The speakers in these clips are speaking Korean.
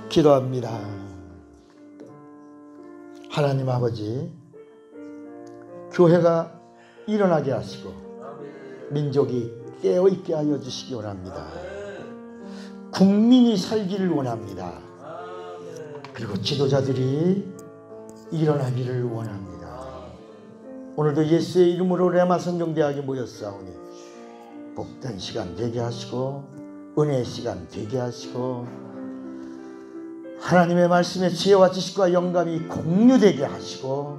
기도합니다. 하나님 아버지, 교회가 일어나게 하시고 민족이 깨어있게 하여 주시기 원합니다. 국민이 살기를 원합니다. 그리고 지도자들이 일어나기를 원합니다. 오늘도 예수의 이름으로 레마 성경대학에 모였사오니 복된 시간 되게 하시고 은혜의 시간 되게 하시고 하나님의 말씀의 지혜와 지식과 영감이 공유되게 하시고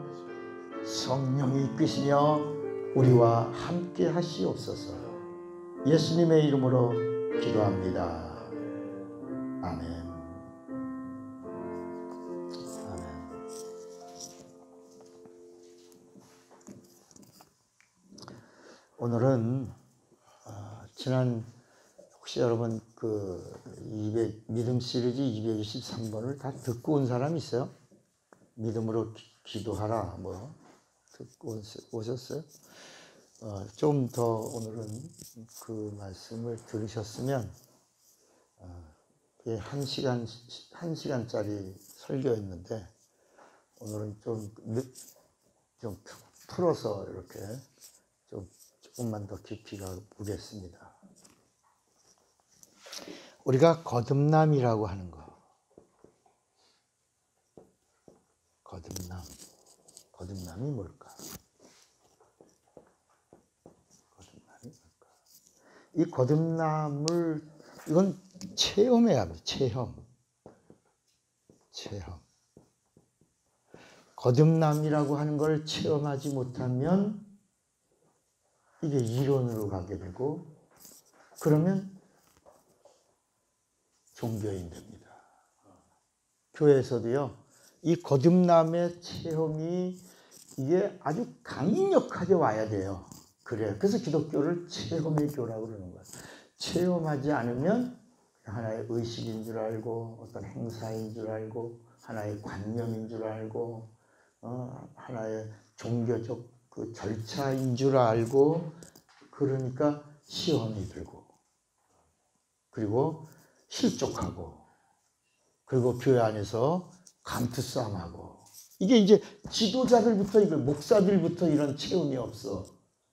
성령이 이끄시며 우리와 함께 하시옵소서. 예수님의 이름으로 기도합니다. 아멘. 오늘은 지난 혹시 여러분 믿음 시리즈 223번을 다 듣고 온 사람 있어요? 믿음으로 기도하라 뭐 듣고 오셨어요? 좀 더 오늘은 그 말씀을 들으셨으면 한 시간짜리 설교였는데 오늘은 좀 풀어서 이렇게 조금만 더 깊이 가보겠습니다. 우리가 거듭남이라고 하는 거, 거듭남이 뭘까? 이 거듭남을 이건 체험해야 합니다. 체험. 거듭남이라고 하는 걸 체험하지 못하면 이게 이론으로 가게 되고 그러면 종교인 됩니다. 교회에서도요, 이 거듭남의 체험이 이게 아주 강력하게 와야 돼요. 그래서 기독교를 체험의 교라고 그러는 거예요. 체험하지 않으면 하나의 의식인 줄 알고 어떤 행사인 줄 알고 하나의 관념인 줄 알고 하나의 종교적 그 절차인 줄 알고 그러니까 시험이 들고 그리고 실족하고 그리고 교회 안에서 감투싸움하고 이게 이제 지도자들부터 목사들부터 이런 체험이 없어.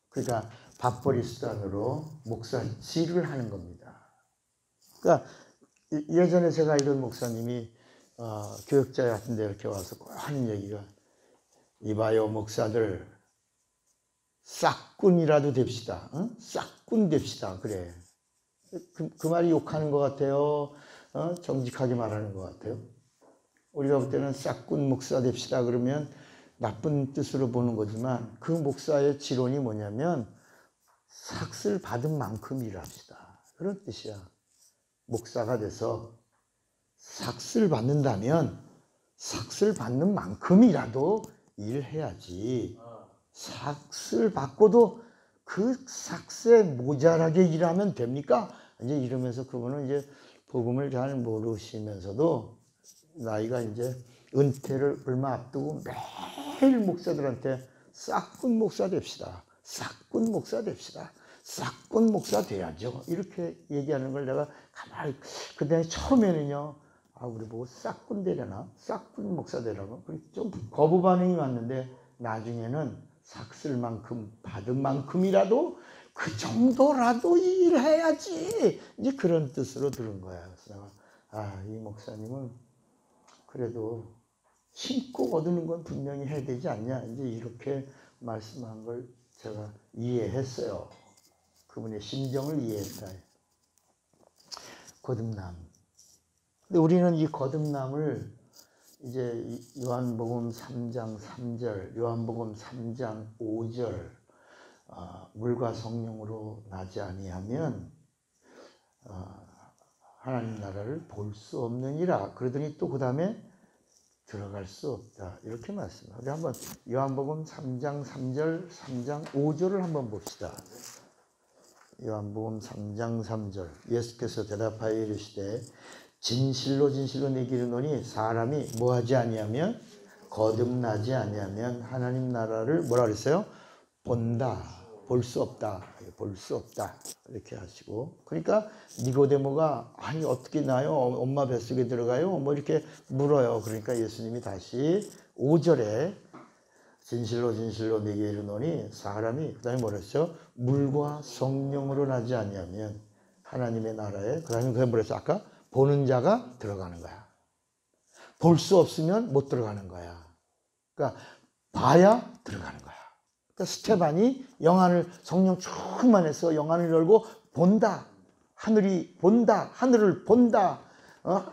그러니까 밥벌이 수단으로 목사질을 하는 겁니다. 그러니까 예전에 제가 알던 목사님이 교역자 같은 데 이렇게 와서 하는 얘기가 이봐요 목사들 싹꾼이라도 됩시다. 싹꾼 됩시다. 그래. 그 말이 욕하는 것 같아요. 정직하게 말하는 것 같아요. 우리가 볼 때는 싹꾼 목사 됩시다 그러면 나쁜 뜻으로 보는 거지만 그 목사의 지론이 뭐냐면 삭슬 받은 만큼 일합시다. 그런 뜻이야. 목사가 돼서 삭슬 받는다면 삭슬 받는 만큼이라도 일해야지. 삭슬 받고도 그 삭스에 모자라게 일하면 됩니까? 이제 이러면서 그분은 이제 복음을 잘 모르시면서도 나이가 이제 은퇴를 얼마 앞두고 매일 목사들한테 싹꾼 목사 됩시다. 싹꾼 목사 됩시다. 싹꾼 목사 돼야죠. 이렇게 얘기하는 걸 내가 가만히 그때 처음에는요. 우리 보고 싹꾼 되려나? 싹꾼 목사 되라고? 좀 거부 반응이 왔는데 나중에는 삭슬 만큼 받은 만큼이라도 그 정도라도 일해야지. 이제 그런 뜻으로 들은 거야. 그래서 내가 이 목사님은 그래도 심고 거두는 건 분명히 해야 되지 않냐. 이제 이렇게 말씀한 걸 제가 이해했어요. 그분의 심정을 이해했다. 거듭남. 근데 우리는 이 거듭남을 이제 요한복음 3장 3절, 요한복음 3장 5절 물과 성령으로 나지 아니하면 하나님 나라를 볼 수 없느니라. 그러더니 또 그 다음에 들어갈 수 없다. 이렇게 말씀합니다. 우리 한번 요한복음 3장 3절, 3장 5절을 한번 봅시다. 요한복음 3장 3절 예수께서 대답하여 이르시되 진실로 진실로 내게 이르노니 사람이 뭐하지 아니하면 거듭나지 아니하면 하나님 나라를 뭐라 그랬어요? 본다. 볼 수 없다. 볼 수 없다. 이렇게 하시고. 그러니까 니고데모가 아니 어떻게 나요? 엄마 뱃속에 들어가요? 뭐 이렇게 물어요. 그러니까 예수님이 다시 5절에 진실로 진실로 네게 이르노니 사람이 그다음에 뭐라 했죠? 물과 성령으로 나지 아니하면 하나님의 나라에 그다음에 그게 뭐랬어? 아까 보는 자가 들어가는 거야. 볼 수 없으면 못 들어가는 거야. 그러니까 봐야 들어가는 거야. 그러니까 스테반이 영안을 성령 충만해서 영안을 열고 본다. 하늘이 본다. 하늘을 본다.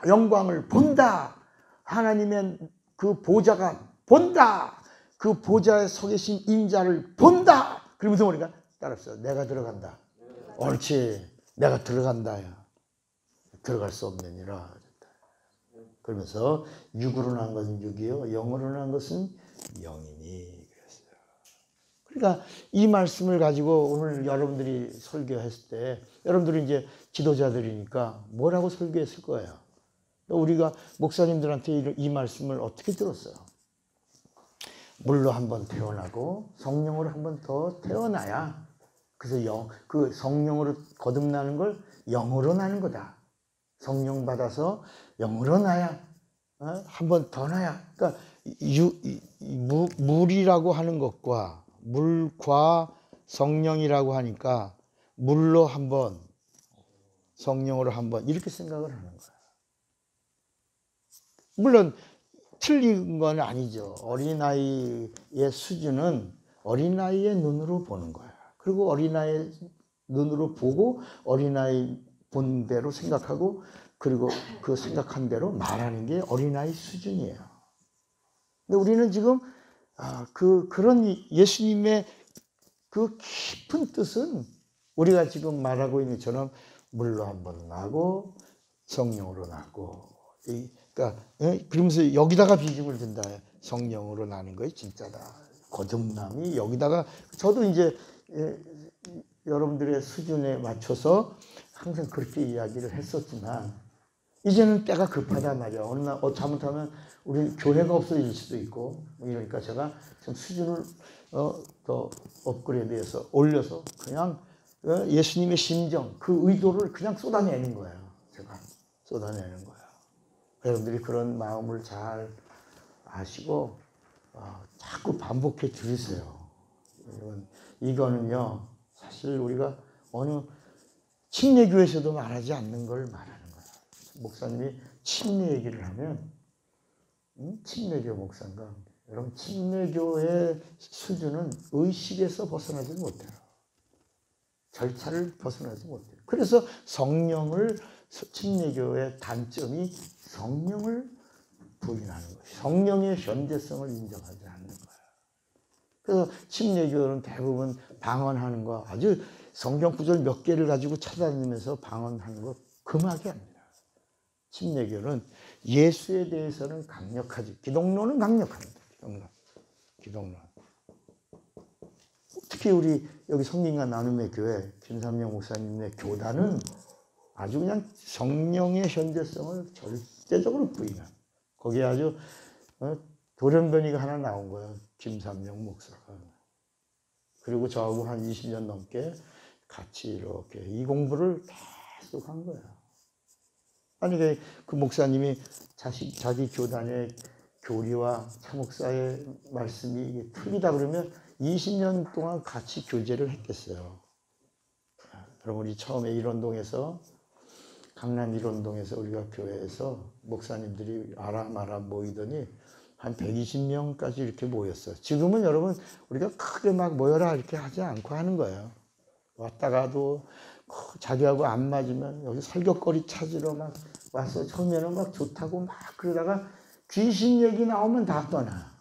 영광을 본다. 하나님의 그 보좌가 본다. 그 보좌에 서 계신 인자를 본다. 그러면서 우리가 따랐어요. 내가 들어간다. 옳지. 내가 들어간다야. 들어갈 수 없느니라. 그러면서 육으로 난 것은 육이요 영으로 난 것은 영이니 그랬어요. 그러니까 이 말씀을 가지고 오늘 여러분들이 설교했을 때 여러분들이 이제 지도자들이니까 뭐라고 설교했을 거예요. 우리가 목사님들한테 이 말씀을 어떻게 들었어요? 물로 한번 태어나고 성령으로 한번 더 태어나야 그래서 그 성령으로 거듭나는 걸 영으로 나는 거다. 성령 받아서 영으로 나야 한 번 더 나야. 그러니까 물이라고 하는 것과 물과 성령이라고 하니까 물로 한 번 성령으로 한 번 이렇게 생각을 하는 거야. 물론 틀린 건 아니죠. 어린아이의 수준은 어린아이의 눈으로 보는 거야. 그리고 어린아이의 눈으로 보고 어린아이 본 대로 생각하고 그리고 그 생각한 대로 말하는 게 어린아이 수준이에요. 근데 우리는 지금 그런 예수님의 그 깊은 뜻은 우리가 지금 말하고 있는 것처럼 물로 한번 나고 성령으로 나고 그러니까 그러면서 여기다가 비중을 둔다. 성령으로 나는 것이 진짜다. 거듭남이 여기다가 저도 이제 여러분들의 수준에 맞춰서 항상 그렇게 이야기를 했었지만 이제는 때가 급하단 말이야. 어느 날 잘못하면 우리 교회가 없어질 수도 있고 이러니까 제가 좀 수준을 더 업그레이드해서 올려서 그냥 예수님의 심정 그 의도를 그냥 쏟아내는 거예요. 제가 쏟아내는 거예요. 여러분들이 그런 마음을 잘 아시고 자꾸 반복해 들으세요. 이거는요 사실 우리가 어느 침례교회에서도 말하지 않는 걸 말하는 거야. 목사님이 침례 얘기를 하면 침례교 목사인가 여러분 침례교의 수준은 의식에서 벗어나지 못해요. 절차를 벗어나지 못해요. 그래서 성령을 침례교의 단점이 성령을 부인하는 거예요. 성령의 현재성을 인정하지 않는 거예요. 그래서 침례교는 대부분 방언하는 거 아주 성경 구절 몇 개를 가지고 찾아다니면서 방언하는 거 금하게 합니다. 침례교는 예수에 대해서는 강력하지 기독론은 강력합니다. 기독론. 특히 우리 여기 성경과 나눔의 교회 김삼영 목사님의 교단은 아주 그냥 성령의 현재성을 절대적으로 부인한 거기에 아주 돌연변이가 하나 나온 거예요. 김삼영 목사가. 그리고 저하고 한 20년 넘게 같이 이렇게 이 공부를 계속 한 거예요. 아니 그 목사님이 자기 교단의 교리와 차목사의 말씀이 틀리다 그러면 20년 동안 같이 교제를 했겠어요. 여러분 우리 처음에 일원동에서 강남 일원동에서 우리가 교회에서 목사님들이 알아 모이더니 한 120명까지 이렇게 모였어요. 지금은 여러분 우리가 크게 막 모여라 이렇게 하지 않고 하는 거예요. 왔다가도 자기하고 안 맞으면 여기 설교거리 찾으러 막 와서 처음에는 막 좋다고 막 그러다가 귀신 얘기 나오면 다 떠나.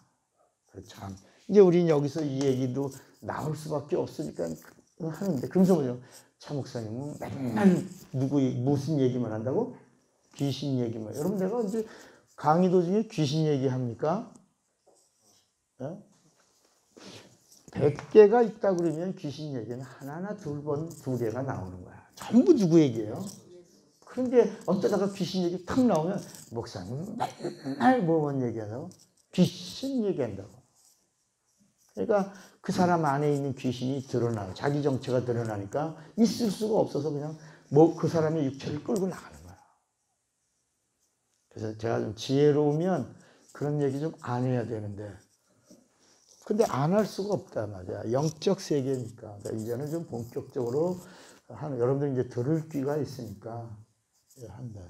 참 이제 우리는 여기서 이 얘기도 나올 수밖에 없으니까 하는데 그러면서 뭐죠? 차 목사님은 맨날 무슨 얘기만 한다고? 귀신 얘기만. 여러분 내가 이제 강의 도중에 귀신 얘기합니까? 100개가 있다 그러면 귀신 얘기는 하나나 두 개가 나오는 거야. 전부 누구 얘기예요? 그런데 어쩌다가 귀신 얘기 탁 나오면 목사님 맨날 뭔 얘기하냐고? 귀신 얘기한다고. 그러니까 그 사람 안에 있는 귀신이 드러나요. 자기 정체가 드러나니까 있을 수가 없어서 그냥 뭐 그 사람의 육체를 끌고 나가는 거야. 그래서 제가 좀 지혜로우면 그런 얘기 좀 안 해야 되는데, 근데 안 할 수가 없단 말이야. 영적 세계니까. 그러니까 이제는 좀 본격적으로 여러분들 이제 들을 귀가 있으니까 한다.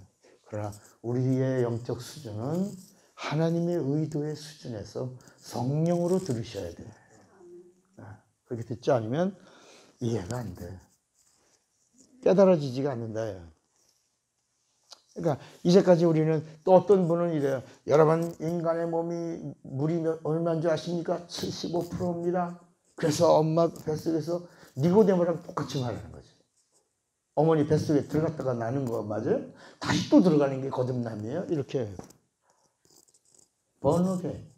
그러나 우리의 영적 수준은 하나님의 의도의 수준에서 성령으로 들으셔야 돼. 그렇게 듣지 않으면 이해가 안 돼. 깨달아지지가 않는다. 그러니까 이제까지 우리는 또 어떤 분은 이래요. 여러분, 인간의 몸이 물이 얼마인 줄 아십니까? 75%입니다. 그래서 엄마 뱃속에서 니고데모랑 똑같이 말하는 거지. 어머니 뱃속에 들어갔다가 나는 거 맞아요? 다시 또 들어가는 게 거듭남이에요. 이렇게 번호게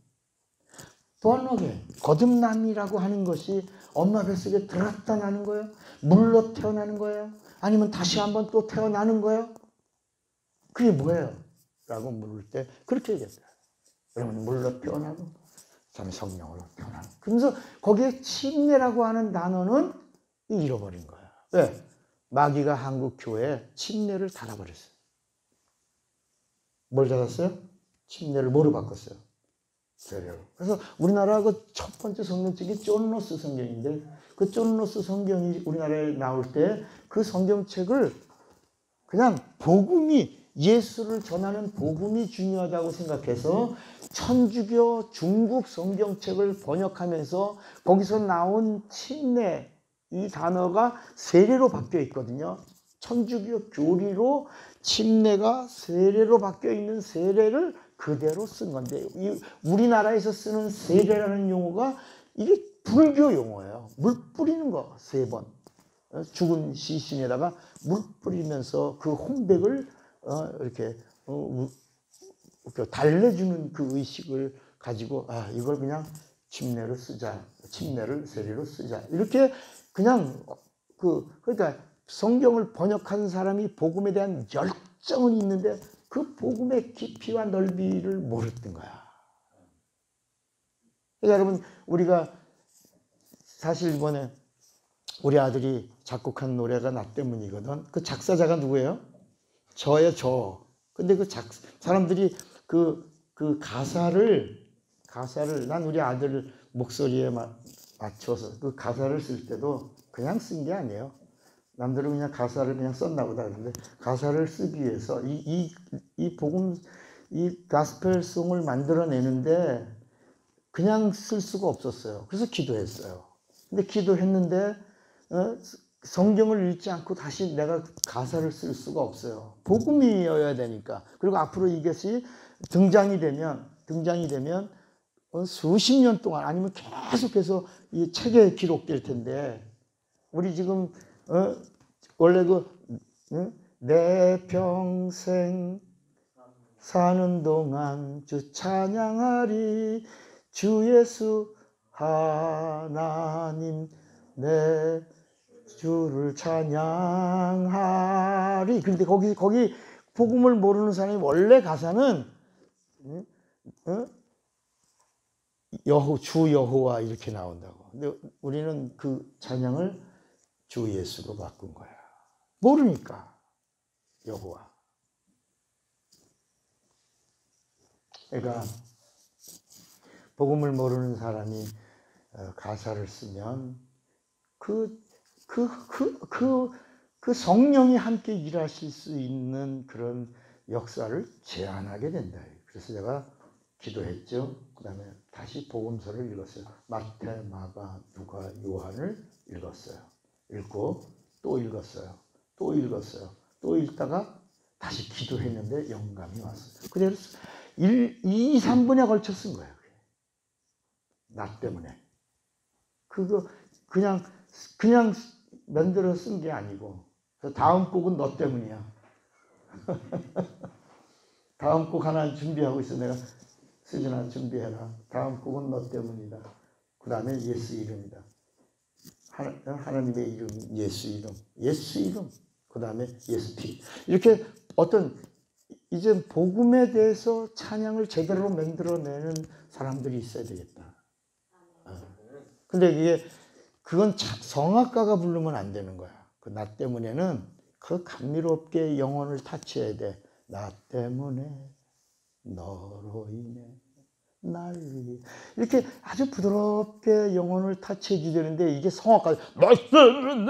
거듭남이라고 하는 것이 엄마 뱃속에 들어갔다 나는 거예요? 물로 태어나는 거예요? 아니면 다시 한번 또 태어나는 거예요? 그게 뭐예요? 라고 물을 때 그렇게 얘기했어요. 여러분, 물로 태어나고 참 성령으로 태어나고. 그러면서 거기에 침례라고 하는 단어는 잃어버린 거예요. 왜? 마귀가 한국 교회에 침례를 닫아버렸어요. 뭘 닫았어요? 침례를 뭐로 바꿨어요? 세례로. 그래서 우리나라 그 첫 번째 성경책이 존로스 성경인데, 그 존로스 성경이 우리나라에 나올 때 그 성경책을 그냥 복음이, 예수를 전하는 복음이 중요하다고 생각해서 천주교 중국 성경책을 번역하면서 거기서 나온 침례, 이 단어가 세례로 바뀌어 있거든요. 천주교 교리로 침례가 세례로 바뀌어 있는 세례를 그대로 쓴 건데, 우리나라에서 쓰는 세례라는 용어가 이게 불교 용어예요. 물 뿌리는 거 3번. 죽은 시신에다가 물 뿌리면서 그 혼백을 이렇게 달래주는 그 의식을 가지고, 이걸 그냥 침례를 쓰자, 침례를 세례로 쓰자, 이렇게 그냥 그러니까 성경을 번역한 사람이 복음에 대한 열정은 있는데 그 복음의 깊이와 넓이를 모르던 거야. 그러니까 여러분, 우리가 사실 이번에 우리 아들이 작곡한 노래가 나 때문이거든. 그 작사자가 누구예요? 저예요, 저. 근데 그 사람들이 그 가사를 난 우리 아들 목소리에 맞춰서 그 가사를 쓸 때도 그냥 쓴 게 아니에요. 남들은 그냥 가사를 그냥 썼나 보다. 그런데 가사를 쓰기 위해서 이 복음, 이 가스펠송을 만들어내는데 그냥 쓸 수가 없었어요. 그래서 기도했어요. 근데 기도했는데 성경을 읽지 않고 다시 내가 가사를 쓸 수가 없어요. 복음이어야 되니까. 그리고 앞으로 이것이 등장이 되면 수십 년 동안, 아니면 계속해서 이 책에 기록될 텐데, 우리 지금 원래 내 평생 사는 동안 주 찬양하리, 주 예수 하나님 내 주를 찬양하리. 그런데 거기 복음을 모르는 사람이 원래 가사는 주 여호와 이렇게 나온다고. 근데 우리는 그 찬양을 주 예수로 바꾼 거야. 모르니까. 여호와. 그러니까 복음을 모르는 사람이 가사를 쓰면 그 성령이 함께 일하실 수 있는 그런 역사를 제한하게 된다. 그래서 제가 기도했죠. 그 다음에 다시 복음서를 읽었어요. 마태, 마가, 누가, 요한을 읽었어요. 읽고 또 읽었어요. 또 읽었어요. 또 읽다가 다시 기도했는데 영감이 왔어요. 그래서 2, 3분에 걸쳐 쓴 거예요. 나 때문에. 그거 그냥 만들어 쓴 게 아니고, 다음 곡은 너 때문이야. 다음 곡 하나 준비하고 있어. 내가 수진아 준비해라. 다음 곡은 너 때문이다. 그 다음에 예수 이름이다. 하나님의 이름, 예수 이름. 그 다음에 예수 피. 이렇게 이제 복음에 대해서 찬양을 제대로 만들어내는 사람들이 있어야 되겠다. 근데 이게 그건 성악가가 부르면 안 되는 거야. 그 나 때문에는 그 감미롭게 영혼을 타치해야 돼. 나 때문에 너로 인해 날 위해 이렇게 아주 부드럽게 영혼을 타치해 주되는데 이게 성악가 나 때문에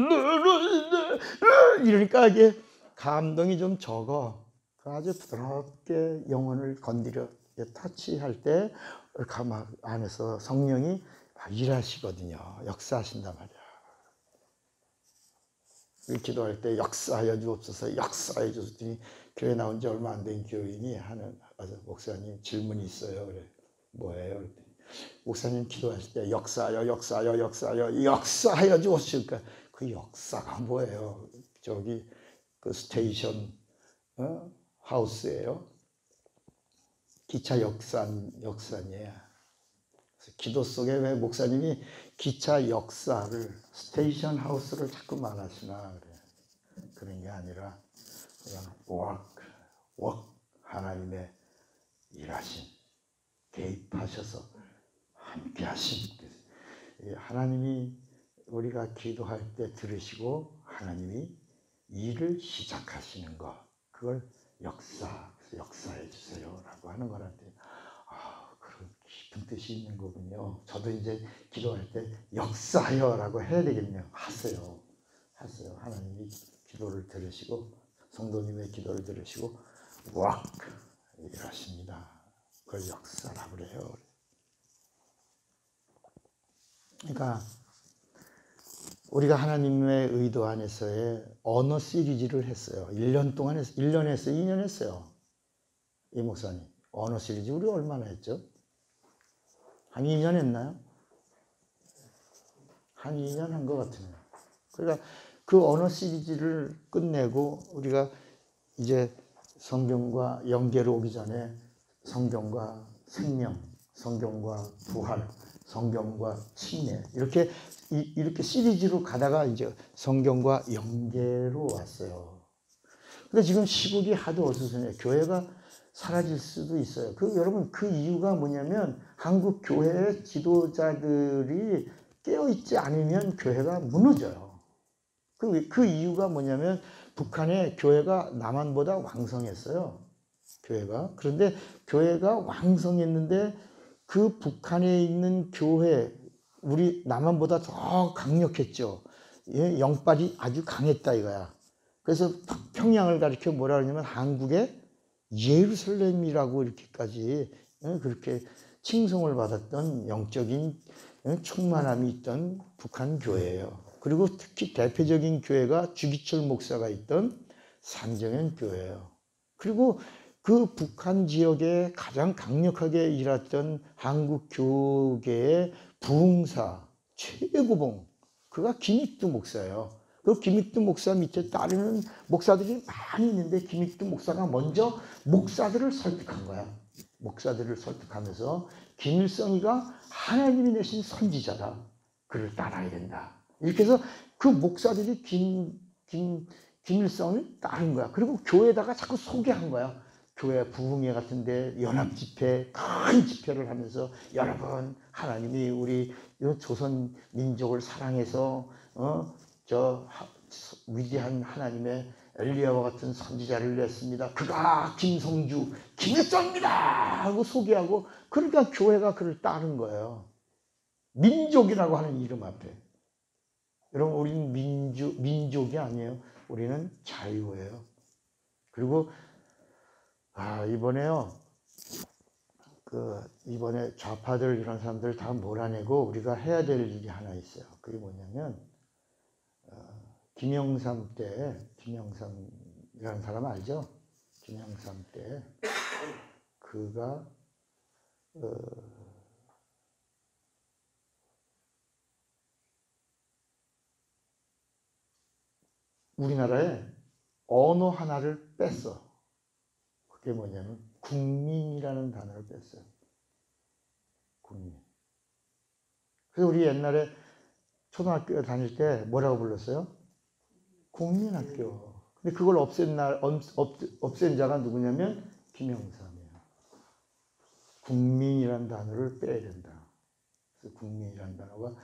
너로 인해 이러니까 이게 감동이 좀 적어. 아주 부드럽게 영혼을 건드려 타치할 때 가막 안에서 성령이 일하시거든요. 역사하신단 말이야. 기도할 때 역사하여 주옵소서, 역사하여 주옵소서. 교회 나온 지 얼마 안 된 교인이 하는 목사님 질문이 있어요. 그래 뭐예요? 그랬더니 목사님 기도하실 때 역사하여 역사하여 주옵소서. 그 역사가 뭐예요? 저기 그 스테이션 하우스예요. 기차 역산이에요. 기도 속에 왜 목사님이 기차 역사를 스테이션 하우스를 자꾸 말하시나 그래. 그런 게 아니라 그냥 워크 하나님의 일하심 개입하셔서 함께 하심. 하나님이 우리가 기도할 때 들으시고 하나님이 일을 시작하시는 것 그걸 역사해 주세요라고 하는 거란데 그런 깊은 뜻이 있는 거군요. 저도 이제 기도할 때 역사하여라고 해야 되겠네요. 하세요. 하나님이 기도를 들으시고 성도님의 기도를 들으시고 일하십니다. 그걸 역사라고 그래요. 그러니까 우리가 하나님의 의도 안에서의 언어 시리즈를 했어요. 1년 동안 했어요. 1년 했어요. 2년 했어요. 이 목사님. 언어 시리즈 우리 얼마나 했죠? 한 2년 했나요? 한 2년 한 것 같아요. 그러니까 그 언어 시리즈를 끝내고 우리가 이제 성경과 연계로 오기 전에 성경과 생명, 성경과 부활, 성경과 침례 이렇게 시리즈로 가다가 이제 성경과 연계로 왔어요. 근데 지금 시국이 하도 어수선해. 교회가 사라질 수도 있어요. 여러분 그 이유가 뭐냐면 한국 교회의 지도자들이 깨어있지 않으면 교회가 무너져요. 그 이유가 뭐냐면 북한의 교회가 남한보다 왕성했어요. 교회가. 그런데 교회가 왕성했는데 그 북한에 있는 교회 우리 남한보다 더 강력했죠. 영빨이 아주 강했다 이거야. 그래서 평양을 가리켜 뭐라 그러냐면 한국의 예루살렘이라고 이렇게까지 그렇게 칭송을 받았던 영적인 충만함이 있던 북한 교회예요. 그리고 특히 대표적인 교회가 주기철 목사가 있던 산정현 교회예요. 그리고 그 북한 지역에 가장 강력하게 일했던 한국 교계의 부흥사 최고봉 그가 김익두 목사예요. 그 김익두 목사 밑에 따르는 목사들이 많이 있는데 김익두 목사가 먼저 목사들을 설득한 거야. 목사들을 설득하면서 김일성이가 하나님이 내신 선지자다. 그를 따라야 된다. 이렇게 해서 그 목사들이 김일성을 따른 거야. 그리고 교회에다가 자꾸 소개한 거야. 교회 부흥회 같은데 연합 집회, 큰 집회를 하면서 여러분 하나님이 우리 조선 민족을 사랑해서 위대한 하나님의 엘리야와 같은 선지자를 냈습니다. 그가 김성주, 김일성입니다 하고 소개하고 그러니까 교회가 그를 따른 거예요. 민족이라고 하는 이름 앞에. 여러분 우리는 민족이 아니에요. 우리는 자유예요. 그리고 이번에요. 이번에 좌파들 이런 사람들 다 몰아내고 우리가 해야 될 일이 하나 있어요. 그게 뭐냐면 김영삼 김영삼이라는 사람 알죠? 김영삼 때 그가 우리나라에 언어 하나를 뺐어. 그게 뭐냐면 국민이라는 단어를 뺐어요. 국민. 그래서 우리 옛날에 초등학교 다닐 때 뭐라고 불렀어요? 국민학교. 근데 그걸 없앤 자가 누구냐면 김영삼이에요. 국민이라는 단어를 빼야 된다. 그 국민이라는 단어가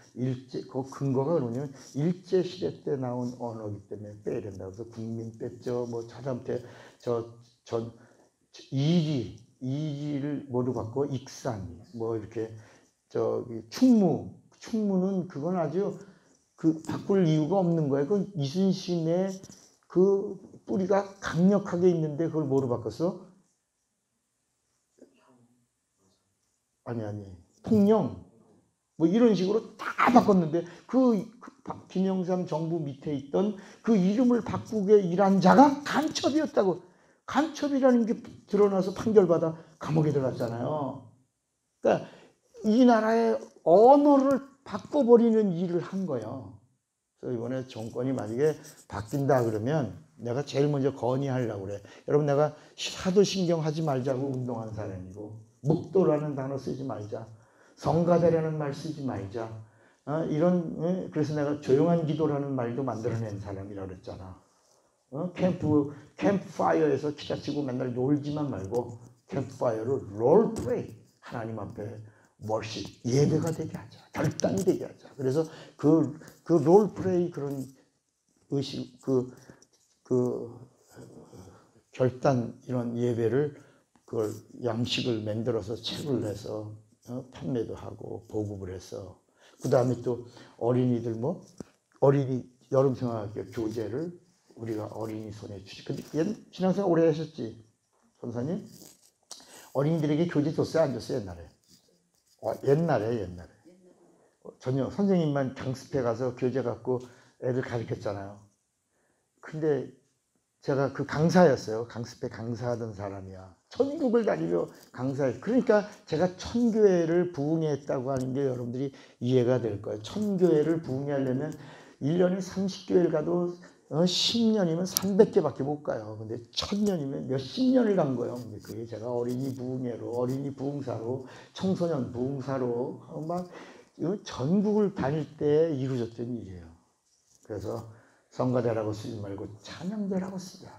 그 근거가 그러냐면 일제 시대 때 나온 언어이기 때문에 빼야 된다. 그래서 국민 뺐죠. 뭐 하다못해 전 이지를 뭐로 바꿔 익산 뭐 이렇게 저기 충무는 그건 아주 그 바꿀 이유가 없는 거예요. 그 이순신의 그 뿌리가 강력하게 있는데 그걸 뭐로 바꿨어? 아니 통영 뭐 이런 식으로 다 바꿨는데 그 김영삼 정부 밑에 있던 그 이름을 바꾸게 일한 자가 간첩이었다고. 간첩이라는 게 드러나서 판결받아 감옥에 들어갔잖아요. 그러니까 이 나라의 언어를 바꿔버리는 일을 한 거예요. 그래서 이번에 정권이 만약에 바뀐다 그러면 내가 제일 먼저 건의하려고 그래. 여러분 내가 하도 신경하지 말자고 운동한 사람이고 묵도라는 단어 쓰지 말자. 성가대라는 말 쓰지 말자. 그래서 내가 조용한 기도라는 말도 만들어낸 사람이라고 그랬잖아. 캠프파이어에서 기타치고 맨날 놀지만 말고 캠프파이어로 롤플레이 하나님 앞에 월십 예배가 되게 하자. 결단이 되게 하자. 그래서 그 롤플레이 그런 의식 그 결단 이런 예배를 그걸 양식을 만들어서 책을 내서 판매도 하고 보급을 해서 그 다음에 또 어린이들 어린이 여름생활학교 교재를 우리가 어린이 손에 주지. 근데 신앙생활 오래 하셨지 선사님? 어린이들에게 교재 줬어요 안 줬어요 옛날에? 옛날에 전혀 선생님만 강습해 가서 교재 갖고 애들 가르쳤잖아요. 근데 제가 그 강사였어요. 강습회 강사하던 사람이야. 천국을 다니며 강사했어요. 그러니까 제가 천교회를 부흥했다고 하는 게 여러분들이 이해가 될 거예요. 천교회를 부흥하려면 1년에 30교회를 가도 10년이면 300개밖에 못 가요. 근데 1000년이면 몇십 년을 간 거예요. 근데 그게 제가 어린이 부흥회로, 어린이 부흥사로, 청소년 부흥사로 막 전국을 다닐 때 이루어졌던 일이에요. 그래서 성가대라고 쓰지 말고 찬양대라고 쓰자.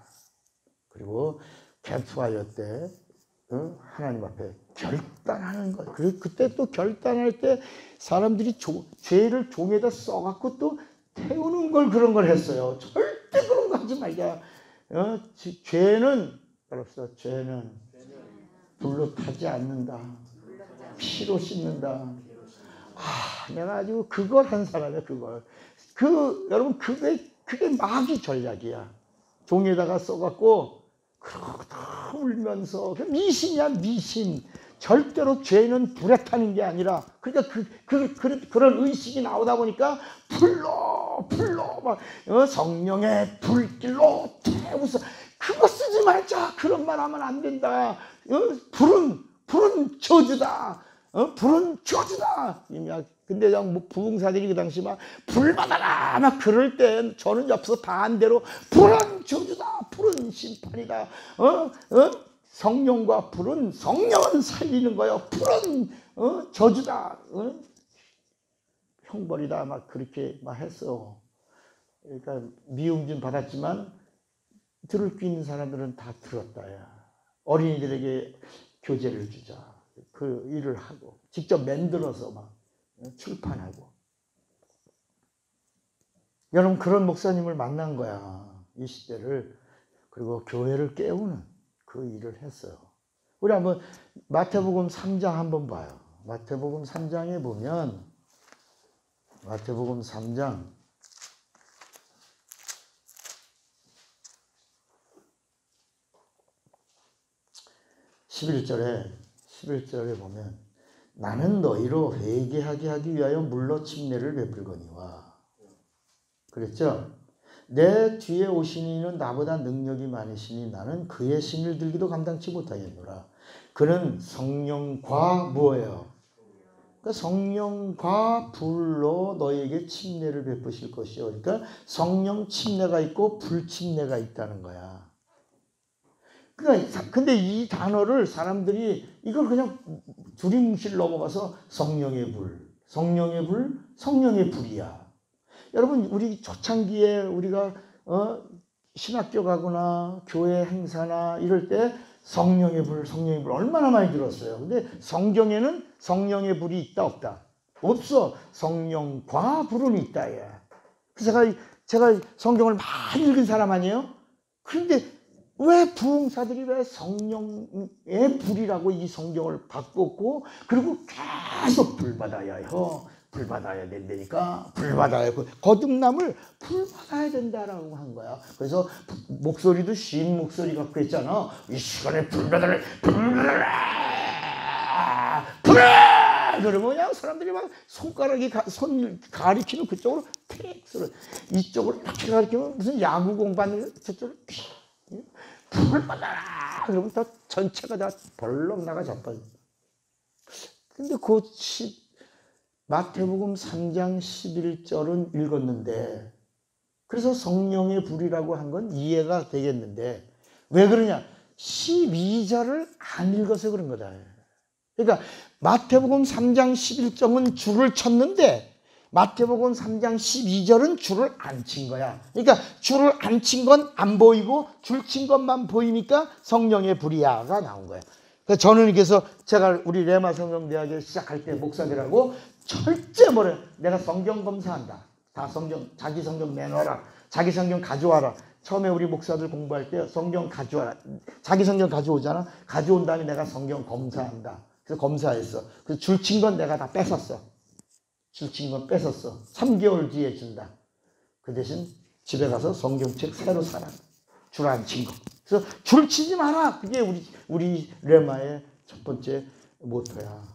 그리고 캠프파이어 때 하나님 앞에 결단하는 것. 그리고 그때 또 결단할 때 사람들이 죄를 종에다 써갖고 또 태우는 걸 그런 걸 했어요. 절대 그런 거 하지 말자. 죄는 불로 타지 않는다. 피로 씻는다. 내가 아주 그걸 한 사람이야, 그걸. 여러분, 그게 마귀 전략이야. 종에다가 써갖고, 그러고 울면서, 미신이야, 미신. 절대로 죄는 불에 타는 게 아니라, 그러니까 그런 의식이 나오다 보니까, 불로, 막, 성령의 불길로 태우서, 그거 쓰지 말자. 그런 말 하면 안 된다. 불은 저주다. 불은 저주다. 근데 부흥사들이 그 당시 막 불 받아라 막 그럴 때 저는 옆에서 반대로 불은 저주다. 불은 심판이다. 성령과 성령은 살리는 거예요. 불은 저주다. 형벌이다. 막 그렇게 막 했어. 그러니까 미움진 받았지만 들을 수 있는 사람들은 다 들었다야. 어린이들에게 교재를 주자. 그 일을 하고 직접 만들어서 막 출판하고. 여러분 그런 목사님을 만난 거야. 이 시대를. 그리고 교회를 깨우는 그 일을 했어요. 우리 한번 마태복음 3장 한번 봐요. 마태복음 3장에 보면 마태복음 3장 11절에 보면 나는 너희로 회개하게 하기 위하여 물로 침례를 베풀거니와. 그랬죠? 내 뒤에 오신 이는 나보다 능력이 많으시니 나는 그의 신을 들기도 감당치 못하겠노라. 그는 성령과 뭐예요? 그러니까 성령과 불로 너희에게 침례를 베푸실 것이요. 그러니까 성령 침례가 있고 불 침례가 있다는 거야. 그러니까 근데 이 단어를 사람들이 이걸 그냥 두리뭉실 넘어가서 성령의 불이야. 여러분 우리 초창기에 우리가 신학교 가거나 교회 행사나 이럴 때 성령의 불 얼마나 많이 들었어요. 근데 성경에는 성령의 불이 있다 없다? 없어. 성령과 불은 있다. 예. 제가 성경을 많이 읽은 사람 아니에요? 그런데 왜 부흥사들이 왜 성령의 불이라고 이 성경을 바꿨고, 그리고 계속 불 받아야 해요. 불 받아야 된다니까. 불 받아야, 거듭남을 불 받아야 된다라고 한 거야. 그래서 목소리도 쉰 목소리 갖고 했잖아. 이 시간에 불 받아라, 불 받아라, 불! 그러면 그냥 사람들이 막 손가락이 손 가리키면 그쪽으로 픽 쏘려. 이쪽으로 이렇게 가리키면 무슨 야구 공부하는 저쪽으로 픽. 불 받아라! 그러면 다 전체가 다 벌렁 나가 자빠져. 근데 그 마태복음 3장 11절은 읽었는데, 그래서 성령의 불이라고 한 건 이해가 되겠는데, 왜 그러냐? 12절을 안 읽어서 그런 거다. 그러니까 마태복음 3장 11절은 줄을 쳤는데, 마태복음 3장 12절은 줄을 안 친 거야. 그러니까 줄을 안 친 건 안 보이고 줄 친 것만 보이니까 성령의 불이야가 나온 거야. 그래서 저는 그래서 제가 우리 레마 성경대학에 시작할 때 목사들하고 철저히 뭐래, 내가 성경 검사한다. 다 성경, 자기 성경 내놔라. 자기 성경 가져와라. 처음에 우리 목사들 공부할 때 성경 가져와라. 자기 성경 가져오잖아. 가져온 다음에 내가 성경 검사한다. 그래서 검사했어. 그래서 줄 친 건 내가 다 뺏었어. 줄 친 건 뺏었어. 3개월 뒤에 준다. 그 대신 집에 가서 성경책 새로 사라. 줄 안 친 거. 그래서 줄 치지 마라. 그게 우리 레마의 첫 번째 모토야.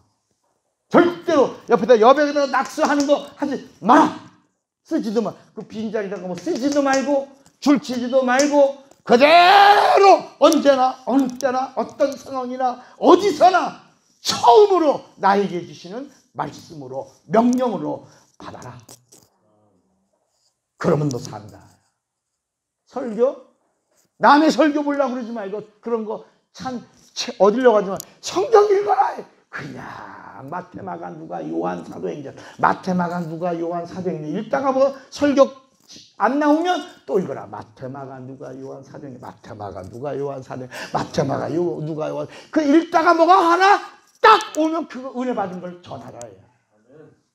절대로 여백에다 낙서하는 거 하지 마라. 쓰지도 마. 그 빈자리다가 뭐 쓰지도 말고 줄 치지도 말고 그대로 언제나 어느 때나 어떤 상황이나 어디서나 처음으로 나에게 주시는 말씀으로 명령으로 받아라. 그러면 너 산다. 설교? 남의 설교 보려고 그러지 말고 그런 거 참 어디로 가지 마. 성경 읽어라. 그냥 마태마가 누가 요한 사도행전, 마태마가 누가 요한 사도행전 읽다가 뭐 설교 안 나오면 또 읽어라. 마태마가 누가 요한 사도행전, 마태마가 누가 요한 사도행전, 마태마가 누가 요한. 그 읽다가 뭐가 하나 딱 오면 그거 은혜 받은 걸 전하라.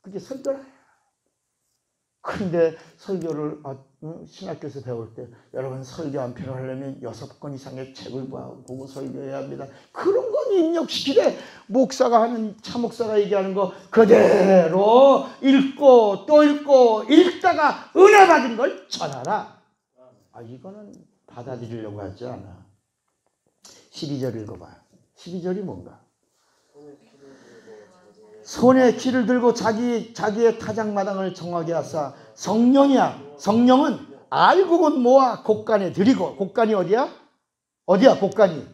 그게 설교라. 그런데 설교를 신학교에서 배울 때 여러분 설교 한 편을 하려면 6권 이상의 책을 보고 설교해야 합니다. 그런 건 입력시키되 목사가 하는, 차목사가 얘기하는 거 그대로 읽고 또 읽고 읽다가 은혜 받은 걸 전하라. 이거는 받아들이려고 하지 않아. 12절 읽어봐요. 12절이 뭔가? 손에 키를 들고 자기의 타작마당을 정하게 하사. 성령이야. 성령은 알고 곧 모아 곳간에 드리고. 곳간이 어디야? 어디야 곳간이?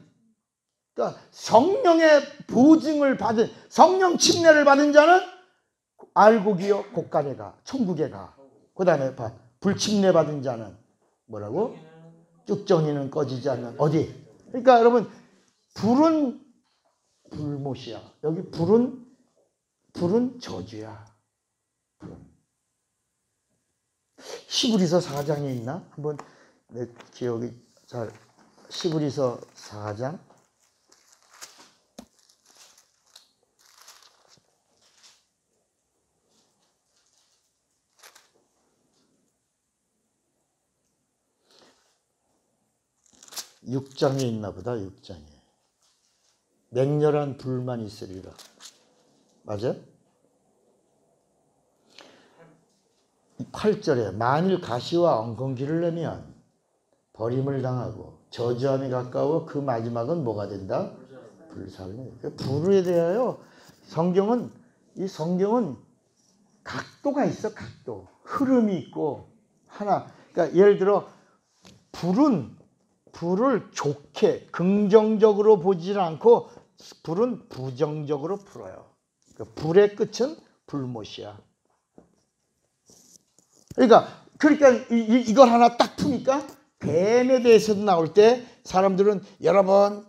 그러니까 성령의 보증을 받은, 성령 침례를 받은 자는 알고 기어 곳간에 가. 천국에 가. 그 다음에 봐. 불침례 받은 자는 뭐라고? 쭉정이는 꺼지지 않는 어디? 그러니까 여러분 불은 불못이야. 여기 불은 저주야. 히브리서 4장에 있나? 한번 내 기억이 잘. 히브리서 4장. (6장에) 있나 보다. 6장에. 맹렬한 불만 있으리라. 맞아? 8절에 만일 가시와 엉겅퀴를 내면 버림을 당하고 저주함이 가까워 그 마지막은 뭐가 된다? 불살매. 불에 대하여 성경은 각도가 있어. 각도. 흐름이 있고 하나. 그러니까 예를 들어 불을 좋게 긍정적으로 보지 않고 불은 부정적으로 풀어요. 불의 끝은 불못이야. 그러니까 이걸 하나 딱 푸니까 뱀에 대해서도 나올 때 사람들은 여러분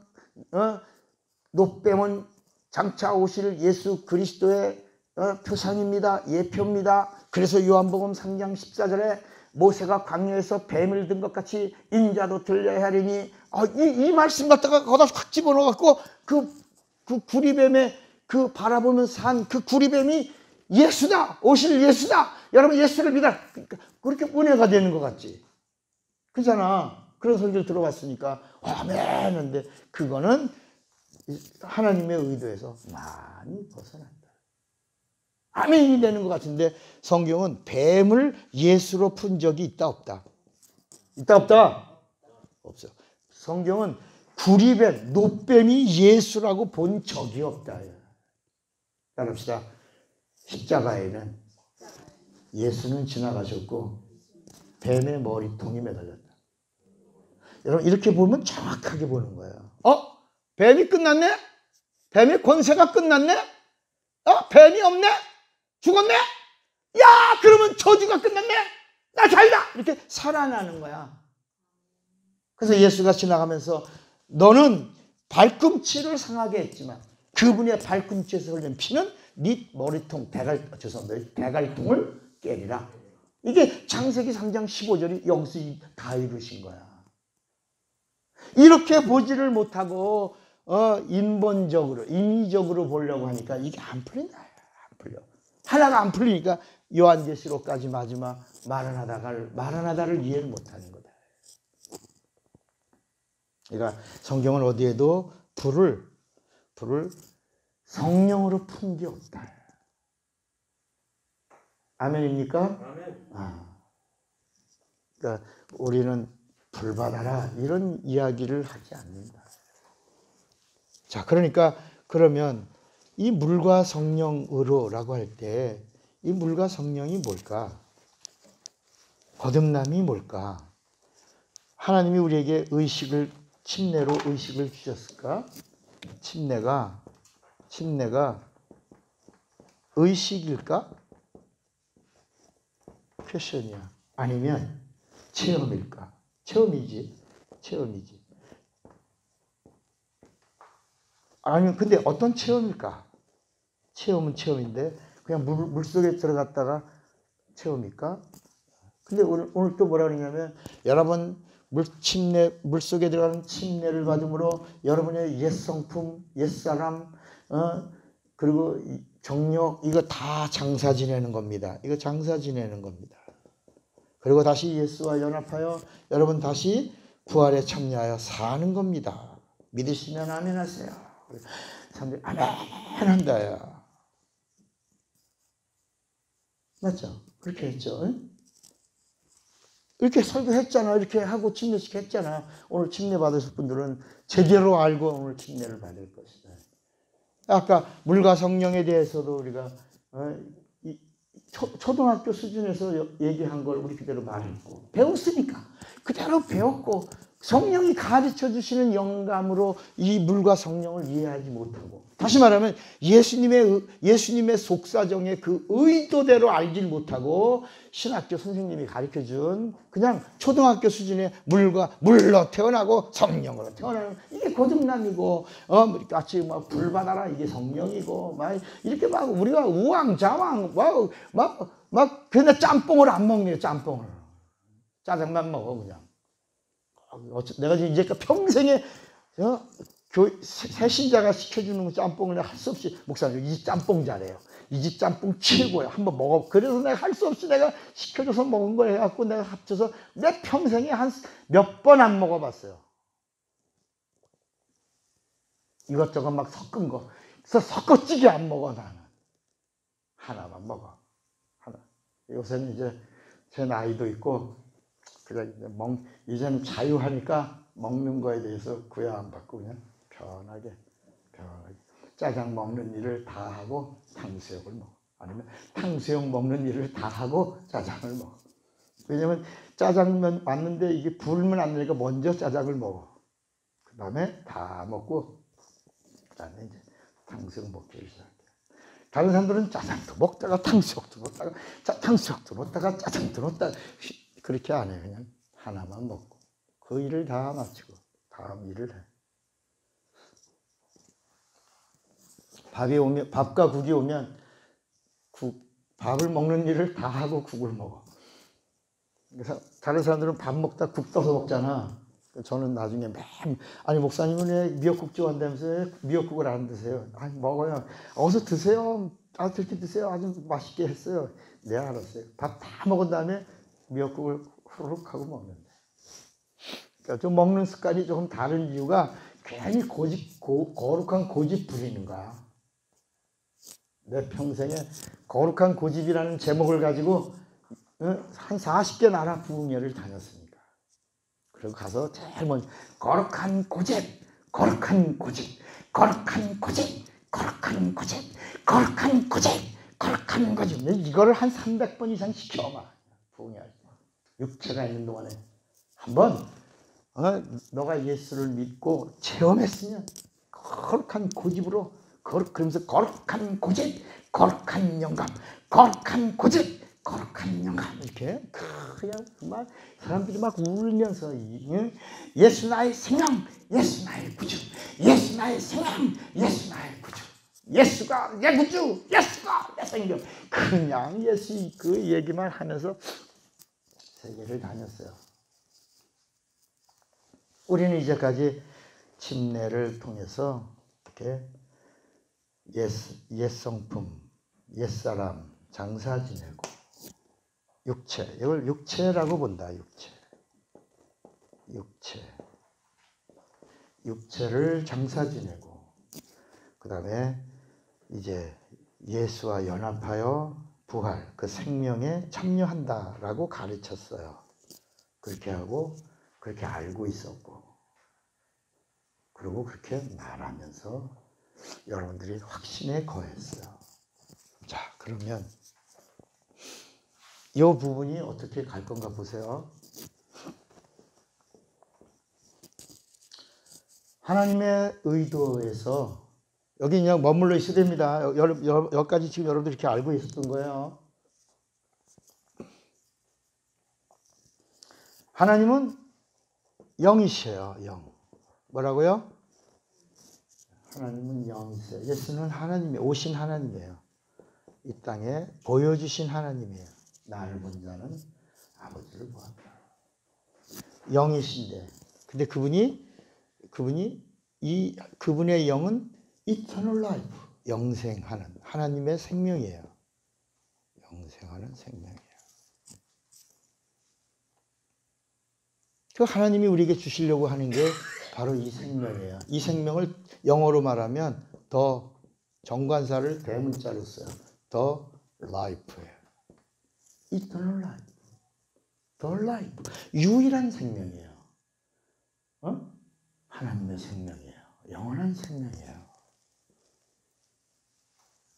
노뱀은 장차 오실 예수 그리스도의 표상입니다. 예표입니다. 그래서 요한복음 3장 14절에 모세가 광야에서 뱀을 든 것 같이 인자도 들려야 하리니, 이 말씀 갖다가 거기다 확 집어넣어갖고 그 구리뱀의 그 바라보면서 한 그 구리뱀이 예수다, 오실 예수다, 여러분 예수를 믿어. 그렇게 은혜가 되는 것 같지. 그잖아. 그런 설교를 들어봤으니까 아멘 하는데 그거는 하나님의 의도에서 많이 벗어난다. 아멘이 되는 것 같은데 성경은 뱀을 예수로 푼 적이 있다 없다? 있다 없다? 없어. 성경은 구리뱀, 노뱀이 예수라고 본 적이 없다. 따릅시다. 십자가에는 예수는 지나가셨고 뱀의 머리통이 매달렸다. 여러분 이렇게 보면 정확하게 보는 거예요. 뱀이 끝났네? 뱀의 권세가 끝났네? 뱀이 없네? 죽었네? 야, 그러면 저주가 끝났네? 나 자유다! 이렇게 살아나는 거야. 그래서 예수가 지나가면서 너는 발꿈치를 상하게 했지만 그분의 발꿈치에서 흘린 피는 네 머리통, 대갈통을 깨리라. 이게 창세기 3장 15절이 여기서 다 이루신 거야. 이렇게 보지를 못하고 인본적으로, 인위적으로 보려고 하니까 이게 안 풀린다. 안 풀려. 하나가 안 풀리니까 요한계시록까지 마지막 마라나다를 이해를 못하는 거다. 그러니까 성경은 어디에도 불을 성령으로 푼 게 없다. 아멘입니까? 아멘. 그러니까 우리는 불 받아라 이런 이야기를 하지 않는다. 자, 그러니까 그러면 이 물과 성령으로라고 할 때 이 물과 성령이 뭘까? 거듭남이 뭘까? 하나님이 우리에게 침례로 의식을 주셨을까? 침례가 의식일까? 퀘션이야. 아니면 체험일까? 체험이지. 아니면 근데 어떤 체험일까? 체험은 체험인데 그냥 물속에 들어갔다가 체험일까? 근데 오늘 또 뭐라 그러냐면 여러분 물속에 들어가는 침례를 받음으로 여러분의 옛 성품, 옛 사람, 그리고 정욕 이거 다 장사 지내는 겁니다. 이거 장사 지내는 겁니다. 그리고 다시 예수와 연합하여 여러분 다시 부활에 참여하여 사는 겁니다. 믿으시면 아멘 하세요. 사람들이 아멘 한다요. 맞죠? 그렇게 했죠. 응? 이렇게 설교했잖아. 이렇게 하고 침례식 했잖아. 오늘 침례 받으실 분들은 제대로 알고 오늘 침례를 받을 것이다. 아까 물과 성령에 대해서도 우리가 초등학교 수준에서 얘기한 걸 우리 그대로 말했고 배웠으니까 그대로 배웠고 성령이 가르쳐 주시는 영감으로 이 물과 성령을 이해하지 못하고 다시 말하면 예수님의 속사정의 그 의도대로 알질 못하고 신학교 선생님이 가르쳐 준 그냥 초등학교 수준의 물로 태어나고 성령으로 태어나는 이게 거듭남이고 같이 막 불 받아라 이게 성령이고 막 이렇게 막 우리가 우왕좌왕 막 근데 짬뽕을 안 먹네요. 짬뽕을 짜장만 먹어 그냥. 내가 이제까지 평생에 새신자가 시켜주는 짬뽕을 할 수 없이 목사님 이 집 짬뽕 잘해요. 이 집 짬뽕 최고야. 한번 먹어. 그래서 내가 할 수 없이 내가 시켜줘서 먹은 거 해갖고 내가 합쳐서 내 평생에 한 몇 번 안 먹어봤어요. 이것저것 막 섞은 거. 그래서 섞어찌개 안 먹어 나는. 하나만 먹어. 하나. 요새는 이제 제 나이도 있고 그래 이제는 자유하니까 먹는 거에 대해서 구애 안 받고 그냥 편하게 짜장 먹는 일을 다 하고 탕수육을 먹어. 아니면 탕수육 먹는 일을 다 하고 짜장을 먹어. 왜냐면 짜장면 왔는데 이게 불면 안 되니까 먼저 짜장을 먹어. 그 다음에 다 먹고 그 다음에 이제 탕수육 먹기 시작해. 다른 사람들은 짜장도 먹다가 탕수육도 먹다가 탕수육도 먹다가 짜장도 먹다가 그렇게 안 해. 그냥 하나만 먹고 그 일을 다 마치고 다음 일을 해. 밥과 국이 오면 밥을 먹는 일을 다 하고 국을 먹어. 그래서 다른 사람들은 밥 먹다 국 떠서 먹잖아. 저는 나중에 아니 목사님은 왜 미역국 좋아한다면서요? 미역국을 안 드세요? 아니 먹어요. 어서 드세요. 그렇게 드세요. 아주 맛있게 했어요. 네, 알았어요. 밥 다 먹은 다음에 미역국을 후루룩 하고 먹는데. 그러니까 좀 먹는 습관이 조금 다른 이유가 괜히 거룩한 고집 부리는 거야. 내 평생에 거룩한 고집이라는 제목을 가지고 한 40개 나라 부흥회를 다녔습니다. 그리고 가서 제일 먼저 거룩한 고집, 거룩한 고집, 거룩한 고집, 거룩한 고집, 거룩한 고집, 거룩한 고집. 이거를 한 300번 이상 시켜봐. 부흥회할 때. 육체가 있는 동안에 한번 너가 예수를 믿고 체험했으면 거룩한 고집으로 그러면서 거룩한 고집, 거룩한 영감, 거룩한 고집, 거룩한 영감 이렇게 그냥 막 사람들이 막 울면서 예수 나의 생명, 예수 나의 구주, 예수 나의 생명, 예수 나의 구주, 예수가 내 구주, 예수가 내 생명. 그냥 예수 그 얘기만 하면서 세계를 다녔어요. 우리는 이제까지 침례를 통해서 이렇게 옛성품, 옛사람 장사 지내고 육체, 이걸 육체라고 본다. 육체를 장사 지내고 그 다음에 이제 예수와 연합하여 부활, 그 생명에 참여한다라고 가르쳤어요. 그렇게 하고 그렇게 알고 있었고 그리고 그렇게 말하면서 여러분들이 확신에 거했어요. 자, 그러면 이 부분이 어떻게 갈 건가 보세요. 하나님의 의도에서 여기 그냥 머물러 있어야 됩니다. 여기까지 지금 여러분들이 이렇게 알고 있었던 거예요. 하나님은 영이셔요. 영. 뭐라고요? 하나님은 영이세요. 예수는 하나님이 오신 하나님이에요. 이 땅에 보여주신 하나님이에요. 나를 본 자는 아버지를 보았다. 영이신데, 근데 그분의 영은 eternal life, 영생하는 하나님의 생명이에요. 영생하는 생명이에요. 그 하나님이 우리에게 주시려고 하는 게 바로 이 생명이에요. 이 생명을 영어로 말하면 더 정관사를 대문자로 써요. 더 life예요. eternal life. the life. 유일한 생명이에요. 하나님의 생명이에요. 영원한 생명이에요.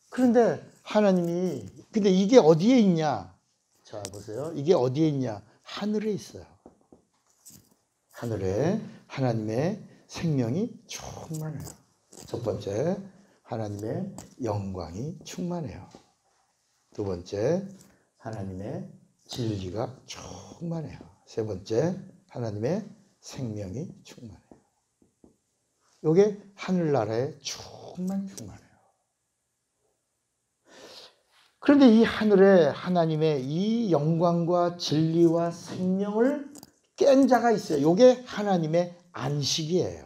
그런데 하나님이 근데 이게 어디에 있냐? 자, 보세요. 이게 어디에 있냐? 하늘에 있어요. 하늘에 하나님의 생명이 충만해요. 첫 번째, 하나님의 영광이 충만해요. 두 번째, 하나님의 진리가 충만해요. 세 번째, 하나님의 생명이 충만해요. 이게 하늘나라에 충만해요. 그런데 이 하늘에 하나님의 이 영광과 진리와 생명을 깬 자가 있어요. 이게 하나님의 안식이에요.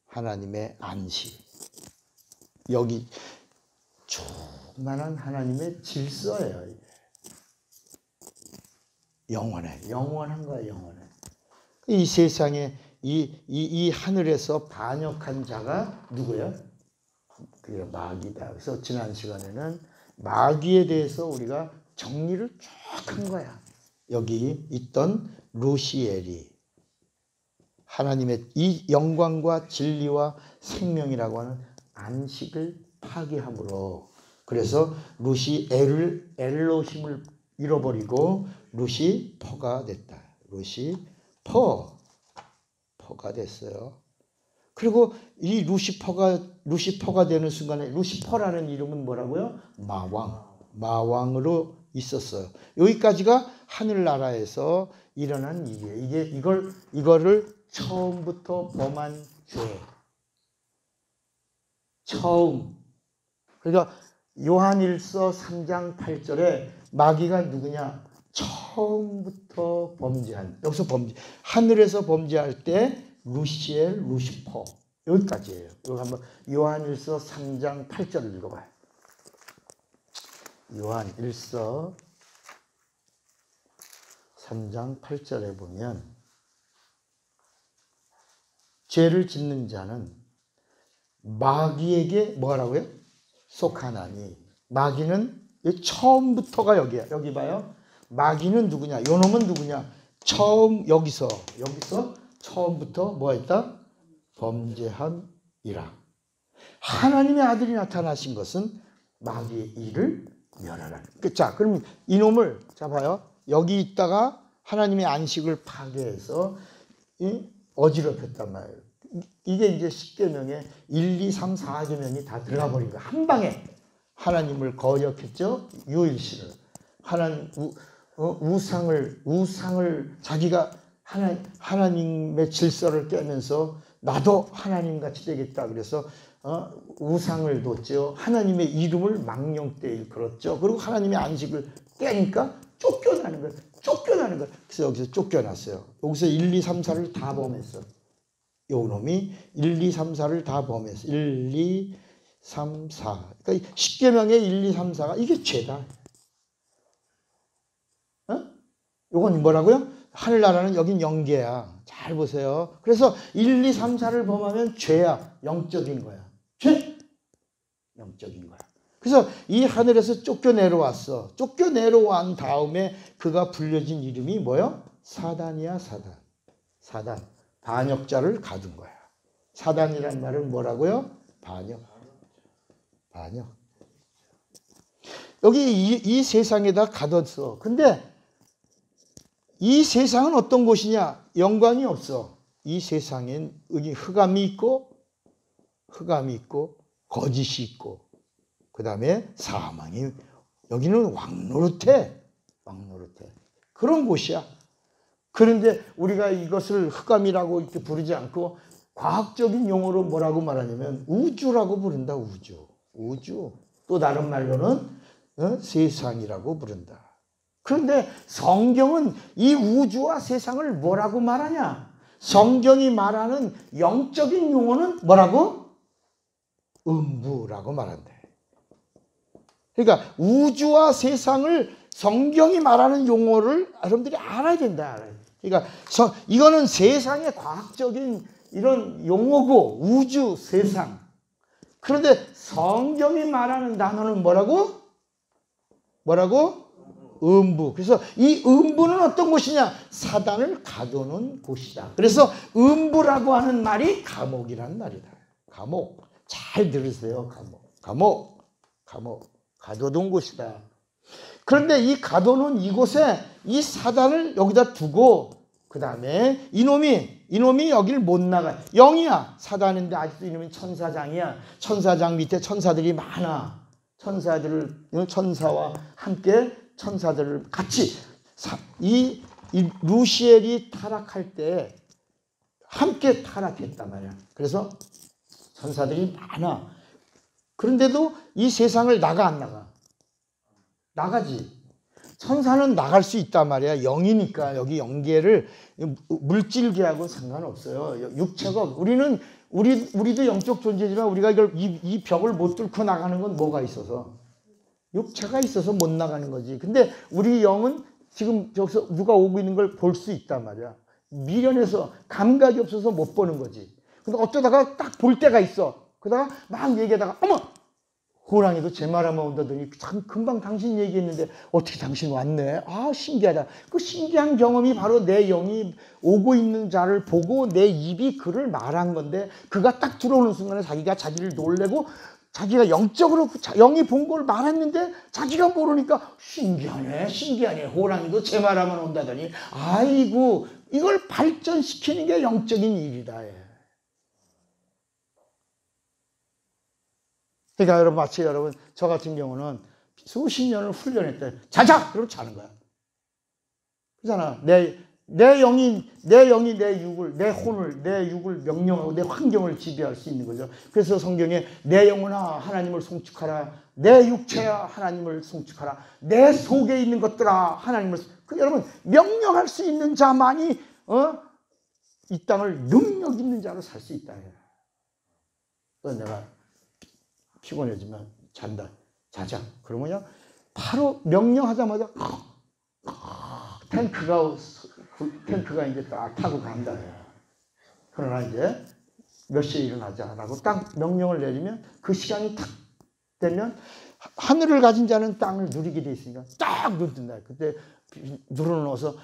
하나님의 안식. 여기 충만한 하나님의 질서예요. 이게. 영원한 거야, 영원해. 이 세상에 이 하늘에서 반역한 자가 누구야? 그게 마귀다. 그래서 지난 시간에는 마귀에 대해서 우리가 정리를 쭉 한 거야. 여기 있던 루시엘이 하나님의 이 영광과 진리와 생명이라고 하는 안식을 파괴함으로 그래서 루시엘을 엘로힘을 잃어버리고 루시퍼가 됐다. 루시퍼가 됐어요. 그리고 이 루시퍼가 되는 순간에 루시퍼라는 이름은 뭐라고요? 마왕으로 있었어요. 여기까지가 하늘나라에서 일어난 일이에요. 이거를 처음부터 범한 죄. 처음. 그러니까 요한일서 3장 8절에 마귀가 누구냐? 처음부터 범죄한. 여기서 하늘에서 범죄할 때 루시퍼. 여기까지예요. 여기 한번 요한일서 3장 8절을 읽어봐요. 요한 1서 3장 8절에 보면 죄를 짓는 자는 마귀에게 뭐라고요? 속하나니. 마귀는 처음부터가 여기야. 여기 봐요. 마귀는 누구냐? 요 놈은 누구냐? 여기서 처음부터 뭐 했다? 범죄함이라. 하나님의 아들이 나타나신 것은 마귀의 일을 멸하라. 자, 그럼 이놈을 잡아요. 여기 있다가 하나님의 안식을 파괴해서 어지럽혔단 말이에요. 이게 이제 10계명에 1, 2, 3, 4계명이 다 들어가 버린 거예요. 한 방에 하나님을 거역했죠. 유일신을. 우상을 자기가 하나님의 질서를 깨면서 나도 하나님같이 되겠다. 그래서 우상을 뒀죠. 하나님의 이름을 망령되이 일컬었죠. 그리고 하나님의 안식을 깨니까 쫓겨나는 거예요. 그래서 여기서 쫓겨났어요. 여기서 1, 2, 3, 4를 다 범했어. 요 놈이 1, 2, 3, 4를 다 범했어. 1, 2, 3, 4. 그러니까 10계명의 1, 2, 3, 4가 이게 죄다. 요건 뭐라고요? 하늘나라는 여긴 영계야. 잘 보세요. 그래서 1, 2, 3, 4를 범하면 죄야. 영적인 거야. 죄? 영적인 거야. 그래서 이 하늘에서 쫓겨내려왔어. 쫓겨내려온 다음에 그가 불려진 이름이 뭐요? 사단이야, 사단. 사단. 반역자를 가둔 거야. 사단이란 말은 뭐라고요? 반역. 여기 이 세상에다 가뒀어. 근데 이 세상은 어떤 곳이냐? 영광이 없어. 이 세상엔 여기 흑암이 있고 거짓이 있고 그 다음에 사망이, 여기는 왕노릇해. 그런 곳이야. 그런데 우리가 이것을 흑암이라고 이렇게 부르지 않고 과학적인 용어로 뭐라고 말하냐면 우주라고 부른다. 우주. 또 다른 말로는 세상이라고 부른다. 그런데 성경은 이 우주와 세상을 뭐라고 말하냐? 성경이 말하는 영적인 용어는 뭐라고? 음부라고 말한대. 그러니까 우주와 세상을 성경이 말하는 용어를 여러분들이 알아야 된다. 그러니까 이거는 세상의 과학적인 이런 용어고 우주, 세상. 그런데 성경이 말하는 단어는 뭐라고? 음부. 그래서 이 음부는 어떤 곳이냐? 사단을 가두는 곳이다. 그래서 음부라고 하는 말이 감옥이라는 말이다. 감옥. 잘 들으세요. 감옥. 가둬둔 곳이다. 그런데 이 가둬놓은 이곳에 이 사단을 여기다 두고 그 다음에 이놈이 여기를 못 나가. 영이야. 사단인데 아직도 이놈이 천사장이야. 천사장 밑에 천사들이 많아. 천사와 함께 천사들을 같이 이 루시엘이 타락할 때 함께 타락했단 말이야. 그래서 천사들이 많아. 그런데도 이 세상을 나가 안 나가? 나가지. 천사는 나갈 수 있단 말이야. 영이니까. 여기 영계를 물질계하고 상관없어요. 육체가 우리도 영적 존재지만 우리가 이 벽을 못 뚫고 나가는 건 뭐가 있어서? 육체가 있어서 못 나가는 거지. 근데 우리 영은 지금 저기서 누가 오고 있는 걸 볼 수 있단 말이야. 미련해서 감각이 없어서 못 보는 거지. 근데 어쩌다가 딱 볼 때가 있어. 그러다가 막 얘기하다가 어머! 호랑이도 제 말하면 온다더니 참 금방 당신 얘기했는데 어떻게 당신 왔네? 아 신기하다. 그 신기한 경험이 바로 내 영이 오고 있는 자를 보고 내 입이 그를 말한 건데 그가 딱 들어오는 순간에 자기를 놀래고 자기가 영적으로 영이 본 걸 말했는데 자기가 모르니까 신기하네. 호랑이도 제 말하면 온다더니 아이고 이걸 발전시키는 게 영적인 일이다. 그러니까 여러분 마치 저 같은 경우는 수십 년을 훈련했다. 자자! 그러고 자는 거야. 그렇잖아. 내 영이 내 육을, 내 혼을, 내 육을 명령하고 내 환경을 지배할 수 있는 거죠. 그래서 성경에 내 영혼아 하나님을 송축하라. 내 육체야 하나님을 송축하라. 내 속에 있는 것들아 하나님을 여러분 명령할 수 있는 자만이 이 땅을 능력 있는 자로 살 수 있다. 내가 피곤해지면 잔다. 자자. 그러면요 바로 명령하자마자 탱크가 이제 딱 타고 간다. 그러나 이제 몇 시에 일어나자라고 딱 명령을 내리면 그 시간이 딱 되면 하늘을 가진 자는 땅을 누리게 돼 있으니까 딱 눈 뜬다. 그때 누워서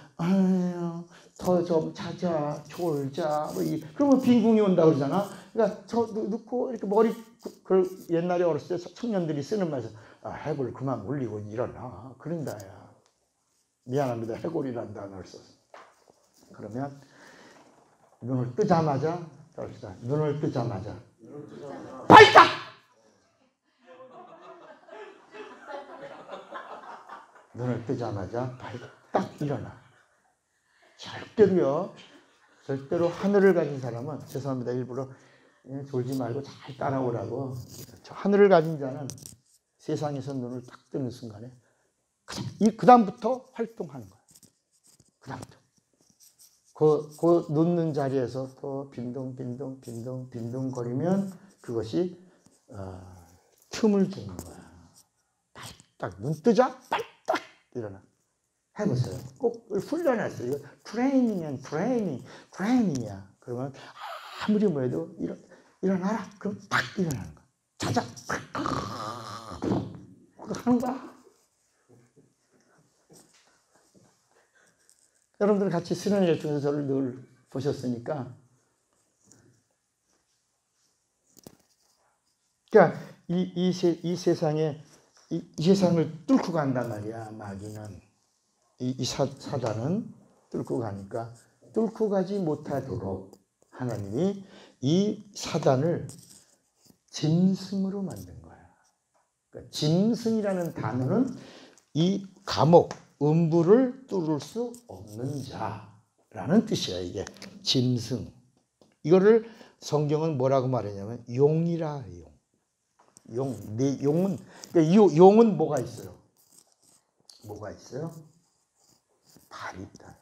더 좀 자자 졸자 그러면 빈궁이 온다 그러잖아. 그러니까 저 넣고 이렇게 머리 그 옛날에 어렸을 때 청년들이 쓰는 말에서 해골 그만 물리고 일어나 그런다야. 미안합니다. 해골이란 단어를 썼어. 그러면 눈을 뜨자마자 눈을 뜨자마자 발딱 눈을 뜨자마자 발딱 일어나. 절대로 하늘을 가진 사람은 죄송합니다. 일부러 졸지 말고 잘 따라오라고. 하늘을 가진 자는 세상에서 눈을 딱 뜨는 순간에 그 다음부터 활동하는 거야. 그 다음부터. 그 눕는 자리에서 또 빈둥 거리면 그것이 틈을 주는 거야. 발딱 눈 뜨자 발딱 일어나. 해보세요. 꼭 훈련했어요. 이거 트레이닝이야. 그러면 아무리 뭐해도 일어나라. 그럼 딱 일어나는 거야. 자자. 그거 하는 거야. 여러분들 같이 수련회 중에서 저를 늘 보셨으니까. 그러니까 이 세상에 이 세상을 뚫고 간단 말이야. 마귀는 이 사단은 뚫고 가니까 뚫고 가지 못하도록 하나님이 이 사단을 짐승으로 만든 거야. 그러니까 짐승이라는 단어는 이 감옥 음부를 뚫을 수 없는 자라는 뜻이야. 이게 짐승. 이거를 성경은 뭐라고 말하냐면 용이라 해요. 용은 그러니까 이 용은 뭐가 있어요? 뭐가 있어요? 발이 있다.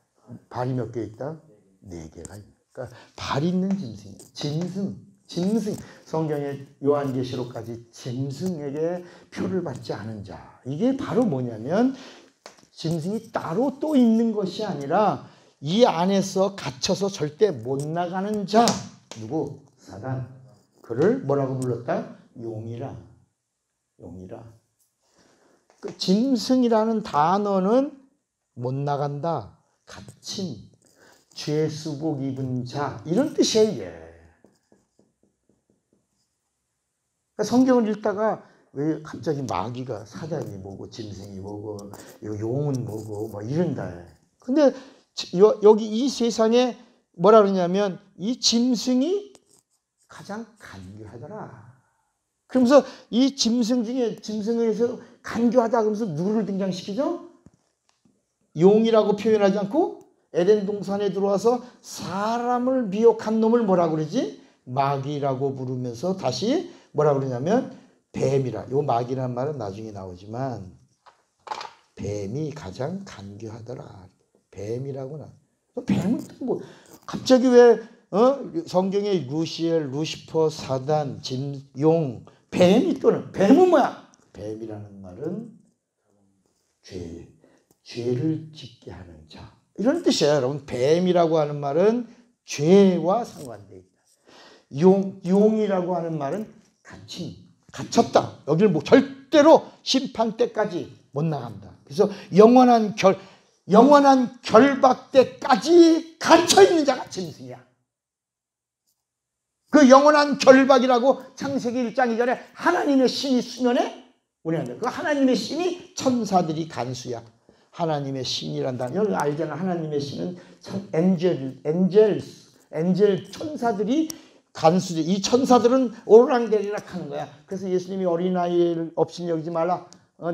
발이 몇 개 있다? 4개가 있다. 그러니까 발 있는 짐승. 성경의 요한계시록까지 짐승에게 표를 받지 않은 자. 이게 바로 뭐냐면 짐승이 따로 또 있는 것이 아니라 이 안에서 갇혀서 절대 못 나가는 자. 누구? 사단. 그를 뭐라고 불렀다? 용이라. 그 짐승이라는 단어는 못 나간다. 갇힌, 죄 수복 입은 자 이런 뜻이에요. 이게. 그러니까 성경을 읽다가 왜 갑자기 마귀가 사단이 뭐고 짐승이 뭐고 용은 뭐고 뭐 이런다. 근데 여기 이 세상에 뭐라 그러냐면 이 짐승이 가장 간교하더라. 그러면서 이 짐승 중에 짐승에서 간교하다 그러면서 누구를 등장시키죠? 용이라고 표현하지 않고 에덴 동산에 들어와서 사람을 미혹한 놈을 뭐라 그러지? 마귀라고 부르면서 다시 뭐라 그러냐면 뱀이라. 요 마귀란 말은 나중에 나오지만 뱀이 가장 간교하더라. 뱀이라고나. 뱀은 뭐 갑자기 왜 성경에 루시엘, 루시퍼, 사단, 용, 뱀이 또는 뱀은 뭐야? 뱀이라는 말은 죄를 짓게 하는 자. 이런 뜻이에요. 여러분 뱀이라고 하는 말은 죄와 상관되어 있다. 용이라고 하는 말은 갇혔다. 여기를 뭐 절대로 심판 때까지 못 나간다. 그래서 영원한 결박 때까지 갇혀있는 자가 짐승이야. 그 영원한 결박이라고 창세기 1장 2절에 하나님의 신이 수면에 운행한다. 그 하나님의 신이 천사들이 간수야. 하나님의 신이란다. 여러분 알잖아. 하나님의 신은 엔젤 천사들이 간수죠. 이 천사들은 오르락내리락 하는 거야. 그래서 예수님이 어린아이를 없인 여기지 말라.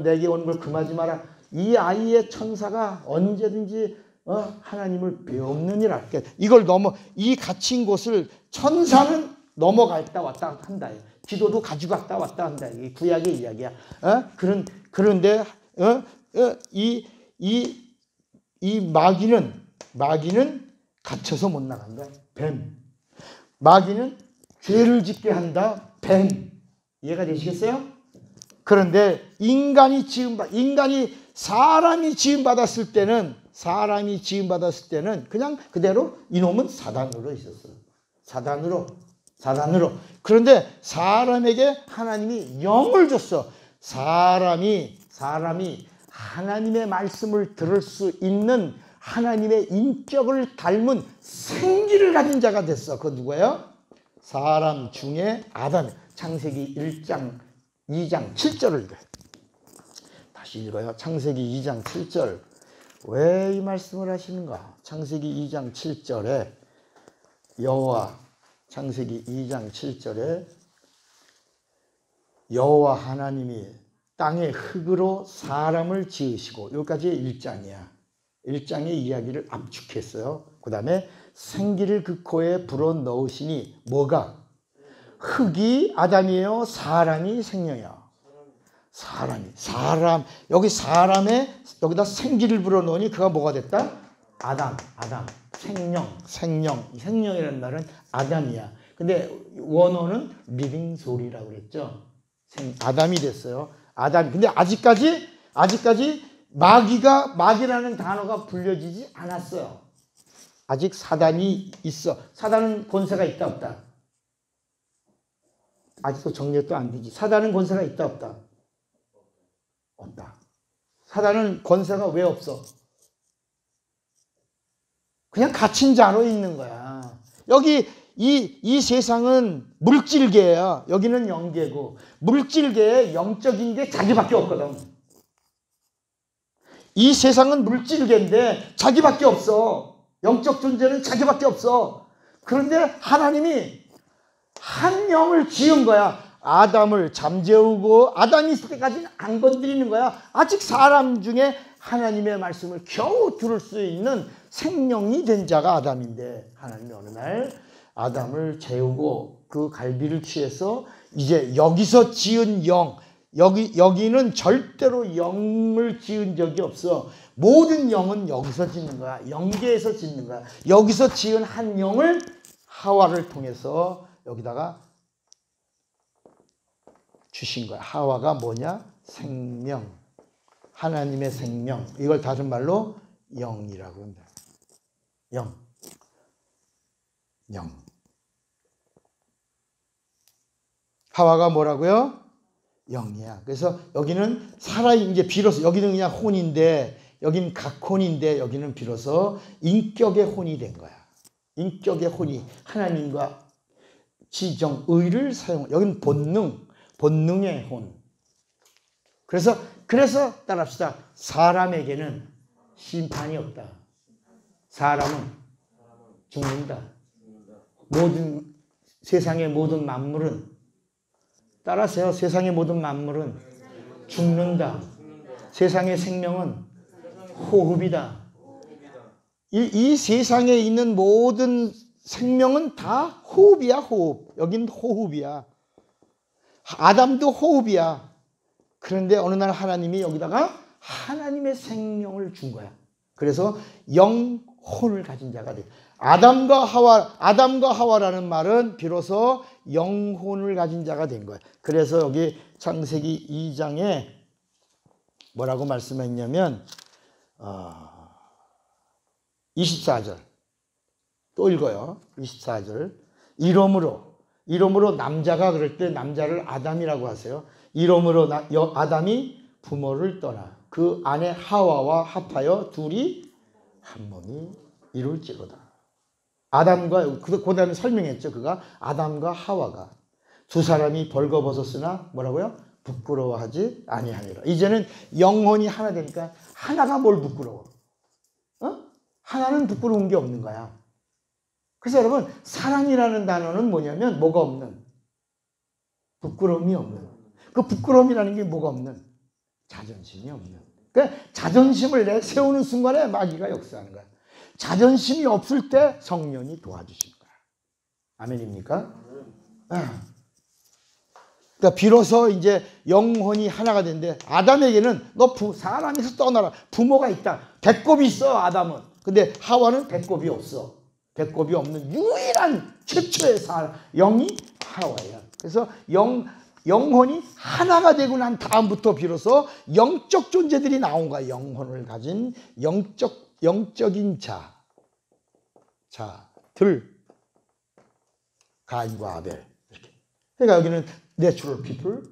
내게 오는 걸 금하지 마라. 이 아이의 천사가 언제든지 하나님을 배움느니라. 이걸 이 갇힌 곳을 천사는 넘어갔다 왔다 한다. 기도도 가지고 왔다 왔다 한다. 이 구약의 이야기야. 그런데 이 마귀는 갇혀서 못 나간다. 뱀. 마귀는 죄를 짓게 한다. 뱀. 이해가 되시겠어요? 그런데 인간이 사람이 지음받았을 때는 그냥 그대로 이놈은 사단으로 있었어요. 사단으로. 그런데 사람에게 하나님이 영을 줬어. 사람이 하나님의 말씀을 들을 수 있는 하나님의 인격을 닮은 생기를 가진 자가 됐어. 그거 누구예요? 사람 중에 아담. 창세기 1장 2장 7절을 읽어요. 다시 읽어요. 창세기 2장 7절. 왜 이 말씀을 하시는가? 창세기 2장 7절에 창세기 2장 7절에 여호와 하나님이 땅의 흙으로 사람을 지으시고, 여기까지 1장이야. 1장의 이야기를 압축했어요. 그 다음에 생기를 그 코에 불어넣으시니 뭐가? 흙이 아담이에요? 사람이 생명이야? 사람. 여기 여기다 생기를 불어넣으니 그가 뭐가 됐다? 아담. 생명이라는 말은 아담이야. 근데 원어는 리빙 소리라고 그랬죠. 아담이 됐어요. 근데 아직까지 마귀라는 단어가 불려지지 않았어요. 아직 사단이 있어. 사단은 권세가 있다 없다? 아직도 정리도 안 되지. 사단은 권세가 있다 없다? 없다. 사단은 권세가 왜 없어? 그냥 갇힌 자로 있는 거야. 여기 이 세상은 물질계예요. 여기는 영계고, 물질계에 영적인 게 자기밖에 없거든. 이 세상은 물질계인데 자기밖에 없어. 영적 존재는 자기밖에 없어. 그런데 하나님이 한 영을 지은 거야. 아담을 잠재우고 아담이 있을 때까지는 안 건드리는 거야. 아직 사람 중에 하나님의 말씀을 겨우 들을 수 있는 생명이 된 자가 아담인데, 하나님이 어느 날 아담을 재우고 그 갈비를 취해서 이제 여기서 지은 영, 여기는 절대로 영을 지은 적이 없어. 모든 영은 여기서 짓는 거야. 영계에서 짓는 거야. 여기서 지은 한 영을 하와를 통해서 여기다가 주신 거야. 하와가 뭐냐? 생명. 하나님의 생명. 이걸 다른 말로 영이라고 한다. 영. 하와가 뭐라고요? 영이야. 그래서 여기는 이제 비로소 여기는 그냥 혼인데, 여기는 각혼인데, 여기는 비로소 인격의 혼이 된 거야. 인격의 혼이 하나님과 지정의를 여기는 본능의 혼. 그래서 따라합시다. 사람에게는 심판이 없다. 사람은 죽는다. 세상의 모든 만물은, 따라하세요. 세상의 모든 만물은 죽는다. 세상의 생명은 호흡이다. 이 세상에 있는 모든 생명은 다 호흡이야, 호흡. 여긴 호흡이야. 아담도 호흡이야. 그런데 어느 날 하나님이 여기다가 하나님의 생명을 준 거야. 그래서 영혼을 가진 자가 돼. 아담과 하와라는 말은 비로소 영혼을 가진 자가 된 거야. 그래서 여기 창세기 2장에 뭐라고 말씀했냐면 24절 또 읽어요. 24절. 이러므로 남자가, 그럴 때 남자를 아담이라고 하세요. 이러므로 아담이 부모를 떠나 그 아내 하와와 합하여 둘이 한 몸이 이룰지로다. 아담과, 그 다음에 설명했죠. 그가 아담과 하와가 두 사람이 벌거벗었으나 뭐라고요? 부끄러워하지 아니하니라. 이제는 영혼이 하나 되니까 하나가 뭘 부끄러워? 하나는 부끄러운 게 없는 거야. 그래서 여러분, 사랑이라는 단어는 뭐냐면 뭐가 없는, 부끄러움이 없는. 그 부끄러움이라는 게 뭐가 없는? 자존심이 없는. 그러니까 자존심을 내세우는 순간에 마귀가 역사하는 거야. 자존심이 없을 때 성령이 도와주시는 거야. 아멘입니까? 그러니까 비로소 이제 영혼이 하나가 되는데, 아담에게는 너 사람에서 떠나라. 부모가 있다. 배꼽이 있어, 아담은. 근데 하와는 배꼽이 없어. 배꼽이 없는 유일한 최초의 영이 하와야. 그래서 영혼이 하나가 되고 난 다음부터 비로소 영적 존재들이 나온 거야. 영혼을 가진 영적인 자들, 가인과 아벨. 이렇게. 그러니까 여기는 내추럴 피플,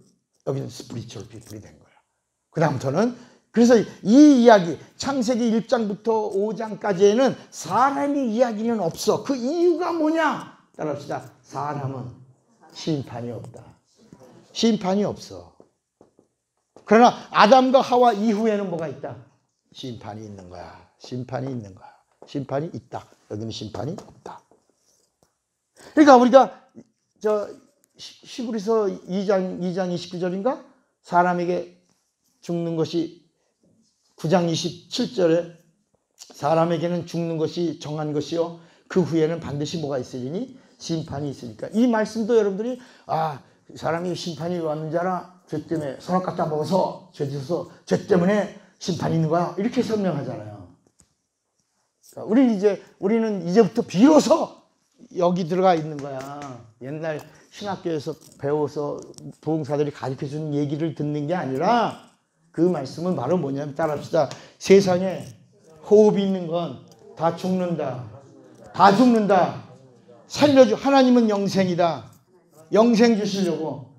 여기는 스피리추얼 피플이 된 거야. 그 다음부터는 그래서 이 이야기 창세기 1장부터 5장까지에는 사람의 이야기는 없어. 그 이유가 뭐냐? 따라합시다. 사람은 심판이 없다. 심판이 없어. 그러나 아담과 하와 이후에는 뭐가 있다? 심판이 있는 거야. 심판이 있는 거야. 심판이 있다. 여기는 심판이 없다. 그러니까 우리가 히브리서 2장 29절인가? 사람에게 죽는 것이 9장 27절에 사람에게는 죽는 것이 정한 것이요 그 후에는 반드시 뭐가 있으리니 심판이 있으니까 이 말씀도 여러분들이 사람이 심판이 왔는 줄 알아? 죄 때문에 선악 갖다 먹어서 죄 지어서 죄 때문에 심판이 있는 거야 이렇게 설명하잖아요. 그러니까 우리는 이제부터 비로소 여기 들어가 있는 거야. 옛날 신학교에서 배워서 부흥사들이 가르쳐주는 얘기를 듣는 게 아니라 그 말씀은 바로 뭐냐면 따라합시다. 세상에 호흡이 있는 건 다 죽는다. 다 죽는다. 살려줘. 하나님은 영생이다. 영생 주시려고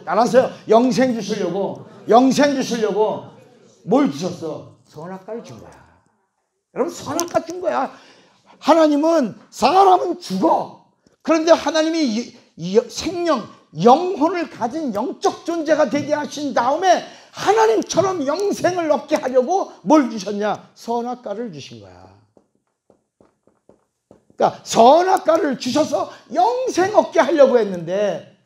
따라하세요. 영생 주시려고 뭘 주셨어? 선악과를 준 거야. 여러분 선악과 준 거야. 하나님은 사람은 죽어. 그런데 하나님이 생명, 영혼을 가진 영적 존재가 되게 하신 다음에 하나님처럼 영생을 얻게 하려고 뭘 주셨냐? 선악과를 주신 거야. 그러니까 선악과를 주셔서 영생 얻게 하려고 했는데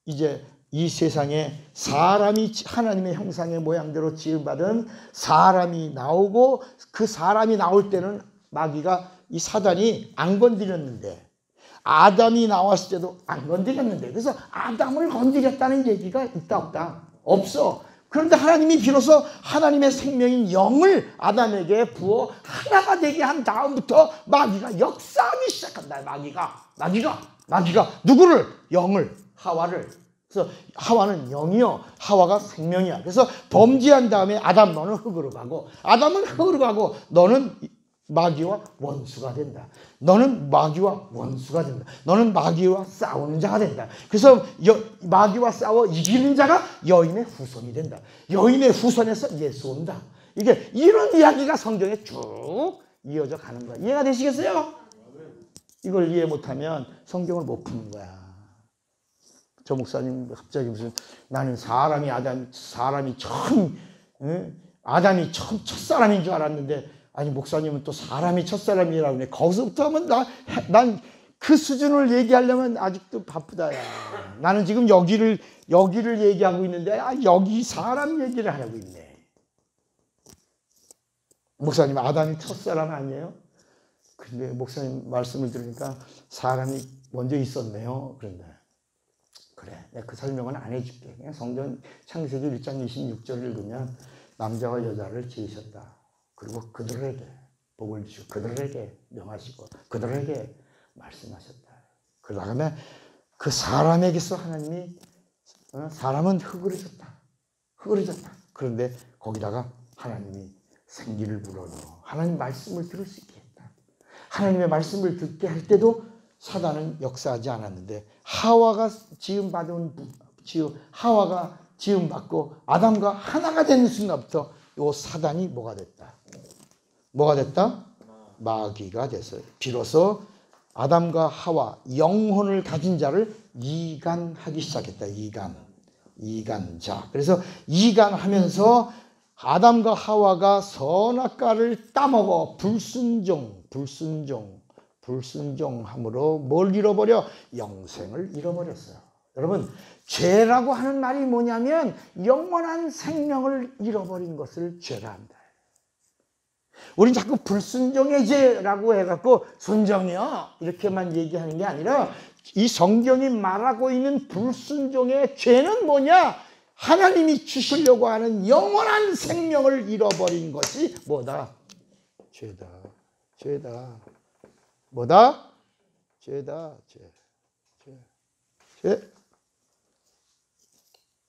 이제 이 세상에 사람이 하나님의 형상의 모양대로 지음받은 사람이 나오고 그 사람이 나올 때는 마귀가 이 사단이 안 건드렸는데 아담이 나왔을 때도 안 건드렸는데 그래서 아담을 건드렸다는 얘기가 있다 없다? 없어. 그런데 하나님이 비로소 하나님의 생명인 영을 아담에게 부어 하나가 되게 한 다음부터 마귀가 역사하기 시작한다. 마귀가 누구를? 영을, 하와를. 그래서 하와는 영이요 하와가 생명이야. 그래서 범죄한 다음에 아담 너는 흙으로 가고 아담은 흙으로 가고 너는 마귀와 원수가 된다. 너는 마귀와 싸우는 자가 된다. 그래서 마귀와 싸워 이기는 자가 여인의 후손이 된다. 여인의 후손에서 예수 온다. 이게 이런 이야기가 성경에 쭉 이어져 가는 거야. 이해가 되시겠어요? 이걸 이해 못하면 성경을 못 푸는 거야. 저 목사님 갑자기 나는 아담이 처음 첫사람인 줄 알았는데 아니 목사님은 또 사람이 첫사람이라고 그래. 거기서부터 하면 난 그 수준을 얘기하려면 아직도 바쁘다. 야. 나는 지금 여기를 얘기하고 있는데 여기 사람 얘기를 하고 있네. 목사님 아담이 첫사람 아니에요? 근데 목사님 말씀을 들으니까 사람이 먼저 있었네요. 그런데 그래 내가 그 설명은 안 해줄게. 그냥 성경 창세기 1장 26절을 읽으면 남자와 여자를 지으셨다. 그리고 그들에게 복을 주시고 그들에게 명하시고 그들에게 말씀하셨다. 그 다음에 그 사람에게서 하나님이 사람은 흙으로 졌다. 그런데 거기다가 하나님이 생기를 불어넣어 하나님 말씀을 들을 수 있게 했다. 하나님의 말씀을 듣게 할 때도 사단은 역사하지 않았는데 하와가 지음받고 아담과 하나가 되는 순간부터 이 사단이 뭐가 됐다? 마귀가 됐어요. 비로소 아담과 하와 영혼을 가진 자를 이간하기 시작했다. 이간자. 그래서 이간하면서 아담과 하와가 선악과를 따먹어 불순종함으로 뭘 잃어버려? 영생을 잃어버렸어요. 여러분 죄라고 하는 말이 뭐냐면 영원한 생명을 잃어버린 것을 죄라 한다. 우린 자꾸 불순종의 죄라고 해갖고 순종이요 이렇게만 얘기하는 게 아니라 이 성경이 말하고 있는 불순종의 죄는 뭐냐? 하나님이 주시려고 하는 영원한 생명을 잃어버린 것이 뭐다? 죄다. 뭐다? 죄다. 죄.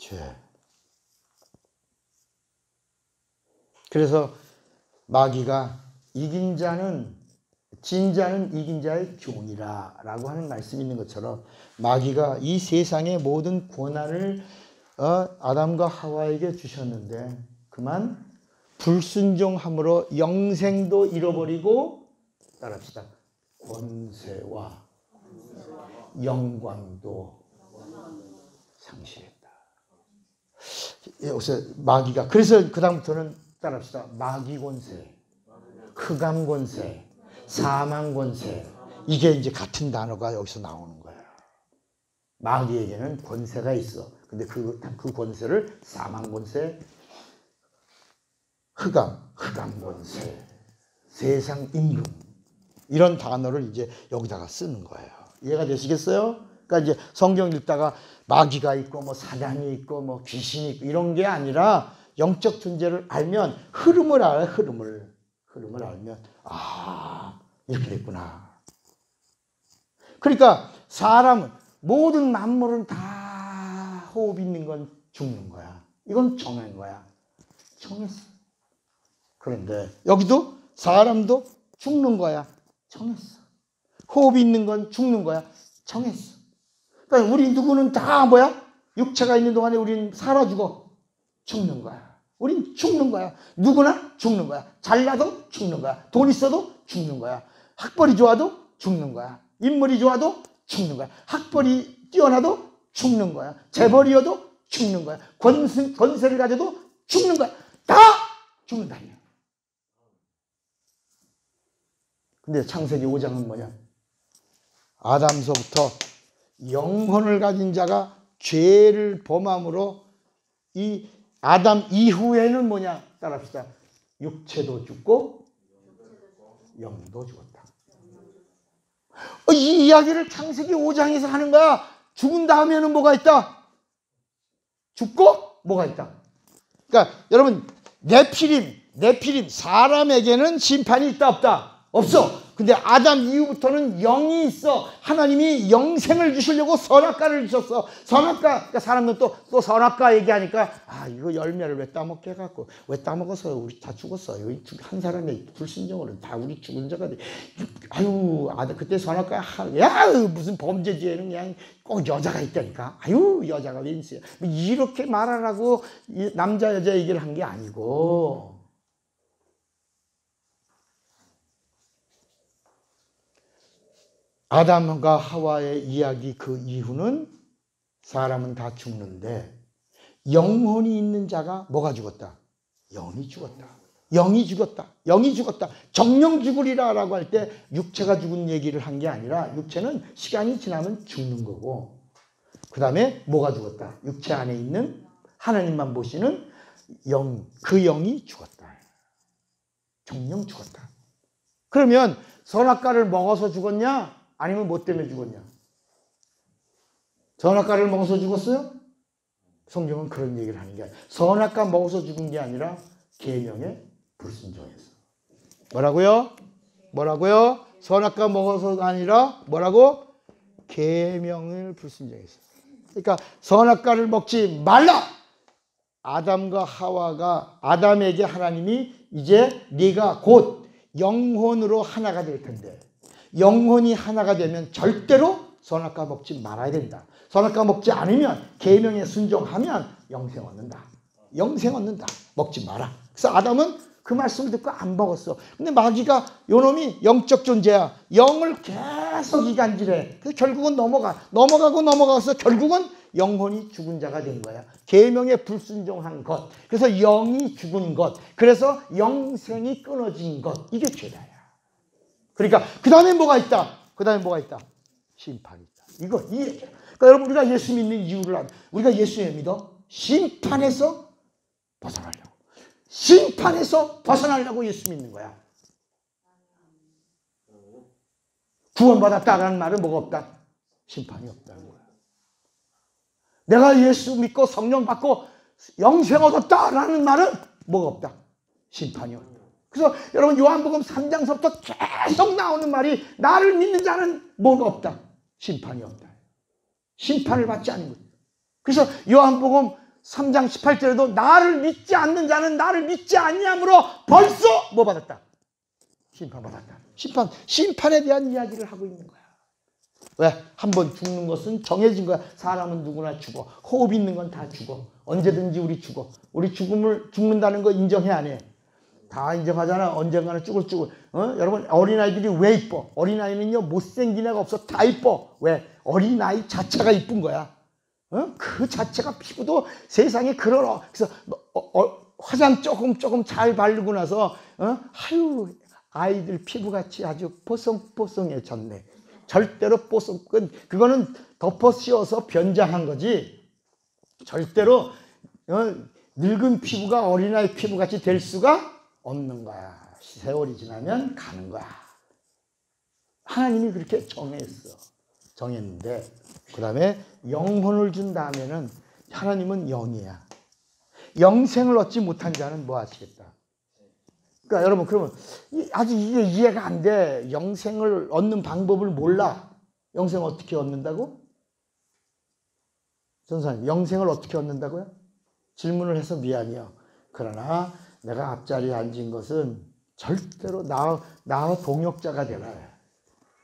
죄. 그래서 마귀가 이긴 자는, 진 자는 이긴 자의 종이라 라고 하는 말씀이 있는 것처럼 마귀가 이 세상의 모든 권한을 아담과 하와에게 주셨는데 그만 불순종함으로 영생도 잃어버리고, 따라합시다, 권세와 영광도 상실했다. 여기서 마귀가, 그래서 그 다음부터는 따라합시다, 마귀 권세, 흑암 권세, 사망 권세, 이게 이제 같은 단어가 여기서 나오는 거예요. 마귀에게는 권세가 있어. 근데 그 권세를 사망 권세, 흑암 권세, 세상 임금, 이런 단어를 이제 여기다가 쓰는 거예요. 이해가 되시겠어요? 그러니까 이제 성경 읽다가 마귀가 있고 뭐 사단이 있고 뭐 귀신이 있고 이런 게 아니라 영적 존재를 알면 흐름을 알아요. 흐름을 알면 이렇게 됐구나. 그러니까 사람은, 모든 만물은 다 호흡 있는 건 죽는 거야. 이건 정한 거야. 정했어. 그런데 여기도 사람도 죽는 거야. 정했어. 호흡이 있는 건 죽는 거야. 정했어. 그러니까 우리 누구는 다 뭐야? 육체가 있는 동안에 우린 살아 죽어. 죽는 거야. 우린 죽는 거야. 누구나 죽는 거야. 잘나도 죽는 거야. 돈 있어도 죽는 거야. 학벌이 좋아도 죽는 거야. 인물이 좋아도 죽는 거야. 학벌이 뛰어나도 죽는 거야. 재벌이어도 죽는 거야. 권세를 가져도 죽는 거야. 다 죽는다니야. 근데 창세기 5장은 뭐냐? 아담서부터 영혼을 가진 자가 죄를 범함으로 이 아담 이후에는 뭐냐? 따라합시다. 육체도 죽고 영도 죽었다. 이 이야기를 창세기 5장에서 하는 거야. 죽은 다음에는 뭐가 있다? 죽고 뭐가 있다? 그러니까 여러분, 네피림 사람에게는 심판이 있다 없다? 없어. 근데 아담 이후부터는 영이 있어. 하나님이 영생을 주시려고 선악과를 주셨어. 선악과, 그러니까 사람들 또 선악과 얘기하니까 이거 열매를 왜 따먹게 해갖고 왜 따먹어서 우리 다 죽었어요. 한 사람의 불순종으로 다 우리 죽은 자가 돼. 그때 선악과 무슨 범죄지에는 그냥 꼭 여자가 있다니까. 여자가 왜 있어요. 이렇게 말하라고 남자 여자 얘기를 한 게 아니고, 아담과 하와의 이야기 그 이후는 사람은 다 죽는데 영혼이 있는 자가 뭐가 죽었다? 영이 죽었다. 영이 죽었다. 영이 죽었다. 정령 죽으리라 라고 할 때 육체가 죽은 얘기를 한 게 아니라, 육체는 시간이 지나면 죽는 거고, 그 다음에 뭐가 죽었다? 육체 안에 있는 하나님만 보시는 영, 그 영이 죽었다. 정령 죽었다. 그러면 선악과를 먹어서 죽었냐? 아니면 뭐 때문에 죽었냐? 선악과를 먹어서 죽었어요? 성경은 그런 얘기를 하는 게 아니라, 선악과 먹어서 죽은 게 아니라 계명에 불순종했어. 뭐라고요? 선악과 먹어서가 아니라 뭐라고? 계명을 불순종했어. 그러니까 선악과를 먹지 말라! 아담과 하와가, 아담에게 하나님이 이제 네가 곧 영혼으로 하나가 될 텐데, 영혼이 하나가 되면 절대로 선악과 먹지 말아야 된다. 선악과 먹지 않으면, 계명에 순종하면 영생 얻는다. 영생 얻는다. 먹지 마라. 그래서 아담은 그 말씀을 듣고 안 먹었어. 근데 마귀가, 요놈이 영적 존재야. 영을 계속 이간질해. 그래서 결국은 넘어가서 결국은 영혼이 죽은 자가 된 거야. 계명에 불순종한 것. 그래서 영이 죽은 것. 그래서 영생이 끊어진 것. 이게 죄다야. 그러니까 그 다음에 뭐가 있다? 심판이 있다. 이 얘기야. 그러니까 여러분, 우리가 예수 믿는 이유를 우리가 예수를 믿어? 심판에서 벗어나려고. 심판에서 벗어나려고 예수 믿는 거야. 구원받았다라는 말은 뭐가 없다? 심판이 없다는 거야. 내가 예수 믿고 성령 받고 영생 얻었다라는 말은 뭐가 없다? 심판이 없다. 그래서 여러분, 요한복음 3장서부터 계속 나오는 말이, 나를 믿는 자는 뭐가 없다? 심판이 없다. 심판을 받지 않는 거예요. 그래서 요한복음 3장 18절에도 나를 믿지 않는 자는 나를 믿지 아니함으로 벌써 뭐 받았다? 심판받았다. 심판에 대한 이야기를 하고 있는 거야. 왜? 한 번 죽는 것은 정해진 거야. 사람은 누구나 죽어. 호흡 있는 건 다 죽어. 언제든지 우리 죽어. 우리 죽는다는 거 인정해 안 해? 다 인정하잖아. 언젠가는 쭈글쭈글. 여러분 어린아이들이 왜 이뻐? 어린아이는요 못생긴 애가 없어. 다 이뻐. 왜? 어린아이 자체가 이쁜 거야. 그 자체가 피부도 세상에 그러러. 그래서 화장 조금 잘 바르고 나서 아유 아이들 피부같이 아주 뽀송뽀송해졌네. 절대로 그거는 덮어 씌워서 변장한 거지. 절대로 늙은 피부가 어린아이 피부같이 될 수가 없는 거야. 세월이 지나면 가는 거야. 하나님이 그렇게 정했는데 그 다음에 영혼을 준 다음에는 하나님은 영이야. 영생을 얻지 못한 자는 뭐 하시겠다. 그러니까 여러분 그러면 아직 이게 이해가 안 돼. 영생을 얻는 방법을 몰라. 영생을 어떻게 얻는다고? 전사님 영생을 어떻게 얻는다고요? 질문을 해서 미안해요. 그러나 내가 앞자리에 앉은 것은 절대로 나와 동역자가 되라.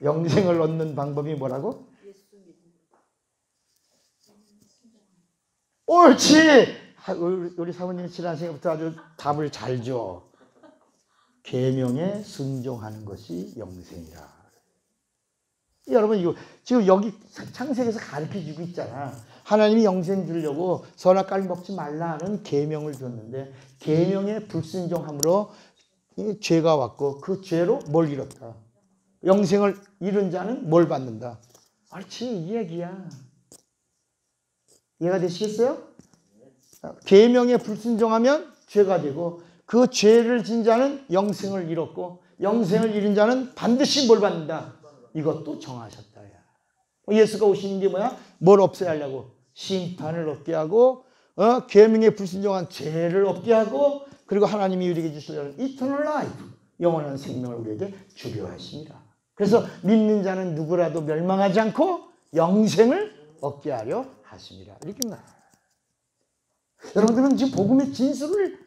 영생을 얻는 방법이 뭐라고? 옳지! 우리 사모님 지난 생부터 아주 답을 잘 줘. 계명에 순종하는 것이 영생이라. 여러분 이거 지금 여기 창세기에서 가르쳐주고 있잖아. 하나님이 영생 주려고 선악과를 먹지 말라는 계명을 줬는데 계명에 불순종함으로 죄가 왔고 그 죄로 뭘 잃었다. 영생을 잃은 자는 뭘 받는다. 옳지 이 얘기야. 이해가 되시겠어요? 계명에 불순종하면 죄가 되고 그 죄를 진 자는 영생을 잃었고 영생을 잃은 자는 반드시 뭘 받는다. 이것도 정하셨다. 예수가 오신 게 뭐야? 뭘 없애야 하려고? 심판을 없게 하고 계명에 불순종한 죄를 없게 하고 그리고 하나님이 우리에게 주시려는 eternal life 영원한 생명을 우리에게 주려 하십니다. 그래서 믿는 자는 누구라도 멸망하지 않고 영생을 얻게 하려 하십니다. 이렇게 말합니다. 여러분들은 지금 복음의 진술을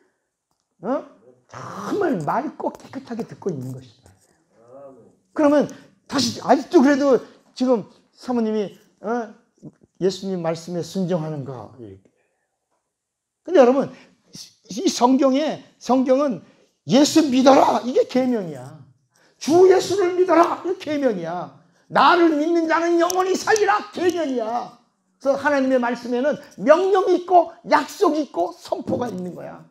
정말 맑고 깨끗하게 듣고 있는 것이다. 그러면 다시 아직도 그래도 지금 사모님이 예수님 말씀에 순종하는 거. 근데 여러분 이 성경은 예수 믿어라 이게 계명이야. 주 예수를 믿어라 이게 계명이야. 나를 믿는 자는 영원히 살리라 계명이야. 그래서 하나님의 말씀에는 명령이 있고 약속이 있고 선포가 있는 거야.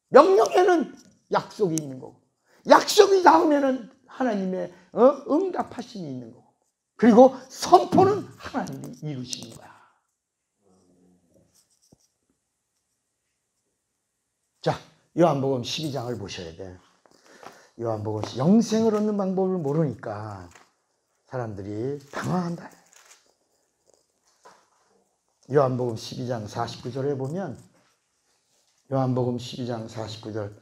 명령에는 약속이 있는 거고 약속이 닿으면은 하나님의 응답하심이 있는 거고 그리고 선포는 하나님이 이루시는 거야. 자, 요한복음 12장을 보셔야 돼. 요한복음 영생을 얻는 방법을 모르니까 사람들이 당황한다. 요한복음 12장 49절에 보면 요한복음 12장 49절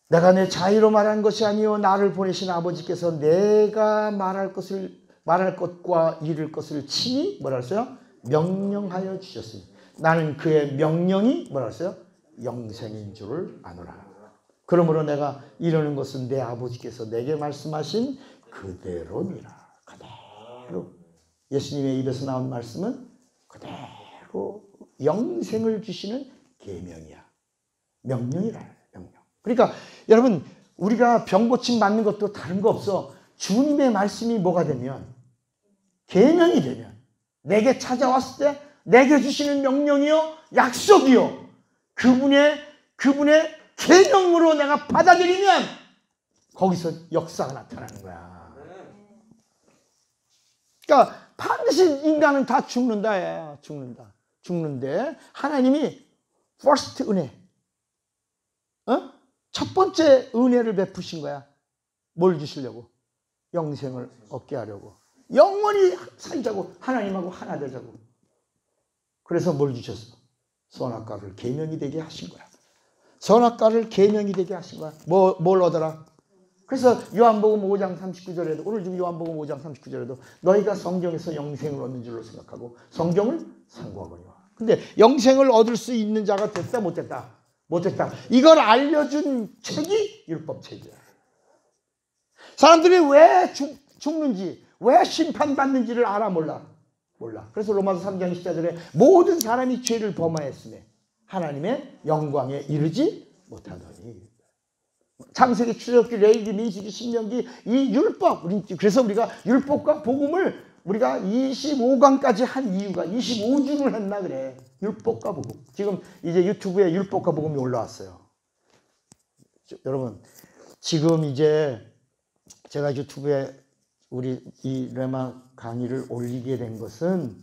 내가 내 자의로 말한 것이 아니요 나를 보내신 아버지께서 내가 말할 것과 이룰 것을 친히 뭐라 했어요? 명령하여 주셨으니 나는 그의 명령이 뭐라 했어요? 영생인 줄을 아노라. 그러므로 내가 이루는 것은 내 아버지께서 내게 말씀하신 그대로니라. 그대로 예수님의 입에서 나온 말씀은 그대로 영생을 주시는 계명이야. 명령이라. 명령. 그러니까 여러분 우리가 병고침 맞는 것도 다른 거 없어. 주님의 말씀이 뭐가 되면 계명이 되면 내게 찾아왔을 때 내게 주시는 명령이요 약속이요 그분의 계명으로 내가 받아들이면 거기서 역사가 나타나는 거야. 그러니까 반드시 인간은 다 죽는다. 죽는데 하나님이 first 은혜 첫 번째 은혜를 베푸신 거야. 뭘 주시려고? 영생을 얻게 하려고. 영원히 살자고 하나님하고 하나 되자고. 그래서 뭘 주셨어? 선악과를 계명이 되게 하신 거야. 선악과를 계명이 되게 하신 거야. 뭘 얻어라? 그래서 요한복음 5장 39절에도 오늘 지금 요한복음 5장 39절에도 너희가 성경에서 영생을 얻는 줄로 생각하고 성경을 상고하거니와 근데 영생을 얻을 수 있는 자가 됐다 못됐다? 못됐다. 이걸 알려준 책이 율법책이야. 사람들이 왜 죽는지, 왜 심판받는지를 알아 몰라? 몰라. 그래서 로마서 3장 14절에 모든 사람이 죄를 범하였으며 하나님의 영광에 이르지 못하더니. 창세기, 출애굽기, 레위기, 민수기, 신명기 이 율법. 그래서 우리가 율법과 복음을 우리가 25강까지 한 이유가 25주를 했나 그래. 율법과 복음. 지금 이제 유튜브에 율법과 복음이 올라왔어요. 여러분 지금 이제 제가 유튜브에 우리 이 레마 강의를 올리게 된 것은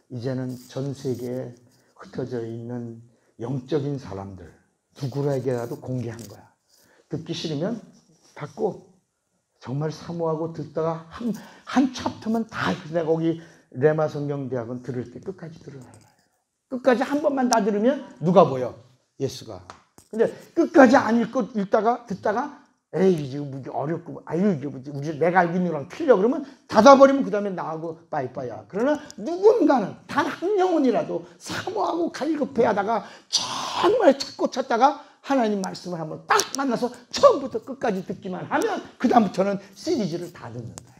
이제는 전 세계에 흩어져 있는 영적인 사람들 누구에게라도 공개한 거야. 듣기 싫으면 닫고 정말 사모하고 듣다가 한 챕터만 다 내가 거기 레마 성경대학원 들을 때 끝까지 들으라. 끝까지 한 번만 다 들으면 누가 보여? 예수가. 근데 끝까지 안 읽다가 듣다가 에이 이거 뭐 어렵고 아유 이게 뭐지 내가 알고 있는 거랑 틀려 그러면 닫아버리면 그 다음에 나하고 빠이빠이야. 그러나 누군가는 단 한 영혼이라도 사모하고 갈급해하다가 정말 찾고 찾다가 하나님 말씀을 한번 딱 만나서 처음부터 끝까지 듣기만 하면 그 다음부터는 시리즈를 다 듣는다.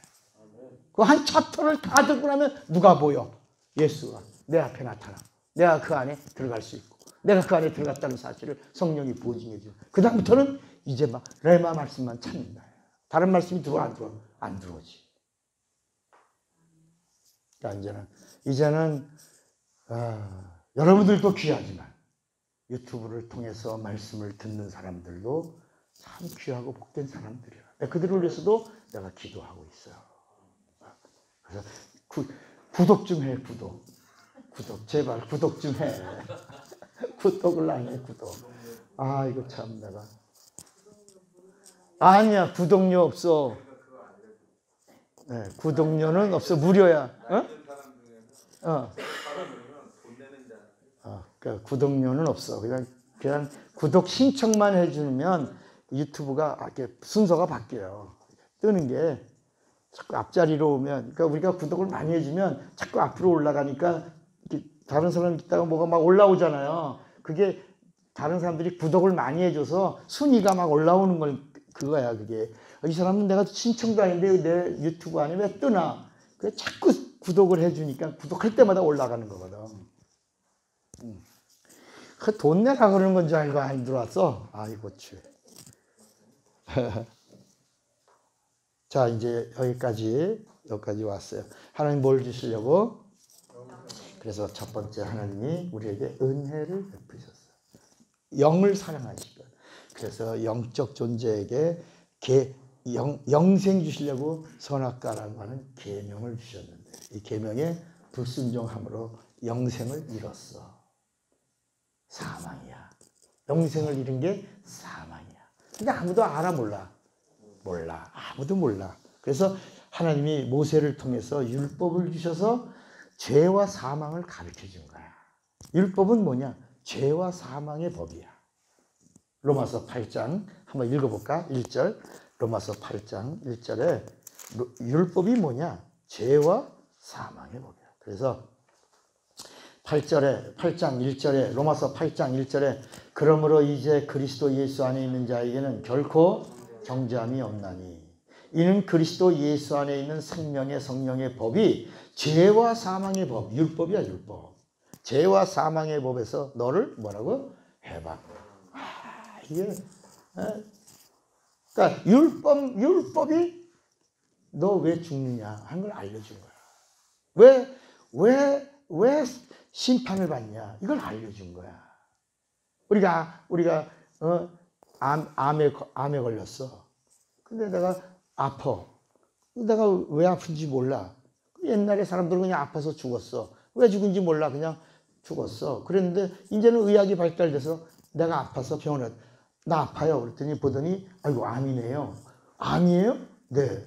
그 한 챕터를 다 듣고 나면 누가 보여? 예수가 내 앞에 나타나. 내가 그 안에 들어갈 수 있고 내가 그 안에 들어갔다는 사실을 성령이 보증해 주고 그 다음부터는 이제 막 레마 말씀만 찾는다. 다른 말씀이 들어와 안 들어와? 안 들어오지. 그러니까 이제는 여러분들도 귀하지만 유튜브를 통해서 말씀을 듣는 사람들도 참 귀하고 복된 사람들이야. 그들을 위해서도 내가 기도하고 있어요. 그래서 구독 좀 해. 구독 제발 구독 좀 해. 구독을 안 해. 구독. 아 이거 참 내가 아니야 구독료 없어. 네, 구독료는 없어. 무료야. 그러니까 구독료는 없어. 그냥 구독 신청만 해주면 유튜브가 이렇게 순서가 바뀌어요. 뜨는 게 자꾸 앞자리로 오면, 그러니까 우리가 구독을 많이 해주면 자꾸 앞으로 올라가니까 다른 사람 있다가 뭐가 막 올라오잖아요. 그게 다른 사람들이 구독을 많이 해줘서 순위가 막 올라오는 걸 그거야. 그게 이 사람은 내가 신청도 아닌데 내 유튜브 안에 왜 뜨나? 그 자꾸 구독을 해주니까 구독할 때마다 올라가는 거거든. 그 돈 내라 그러는 건 줄 알고 안 들어왔어. 아이고 치. 자 이제 여기까지 왔어요. 하나님 뭘 주시려고? 그래서 첫 번째 하나님이 우리에게 은혜를 베푸셨어요. 영을 사랑하시고 그래서 영적 존재에게 영생 주시려고 선악과라고 하는 계명을 주셨는데 이 계명에 불순종함으로 영생을 잃었어. 사망이야. 영생을 잃은 게 사망이야. 근데 아무도 알아 몰라. 아무도 몰라. 그래서 하나님이 모세를 통해서 율법을 주셔서 죄와 사망을 가르쳐 준 거야. 율법은 뭐냐? 죄와 사망의 법이야. 로마서 8장 한번 읽어볼까? 1절 로마서 8장 1절에 율법이 뭐냐? 죄와 사망의 법이야. 그래서 8장 1절에 로마서 8장 1절에 그러므로 이제 그리스도 예수 안에 있는 자에게는 결코 정죄함이 없나니 이는 그리스도 예수 안에 있는 생명의 성령의 법이 죄와 사망의 법, 율법이야 율법. 죄와 사망의 법에서 너를 뭐라고? 해방. 이게 그러니까 율법이 너 왜 죽느냐 하는 걸 알려준 거야. 왜 심판을 받냐 이걸 알려준 거야. 우리가 암에 걸렸어. 근데 내가 아파. 내가 왜 아픈지 몰라. 옛날에 사람들은 그냥 아파서 죽었어. 왜 죽은지 몰라. 그냥 죽었어. 그랬는데 이제는 의학이 발달돼서 내가 아파서 병원에 나 아파요. 그랬더니 보더니 아이고 암이네요. 암이에요? 네.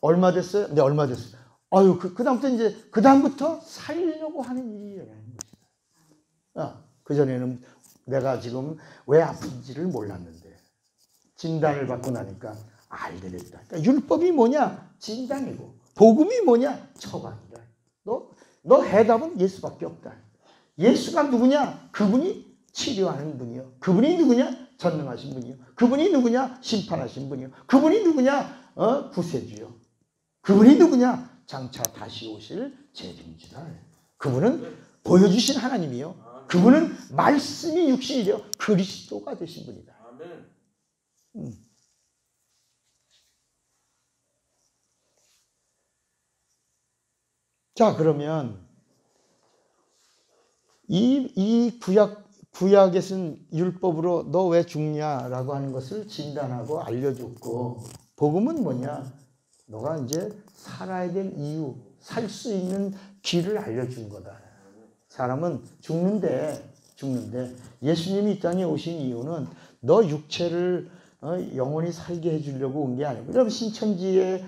얼마 됐어요? 네, 얼마 됐어요. 아유, 그다음부터 이제, 그다음부터 살려고 하는 일이 일어나는 것이다. 그전에는 내가 지금 왜 아픈지를 몰랐는데, 진단을 받고 나니까 알게 됐다. 그러니까 율법이 뭐냐? 진단이고, 복음이 뭐냐? 처방이다. 너 해답은 예수밖에 없다. 예수가 누구냐? 그분이 치료하는 분이요. 그분이 누구냐? 전능하신 분이요. 그분이 누구냐? 심판하신 분이요. 그분이 누구냐? 구세주요. 그분이 누구냐? 장차 다시 오실 재림주다. 그분은 보여주신 하나님이요. 그분은 말씀이 육신이 되어 그리스도가 되신 분이다. 자, 그러면 이 구약에 쓴 율법으로 너 왜 죽냐라고 하는 것을 진단하고 알려줬고, 복음은 뭐냐? 너가 이제 살아야 될 이유, 살 수 있는 길을 알려준 거다. 사람은 죽는데 예수님이 이 땅에 오신 이유는 너 육체를 영원히 살게 해주려고 온 게 아니고, 여러분 신천지의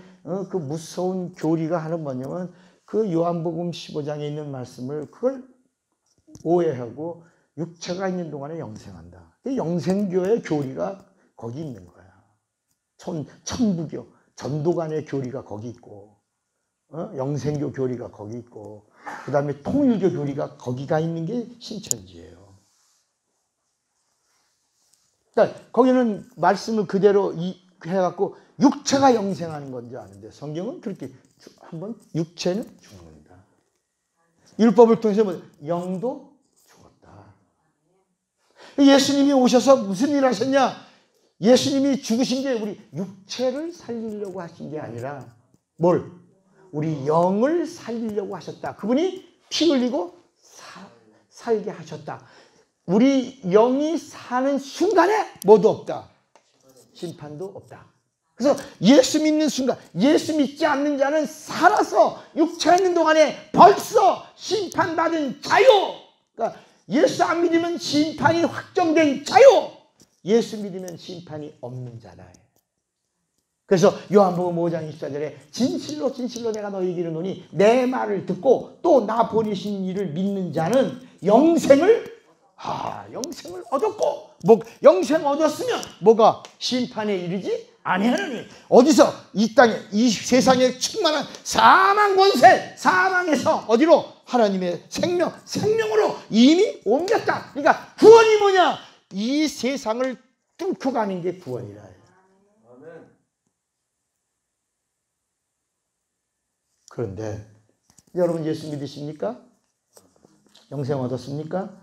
그 무서운 교리가 하나 뭐냐면 그 요한복음 15장에 있는 말씀을 그걸 오해하고 육체가 있는 동안에 영생한다. 영생교의 교리가 거기 있는 거야. 천부교, 전도간의 교리가 거기 있고, 영생교 교리가 거기 있고, 그 다음에 통일교 교리가 거기가 있는 게 신천지예요. 그러니까 거기는 말씀을 그대로 해갖고 육체가 영생하는 건지 아는데, 성경은 그렇게 한번 육체는 죽는다. 율법을 통해서 영도 죽었다. 예수님이 오셔서 무슨 일 하셨냐? 예수님이 죽으신 게 우리 육체를 살리려고 하신 게 아니라 뭘? 우리 영을 살리려고 하셨다. 그분이 피 흘리고 살게 하셨다. 우리 영이 사는 순간에 뭐도 없다. 심판도 없다. 그래서 예수 믿는 순간, 예수 믿지 않는 자는 살아서 육체가 있는 동안에 벌써 심판받은 자유. 그러니까 예수 안 믿으면 심판이 확정된 자유. 예수 믿으면 심판이 없는 자다. 그래서 요한복음 5장 24절에 진실로 진실로 내가 너희에게 이르노니 내 말을 듣고 또 나 보내신 이를 믿는 자는 영생을 얻었고, 영생 얻었으면 뭐가 심판에 이르지 아니하느니, 어디서? 이 땅에, 이 세상에 충만한 사망 권세, 사망에서 어디로? 하나님의 생명으로 이미 옮겼다. 그러니까 구원이 뭐냐? 이 세상을 뚫고 가는 게 구원이라. 그런데 여러분 예수 믿으십니까? 영생 얻었습니까?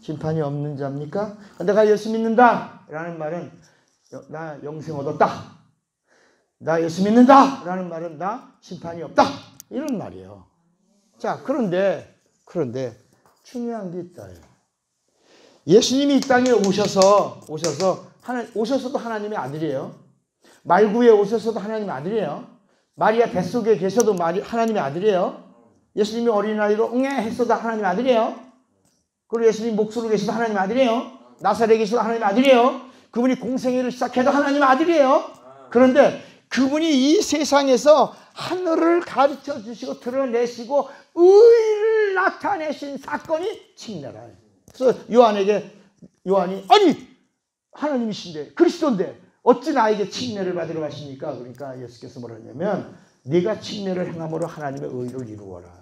심판이 없는 자입니까? 내가 예수 믿는다 라는 말은 나 영생 얻었다. 나 예수 믿는다 라는 말은 나 심판이 없다. 이런 말이에요. 자, 그런데 중요한 게 있다. 예수님이 이 땅에 오셔서도 하나님의 아들이에요. 말구에 오셔서도 하나님의 아들이에요. 마리아 뱃속에 계셔도 하나님의 아들이에요. 예수님이 어린아이로 했어도 하나님의 아들이에요. 그리고 예수님 목수로 계셔도 하나님의 아들이에요. 나사렛에 계셔도 하나님의 아들이에요. 그분이 공생애를 시작해도 하나님의 아들이에요. 그런데 그분이 이 세상에서 하늘을 가르쳐 주시고 드러내시고 의를 나타내신 사건이 침례라. 그래서 요한이 아니 하나님이신데 그리스도인데 어찌 나에게 침례를 받으러 가십니까? 그러니까 예수께서 뭐라 했냐면 네가 침례를 행함으로 하나님의 의를 이루어라.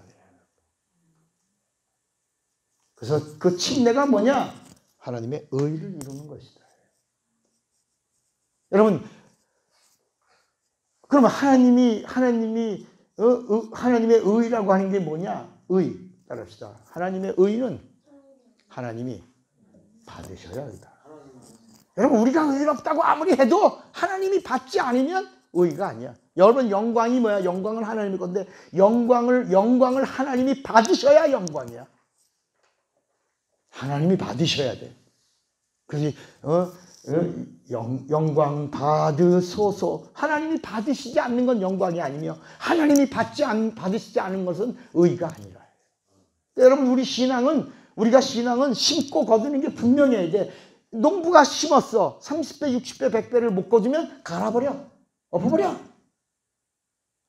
그래서 그 침례가 뭐냐? 하나님의 의를 이루는 것이다. 여러분, 그러면 하나님의 의라고 하는 게 뭐냐? 의. 따라합시다. 하나님의 의는 하나님이 받으셔야 한다. 여러분, 우리가 의롭다고 아무리 해도 하나님이 받지 않으면 의가 아니야. 여러분, 영광이 뭐야? 영광은 하나님의 건데 영광을 하나님이 받으셔야 영광이야. 하나님이 받으셔야 돼. 그래서 영광 받으소서. 하나님이 받으시지 않는 건 영광이 아니며 하나님이 받으시지 않은 것은 의가 아니라. 여러분, 우리가 신앙은 심고 거두는 게 분명해야 돼. 농부가 심었어. 30배, 60배, 100배를 못 거두면 갈아버려. 엎어버려.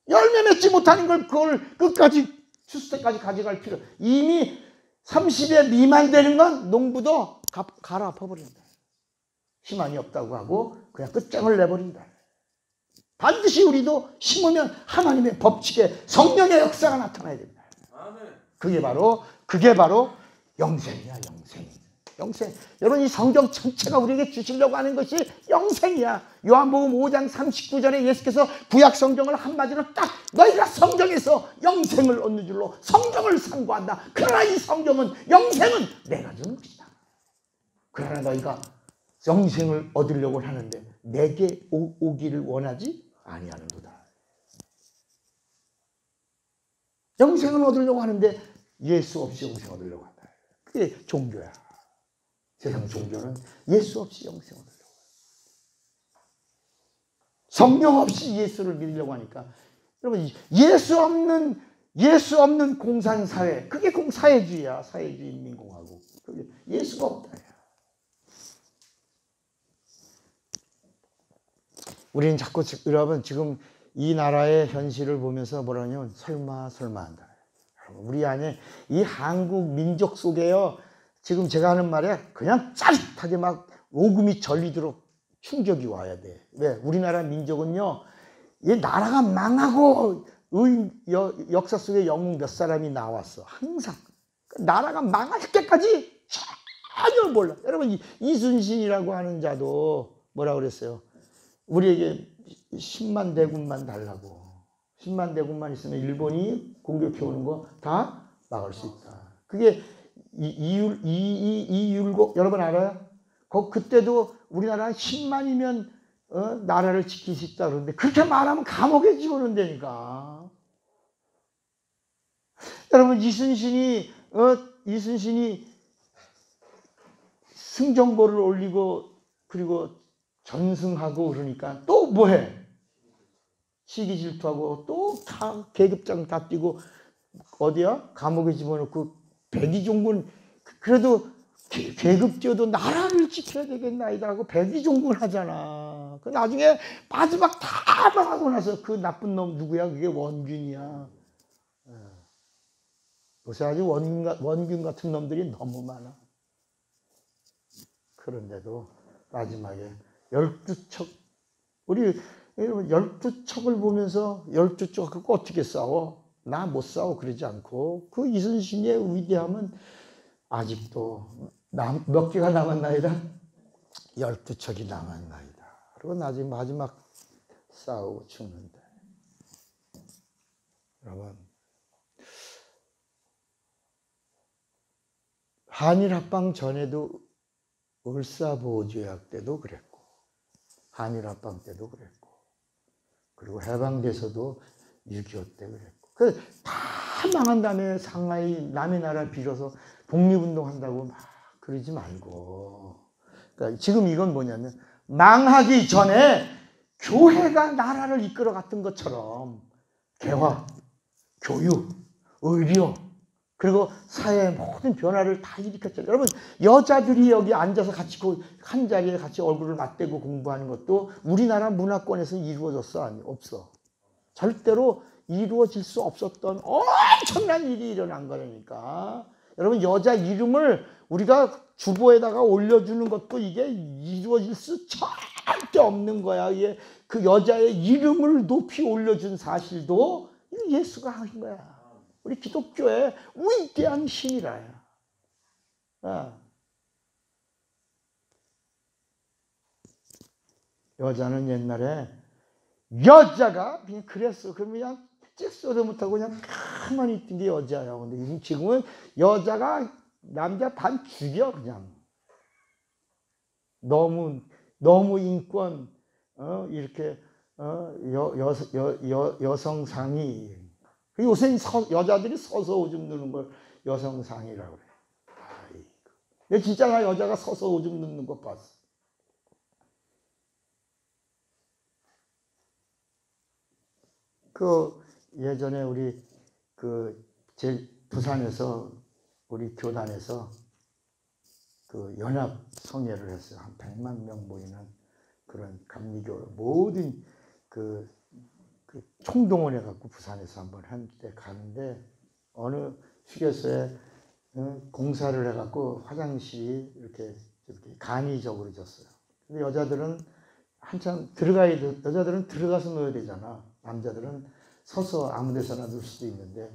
열매 맺지 못하는 걸 그걸 끝까지 추수 때까지 가져갈 필요. 이미 30에 미만 되는 건 농부도 갈아 엎어버린다. 희망이 없다고 하고 그냥 끝장을 내버린다. 반드시 우리도 심으면 하나님의 법칙에 성령의 역사가 나타나야 된다. 그게 바로 영생이야, 영생. 영생. 여러분, 이 성경 전체가 우리에게 주시려고 하는 것이 영생이야. 요한복음 5장 39절에 예수께서 구약 성경을 한마디로 딱 너희가 성경에서 영생을 얻는 줄로 성경을 상고한다. 그러나 이 성경은 영생은 내가 주는 것이다. 그러나 너희가 영생을 얻으려고 하는데 내게 오기를 원하지 아니하는도다. 영생을 얻으려고 하는데 예수 없이 영생 얻으려고 한다. 그게 종교야. 세상 종교는 예수 없이 영생 얻으려고 해요. 성령 없이 예수를 믿으려고 하니까 여러분, 예수 없는 공산사회, 그게 사회주의야. 사회주의 인민공화국. 그게 예수가 없다. 우리는 자꾸 여러분 지금 이 나라의 현실을 보면서 뭐라 하냐면 설마 한다. 우리 안에 이 한국 민족 속에요. 지금 제가 하는 말에 그냥 짜릿하게 막 오금이 절리도록 충격이 와야 돼. 왜? 우리나라 민족은요. 이 나라가 망하고 역사 속에 영웅 몇 사람이 나왔어. 항상. 나라가 망할 때까지 전혀 몰라. 여러분 이순신이라고 하는 자도 뭐라 그랬어요? 우리에게 10만 대군만 달라고. 10만 대군만 있으면 일본이 공격해 오는 거 다 막을 수 있다. 그게 이율곡 여러분 알아요? 그때도 우리나라 10만이면 나라를 지킬 수 있다 그러는데 그렇게 말하면 감옥에 집어넣는다니까. 여러분 이순신이 승정보를 올리고 그리고 전승하고 그러니까 또 뭐해? 시기 질투하고 또 다 계급장 다 뛰고 어디야? 감옥에 집어넣고 백의종군 그래도 계급제도 나라를 지켜야 되겠나이다 하고 백의종군 하잖아. 그 나중에 마지막 다 망하고 나서 그 나쁜 놈 누구야? 그게 원균이야. 요새 아주 원균 같은 놈들이 너무 많아. 그런데도 마지막에 12척 우리 12척을 보면서 12척 갖고 어떻게 싸워? 나 못 싸워 그러지 않고 그 이순신의 위대함은 아직도 몇 개가 남았나이다? 12척이 남았나이다. 그리고 나중에 마지막 싸우고 죽는다. 여러분 한일 합방 전에도 을사보호조약 때도 그랬고 한일 합방 때도 그랬고 그리고 해방돼서도 6.25 때 그랬고 다 망한 다음에 상하이 남의 나라 빌어서 독립운동한다고 막 그러지 말고 그러니까 지금 이건 뭐냐면 망하기 전에 교회가 나라를 이끌어 갔던 것처럼 개화, 교육, 의료 그리고 사회의 모든 변화를 다 일으켰죠. 여러분 여자들이 여기 앉아서 같이 한 자리에 같이 얼굴을 맞대고 공부하는 것도 우리나라 문화권에서 이루어졌어? 아니 없어. 절대로 이루어질 수 없었던 엄청난 일이 일어난 거라니까. 여러분 여자 이름을 우리가 주보에다가 올려주는 것도 이게 이루어질 수 절대 없는 거야. 이게 그 여자의 이름을 높이 올려준 사실도 예수가 한 거야. 우리 기독교의 위대한 힘이라요. 여자는 옛날에 여자가 그냥 그랬어. 그러면 그냥 찍소도 못하고 그냥 가만히 있던 게 여자야. 근데 지금은 여자가 남자 반 죽여 그냥. 너무 인권 이렇게 여성상이 요새 여자들이 서서 오줌 누는 걸 여성상이라고 그래. 아이고. 진짜 나 여자가 서서 오줌 누는 거 봤어. 예전에 우리 부산에서 우리 교단에서 연합 성회를 했어요. 한 100만 명 모이는 그런 감리교 모든 총동원해 갖고 부산에서 한번 한때 가는데 어느 휴게소에 공사를 해 갖고 화장실이 이렇게 간이적으로 졌어요. 근데 여자들은 여자들은 들어가서 넣어야 되잖아. 남자들은 서서 아무 데서나 넣을 수도 있는데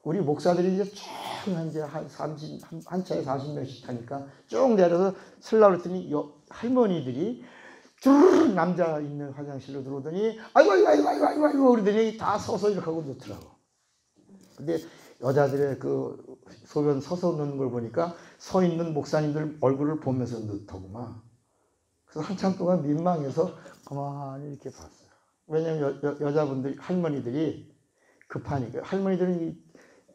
우리 목사들이 이제 쫙 이제 한 차에 40명씩 타니까 쭉 내려서 쓰려고 했더니 할머니들이 쭈르륵 남자 있는 화장실로 들어오더니 아이고 그러더니 다 서서 이렇게 하고 넣더라고. 근데 여자들의 그 소변 서서 넣는 걸 보니까 서 있는 목사님들 얼굴을 보면서 넣더구만. 그래서 한참 동안 민망해서 가만히 이렇게 봤어요. 왜냐면 여자분들, 할머니들이 급하니까. 할머니들은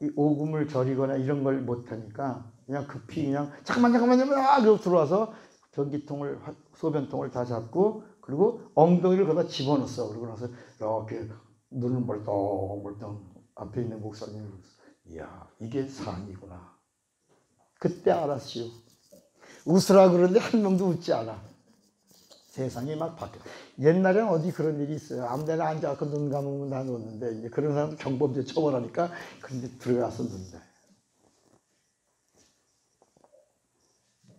이 오금을 저리거나 이런 걸 못하니까 그냥 급히 그냥 잠깐만 그러고 들어와서 변기통을, 소변통을 다 잡고 그리고 엉덩이를 거기다 집어넣었어. 그러고 나서 이렇게 눈을 멀뚱멀뚱 앞에 있는 목사님이 이야 이게 상이구나. 그때 알았지요. 웃으라 그러는데 한 명도 웃지 않아. 세상이 막 바뀌어. 옛날에는 어디 그런 일이 있어요. 아무데나 앉아서 눈 감으면 다 놓는데 이제 그런 사람 경범죄 처벌하니까 그런데 들어가서 눈다.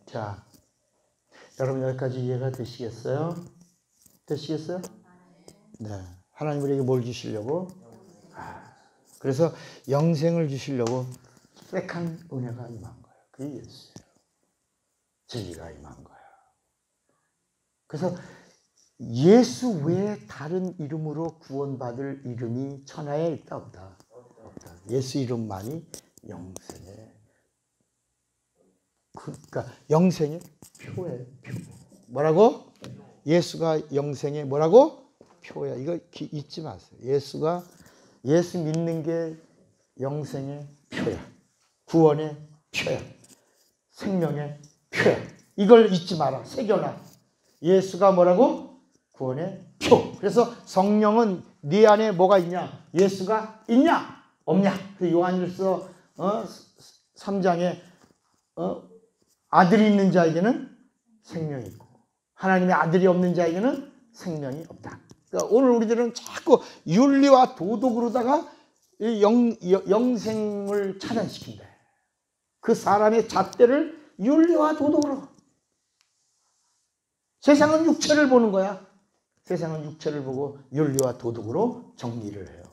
자, 여러분 여기까지 이해가 되시겠어요? 되시겠어요? 네. 하나님 우리에게 뭘 주시려고? 그래서 영생을 주시려고 빽한 은혜가 임한 거예요. 그게 예수예요. 진리가 임한 거예요. 그래서 예수 외에 다른 이름으로 구원받을 이름이 천하에 있다 없다? 없다. 예수 이름만이 영생의 그러니까 영생의 표예요. 표. 뭐라고? 예수가 영생의 뭐라고? 표야. 이거 잊지 마세요. 예수 믿는 게 영생의 표야. 구원의 표야. 생명의 표야. 이걸 잊지 마라. 새겨놔. 예수가 뭐라고? 구원의 표. 그래서 성령은 네 안에 뭐가 있냐? 예수가 있냐? 없냐? 그 요한일서 3장에 아들이 있는 자에게는 생명이 있고 하나님의 아들이 없는 자에게는 생명이 없다. 그러니까 오늘 우리들은 자꾸 윤리와 도덕으로다가 영생을 차단시킨다. 그 사람의 잣대를 윤리와 도덕으로. 세상은 육체를 보는 거야. 세상은 육체를 보고 윤리와 도덕으로 정리를 해요.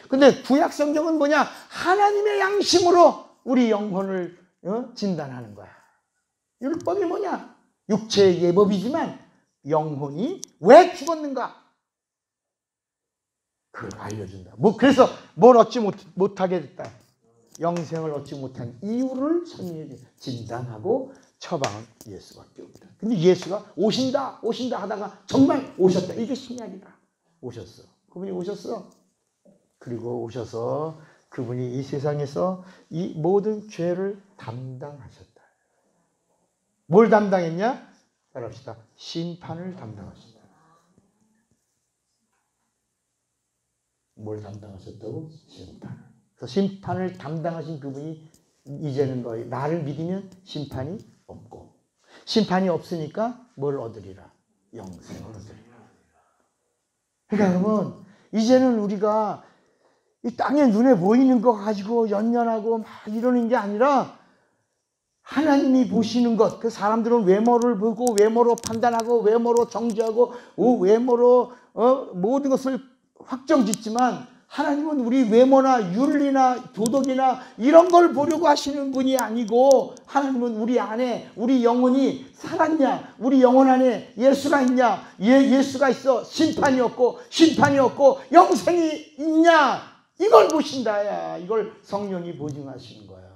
근데 구약 성경은 뭐냐? 하나님의 양심으로 우리 영혼을 진단하는 거야. 율법이 뭐냐? 육체의 예법이지만 영혼이 왜 죽었는가? 그걸 알려준다. 그래서 뭘 얻지 못하게 됐다. 영생을 얻지 못한 이유를 성령이 진단하고 처방은 예수밖에 없다. 근데 예수가 오신다 하다가 정말 오셨다. 이게 신약이다. 오셨어. 그분이 오셨어. 그리고 오셔서 그분이 이 세상에서 이 모든 죄를 담당하셨다. 뭘 담당했냐? 따라합시다. 심판을 담당하셨다. 뭘 담당하셨다고? 심판. 그래서 심판을 담당하신 그분이 이제는 너희 나를 믿으면 심판이 없고 심판이 없으니까 뭘 얻으리라? 영생을 얻으리라. 그러니까 여러분 이제는 우리가 이 땅에 눈에 보이는 거 가지고 연연하고 막 이러는 게 아니라 하나님이 보시는 것, 그 사람들은 외모를 보고 외모로 판단하고 외모로 정죄하고 외모로 모든 것을 확정짓지만 하나님은 우리 외모나 윤리나 도덕이나 이런 걸 보려고 하시는 분이 아니고 하나님은 우리 안에 우리 영혼이 살았냐, 우리 영혼 안에 예수가 있냐, 예수가 있어 심판이 없고 영생이 있냐, 이걸 보신다야. 이걸 성령이 보증하시는 거야.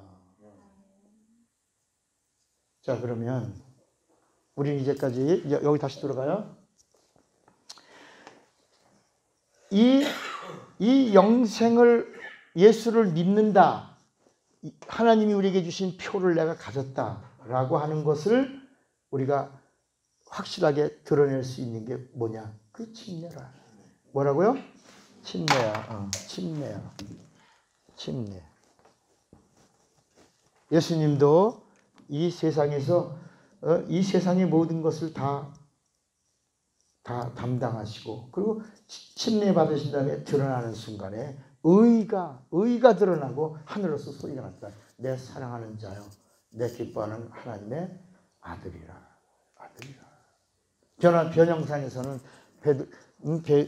자, 그러면 우리는 이제까지 여기 다시 돌아가요. 이 영생을 예수를 믿는다. 하나님이 우리에게 주신 표를 내가 가졌다라고 하는 것을 우리가 확실하게 드러낼 수 있는 게 뭐냐? 그 침례라. 뭐라고요? 침례야. 침례. 예수님도 이 세상에서 이 세상의 모든 것을 다 담당하시고 그리고 침례 받으신 다음에 드러나는 순간에 의가 드러나고 하늘로서 소리가 났다. 내 사랑하는 자요, 내 기뻐하는 하나님의 아들이라. 변형상에서는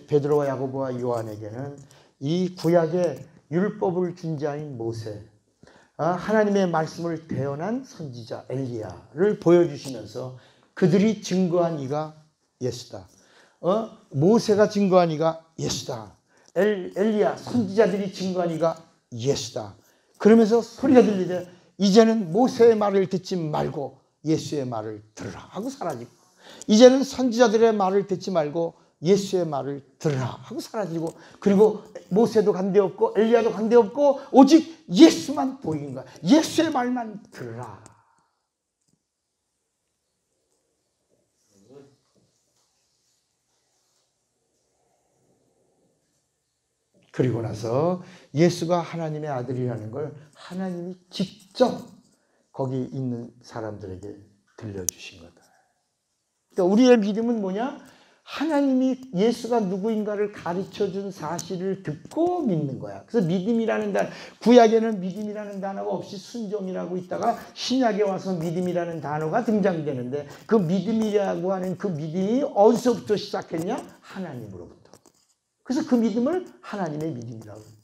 베드로와 야고보와 요한에게는 이 구약의 율법을 준 자인 모세, 하나님의 말씀을 대언한 선지자 엘리야를 보여주시면서 그들이 증거한 이가 예수다. 모세가 증거한 이가 예수다. 엘리야 선지자들이 증거한 이가 예수다. 그러면서 소리가 들리되 이제는 모세의 말을 듣지 말고 예수의 말을 들으라 하고 사라지고, 이제는 선지자들의 말을 듣지 말고 예수의 말을 들으라 하고 사라지고, 그리고 모세도 간데없고 엘리야도 간데없고 오직 예수만 보이는 거야. 예수의 말만 들으라. 그리고 나서 예수가 하나님의 아들이라는 걸 하나님이 직접 거기 있는 사람들에게 들려주신 거다. 그러니까 우리의 믿음은 뭐냐? 하나님이 예수가 누구인가를 가르쳐준 사실을 듣고 믿는 거야. 그래서 믿음이라는 단어, 구약에는 믿음이라는 단어가 없이 순종이라고 있다가 신약에 와서 믿음이라는 단어가 등장되는데, 그 믿음이라고 하는 그 믿음이 어디서부터 시작했냐? 하나님으로부터. 그래서 그 믿음을 하나님의 믿음이라고 해요.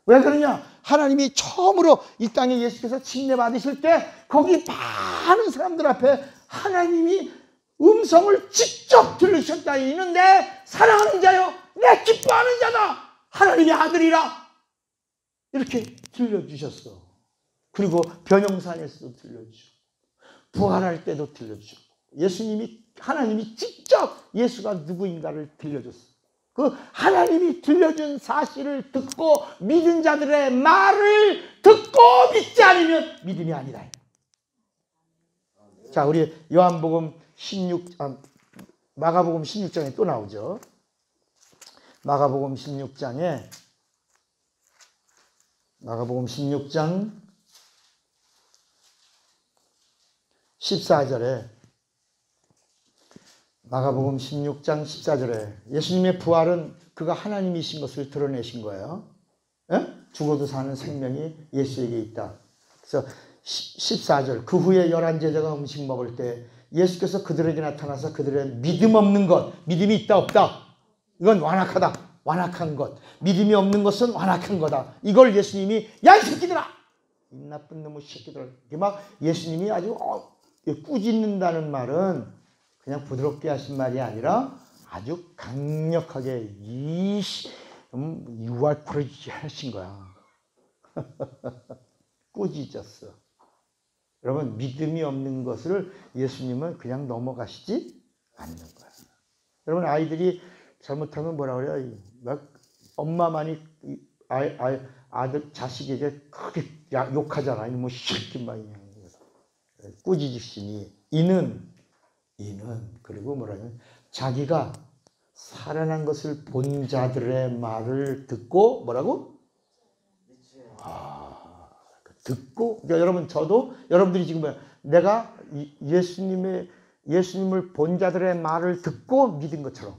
왜 그러냐? 하나님이 처음으로 이 땅에 예수께서 침례 받으실 때 거기 많은 사람들 앞에 하나님이 음성을 직접 들으셨다. 이는 내 사랑하는 자요, 내 기뻐하는 자다, 하나님의 아들이라, 이렇게 들려주셨어. 그리고 변형산에서도 들려주셨고 부활할 때도 들려주셨고, 예수님이, 하나님이 직접 예수가 누구인가를 들려줬어. 그 하나님이 들려준 사실을 듣고 믿은 자들의 말을 듣고 믿지 않으면 믿음이 아니다. 자, 우리 요한복음 16, 마가복음 16장에 또 나오죠. 마가복음 16장 14절에, 마가복음 16장 14절에 예수님의 부활은 그가 하나님이신 것을 드러내신 거예요. 에? 죽어도 사는 생명이 예수에게 있다. 그래서 14절, 그 후에 11제자가 음식 먹을 때 예수께서 그들에게 나타나서 그들의 믿음 없는 것, 믿음이 있다 없다, 이건 완악하다, 완악한 것, 믿음이 없는 것은 완악한 거다, 이걸 예수님이 야 이 새끼들아, 이 나쁜 놈의 새끼들, 이렇게 막 예수님이 아주 꾸짖는다는 말은 그냥 부드럽게 하신 말이 아니라 아주 강력하게 You are crazy 하신 거야. 꾸짖었어. 여러분, 믿음이 없는 것을 예수님은 그냥 넘어가시지 않는 거야. 여러분, 아이들이 잘못하면 뭐라 그래요? 막 엄마만이 아들 자식에게 크게 욕하잖아. 뭐 새끼 막 꾸짖으시니 이는 그리고 뭐라냐, 자기가 살아난 것을 본 자들의 말을 듣고 뭐라고? 듣고, 그러니까 여러분, 저도 여러분들이 지금 뭐야, 내가 예수님을 본 자들의 말을 듣고 믿은 것처럼,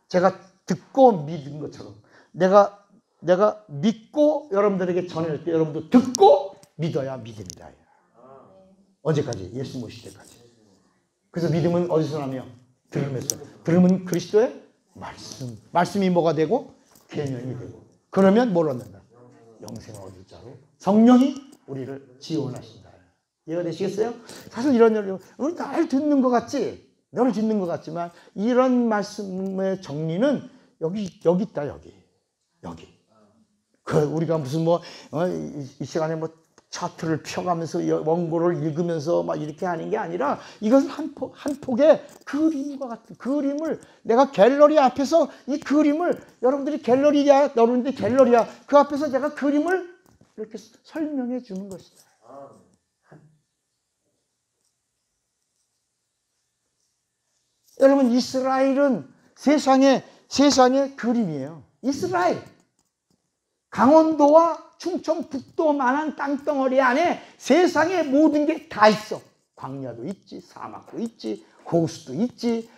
제가 듣고 믿은 것처럼, 내가 믿고 여러분들에게 전할 때 여러분도 듣고 믿어야 믿음이다. 언제까지? 예수 모실 때까지. 그래서 믿음은 어디서 나며? 들음에서. 들음은 그리스도의 말씀이 뭐가 되고? 계명이 되고. 그러면 뭘 얻는다? 영생을 얻을 자로 성령이 우리를 지원하신다. 이해가 되시겠어요? 사실 이런 날 듣는 것 같지? 너를 듣는 것 같지만 이런 말씀의 정리는 여기 있다. 여기. 우리가 무슨 이 시간에 차트를 펴가면서 원고를 읽으면서 막 이렇게 하는 게 아니라, 이것은 한 폭의 그림과 같은 그림을 내가 갤러리 앞에서 이 그림을, 여러분들이 갤러리야, 그 앞에서 제가 그림을 이렇게 설명해 주는 것이다. 여러분, 이스라엘은 세상의 그림이에요. 이스라엘. 강원도와 충청북도만한 땅덩어리 안에 세상의 모든 게 다 있어. 광야도 있지, 사막도 있지, 호수도 있지,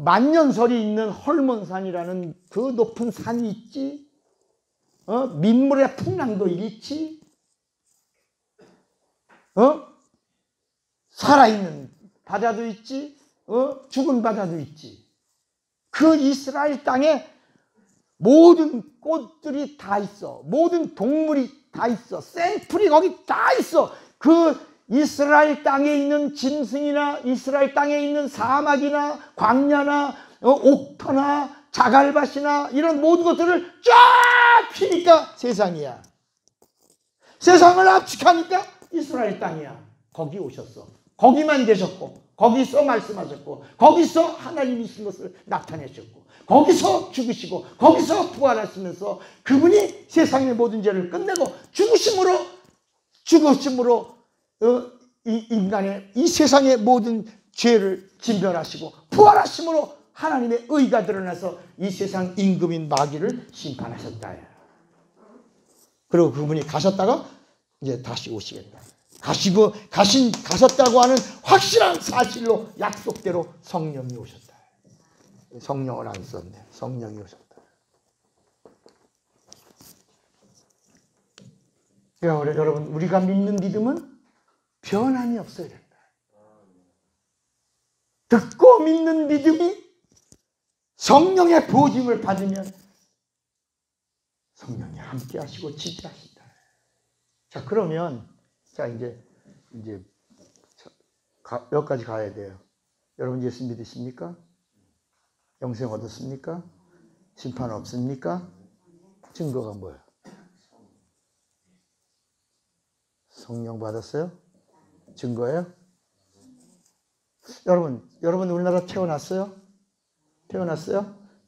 만년설이 있는 헐몬산이라는 그 높은 산이 있지, 민물의 풍랑도 있지, 살아있는 바다도 있지, 죽은 바다도 있지. 그 이스라엘 땅에 모든 꽃들이 다 있어. 모든 동물이 다 있어. 생풀이 거기 다 있어. 그 이스라엘 땅에 있는 짐승이나 이스라엘 땅에 있는 사막이나 광야나 옥터나 자갈밭이나 이런 모든 것들을 쫙 피니까 세상이야. 세상을 압축하니까 이스라엘 땅이야. 거기 오셨어. 거기만 계셨고 거기서 말씀하셨고 거기서 하나님이신 것을 나타내셨고 거기서 죽으시고 거기서 부활하시면서 그분이 세상의 모든 죄를 끝내고 죽으심으로 이 인간의 이 세상의 모든 죄를 진멸하시고 부활하심으로 하나님의 의가 드러나서 이 세상 임금인 마귀를 심판하셨다. 그리고 그분이 가셨다가 이제 다시 오시겠다. 가셨다고 하는 확실한 사실로 약속대로 성령이 오셨다. 성령을 안 썼네. 성령이 오셨다. 그러니까 여러분, 우리가 믿는 믿음은 변함이 없어야 된다. 듣고 믿는 믿음이 성령의 보증을 받으면 성령이 함께 하시고 지지하신다. 자, 그러면 이제 여기까지 가야 돼요. 여러분 예수 믿으십니까? 영생 얻었습니까? 심판 없습니까? 증거가 뭐예요? 성령 받았어요? 증거예요? 여러분 우리나라 태어났어요?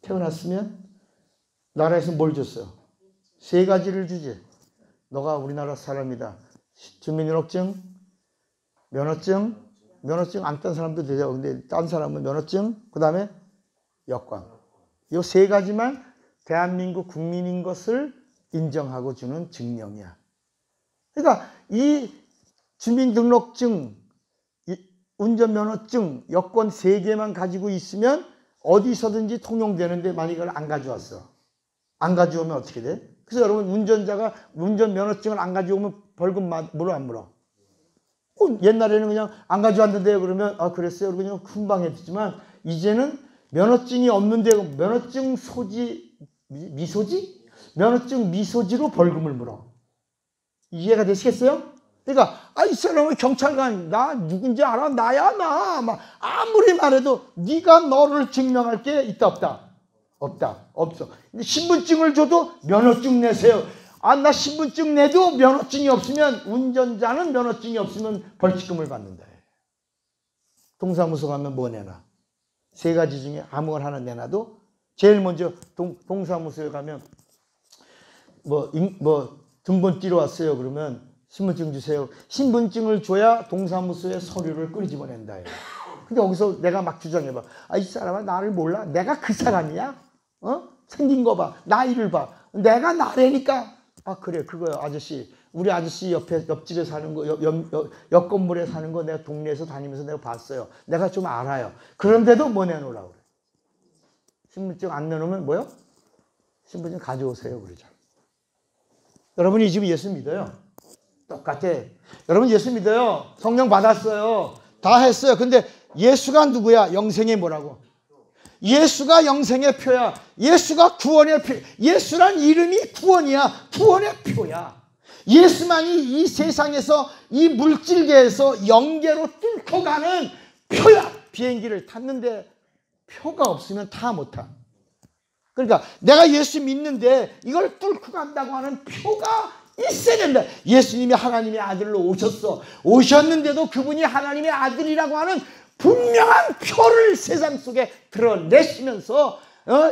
태어났으면 나라에서 뭘 줬어요? 3가지를 주지. 너가 우리나라 사람이다. 주민등록증, 면허증 안 딴 사람도 되죠. 근데 딴 사람은 면허증, 그 다음에 여권. 이 3가지만 대한민국 국민인 것을 인정하고 주는 증명이야. 그러니까 이 주민등록증, 운전면허증, 여권 3개만 가지고 있으면 어디서든지 통용되는데 만약 이걸 안 가져왔어. 안 가져오면 어떻게 돼? 그래서 여러분 운전자가 운전면허증을 안 가져오면 벌금 물어 안 물어? 옛날에는 그냥 안 가져왔는데요 그러면 아 그랬어요 그냥 금방 했지만 이제는 면허증이 없는데 면허증 미소지로 벌금을 물어. 이해가 되시겠어요? 그러니까 이 사람은 경찰관 나 누군지 알아? 나야 나. 막 아무리 말해도 네가 너를 증명할 게 있다 없다? 없어. 근데 신분증을 줘도 면허증 내세요. 나 신분증 내도 면허증이 없으면 운전자는 면허증이 없으면 벌칙금을 받는다. 동사무소 가면 뭐 내놔? 3가지 중에 아무거나 하나 내놔도 제일 먼저 동사무소에 가면 등본 띄러 왔어요. 그러면 신분증 주세요. 신분증을 줘야 동사무소에 서류를 끄집어낸다. 근데 여기서 내가 막 주장해봐. 이 사람은 나를 몰라? 내가 그 사람이야? 생긴 거 봐. 나이를 봐. 내가 나래니까. 그래 그거요 아저씨. 우리 아저씨 옆집에 사는 거 옆 건물에 사는 거 내가 동네에서 다니면서 내가 봤어요. 내가 좀 알아요. 그런데도 뭐 내놓으라고 그래. 신분증 안 내놓으면 뭐요? 신분증 가져오세요 그러잖아. 여러분이 지금 예수 믿어요. 똑같아. 여러분 예수 믿어요. 성령 받았어요. 다 했어요. 근데 예수가 누구야? 영생의 뭐라고? 예수가 영생의 표야. 예수가 구원의 표. 예수란 이름이 구원이야. 구원의 표야. 예수만이 이 세상에서 이 물질계에서 영계로 뚫고 가는 표야. 비행기를 탔는데 표가 없으면 타 못 타. 그러니까 내가 예수 믿는데 이걸 뚫고 간다고 하는 표가 있어야 된다. 예수님이 하나님의 아들로 오셨는데도 그분이 하나님의 아들이라고 하는 분명한 표를 세상 속에 드러내시면서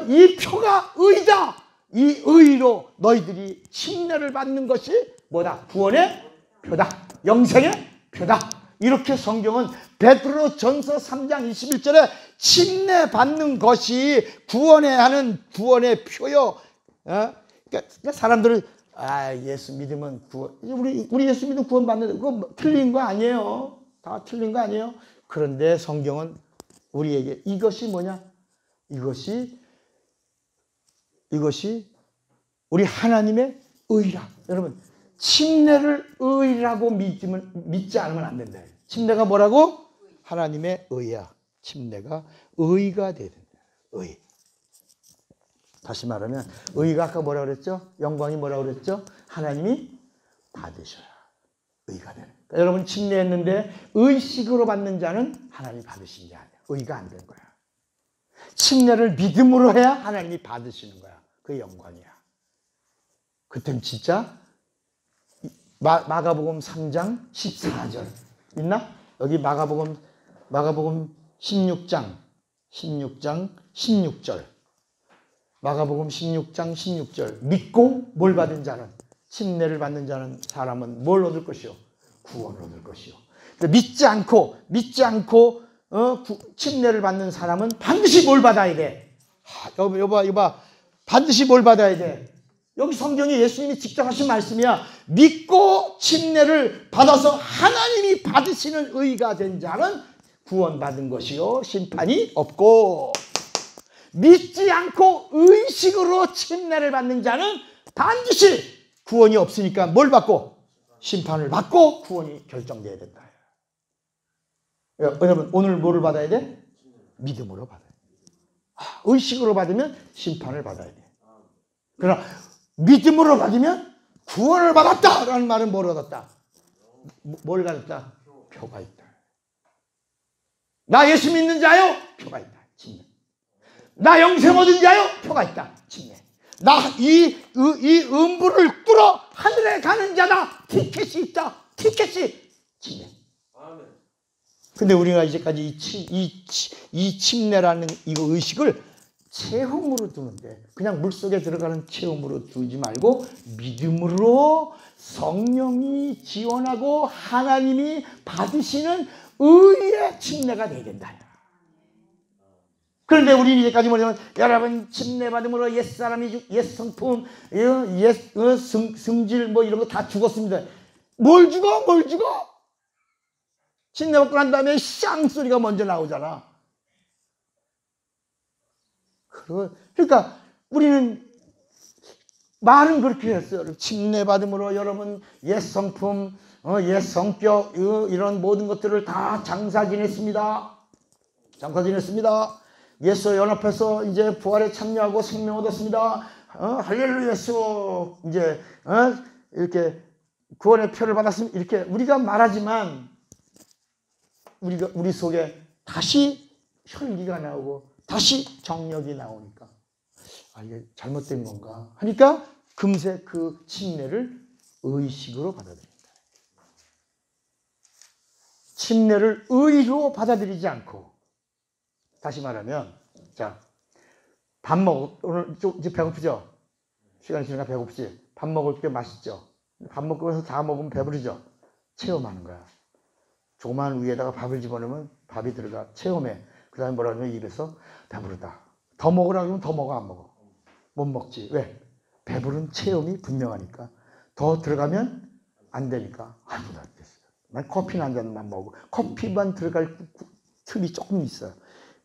이 표가 의다. 이 의로 너희들이 침례를 받는 것이 뭐다? 구원의 표다. 영생의 표다. 이렇게 성경은 베드로전서 3장 21절에 침례 받는 것이 구원의 표요. 그러니까 사람들은 예수 믿으면 구원. 우리 예수 믿으면 구원 받는데 그거 틀린 거 아니에요. 다 틀린 거 아니에요. 그런데 성경은 우리에게 이것이 뭐냐? 이것이 우리 하나님의 의라. 여러분 침례를 의라고 믿지 않으면 안 된다. 침례가 뭐라고? 하나님의 의야. 침례가 의가 돼야 된다. 의. 다시 말하면 의가 아까 뭐라 그랬죠? 영광이 뭐라 그랬죠? 하나님이 받으셔야 의가 되는. 그러니까 여러분 침례했는데 의식으로 받는 자는 하나님이 받으신 게 아니야. 의가 안 된 거야. 침례를 믿음으로 해야 하나님이 받으시는 거야. 그게 영광이야. 그땐 진짜 마가복음 3장 14절 있나? 여기 마가복음 16장 16절 마가복음 16장 16절 믿고 뭘 받은 자는 침례를 받는 자는 사람은 뭘 얻을 것이요? 구원을 얻을 것이요. 믿지 않고 침례를 받는 사람은 반드시 뭘 받아야 돼? 여봐 반드시 뭘 받아야 돼? 여기 성경에 예수님이 직접 하신 말씀이야. 믿고 침례를 받아서 하나님이 받으시는 의가 된 자는 구원받은 것이요 심판이 없고, 믿지 않고 의식으로 침례를 받는 자는 반드시 구원이 없으니까 뭘 받고? 심판을 받고 구원이 결정돼야 된다. 여러분 오늘 뭐를 받아야 돼? 믿음으로 받아야 돼. 의식으로 받으면 심판을 받아야 돼. 그러나 믿음으로 받으면 구원을 받았다라는 말은 뭘 얻었다? 뭘 받았다? 표가 있다. 나 예수 믿는 자요? 표가 있다. 침례. 나 영생 얻은 자요? 표가 있다. 침례. 나 이 음부를 뚫어 하늘에 가는 자다. 티켓이 있다. 티켓이 침례. 근데 우리가 이제까지 이 침례라는 이거 의식을 체험으로 두는데, 그냥 물속에 들어가는 체험으로 두지 말고 믿음으로 성령이 지원하고 하나님이 받으시는 의의 침례가 되어야 된다. 그런데 우리는 이제까지 뭐냐면, 여러분 침례 받음으로 옛사람이 옛성품 승질 뭐 이런 거 다 죽었습니다. 뭘 죽어? 침례 받고 난 다음에 쌍 소리가 먼저 나오잖아. 그러니까 우리는 말은 그렇게 했어요. 침례 받음으로 여러분 옛 성품, 옛 성격 이런 모든 것들을 다 장사 지냈습니다. 예수 연합해서 이제 부활에 참여하고 생명 얻었습니다. 할렐루야 예수 이제 이렇게 구원의 표를 받았습니다. 이렇게 우리가 말하지만 우리 속에 다시 혈기가 나오고 다시 정력이 나오니까 이게 잘못된 건가 하니까 금세 그 침례를 의식으로 받아들인다. 침례를 의로 받아들이지 않고, 다시 말하면, 자, 오늘 이제 배고프죠? 시간이 지나가 배고프지? 밥 먹을 게 맛있죠? 밥 먹고 나서 다 먹으면 배부르죠? 체험하는 거야. 조그만 위에다가 밥을 집어넣으면 밥이 들어가. 체험해. 그 다음에 뭐라 하냐면 입에서 배부르다. 더 먹으라 그러면 더 먹어, 안 먹어? 못 먹지. 왜? 배부른 체험이 분명하니까. 더 들어가면 안 되니까. 아이고, 나 됐어. 난 커피는 한 잔만 먹고. 커피만 들어갈 틈이 조금 있어요.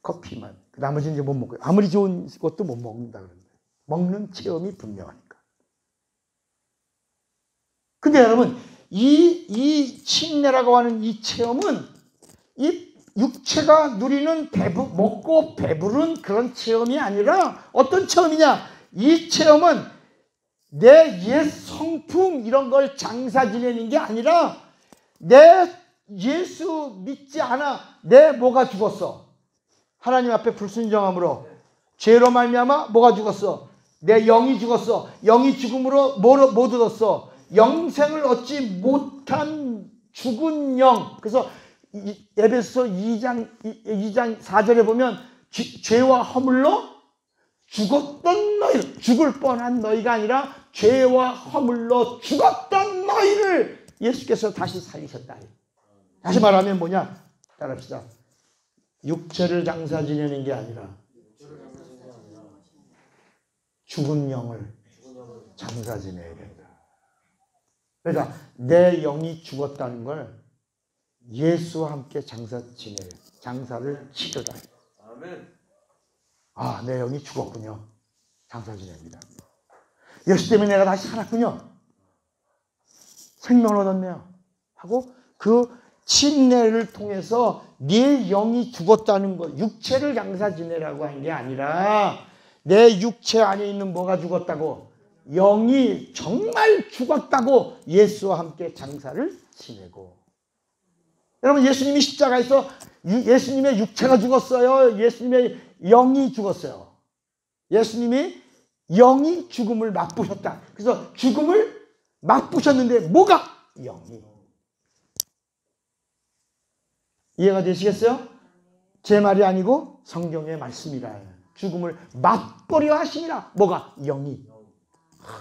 커피만. 나머지는 이제 못 먹고요. 아무리 좋은 것도 못 먹는다 그러는데. 먹는 체험이 분명하니까. 근데 여러분, 이 침례라고 하는 이 체험은 이 육체가 누리는 먹고 배부른 그런 체험이 아니라 어떤 체험이냐? 이 체험은 내 옛 성품 이런 걸 장사 지내는 게 아니라 내 예수 믿지 않아. 내 뭐가 죽었어? 하나님 앞에 불순종함으로 죄로 말미암아 뭐가 죽었어? 내 영이 죽었어. 영이 죽음으로 못 얻었어? 영생을 얻지 못한 죽은 영. 그래서 에베소서 2장 4절에 보면 죄와 허물로 죽었던 너희, 죽을 뻔한 너희가 아니라 죄와 허물로 죽었던 너희를 예수께서 다시 살리셨다. 다시 말하면 뭐냐? 따라합시다. 육체를 장사 지내는 게 아니라 죽은 영을 장사 지내야 된다. 그러니까 내 영이 죽었다는 걸 예수와 함께 장사를 치르라. 아멘. 내 영이 죽었군요. 장사 지냅니다. 예수 때문에 내가 다시 살았군요. 생명을 얻었네요. 하고 그 침례를 통해서 네 영이 죽었다는 것, 육체를 장사 지내라고 한 게 아니라 내 육체 안에 있는 뭐가 죽었다고? 영이 정말 죽었다고 예수와 함께 장사를 지내고. 여러분, 예수님이 십자가에서 예수님의 육체가 죽었어요? 예수님의 영이 죽었어요? 예수님이 영이 죽음을 맛보셨다. 그래서 죽음을 맛보셨는데 뭐가? 영이. 이해가 되시겠어요? 제 말이 아니고 성경의 말씀이라. 죽음을 맛보려 하심이라. 뭐가? 영이.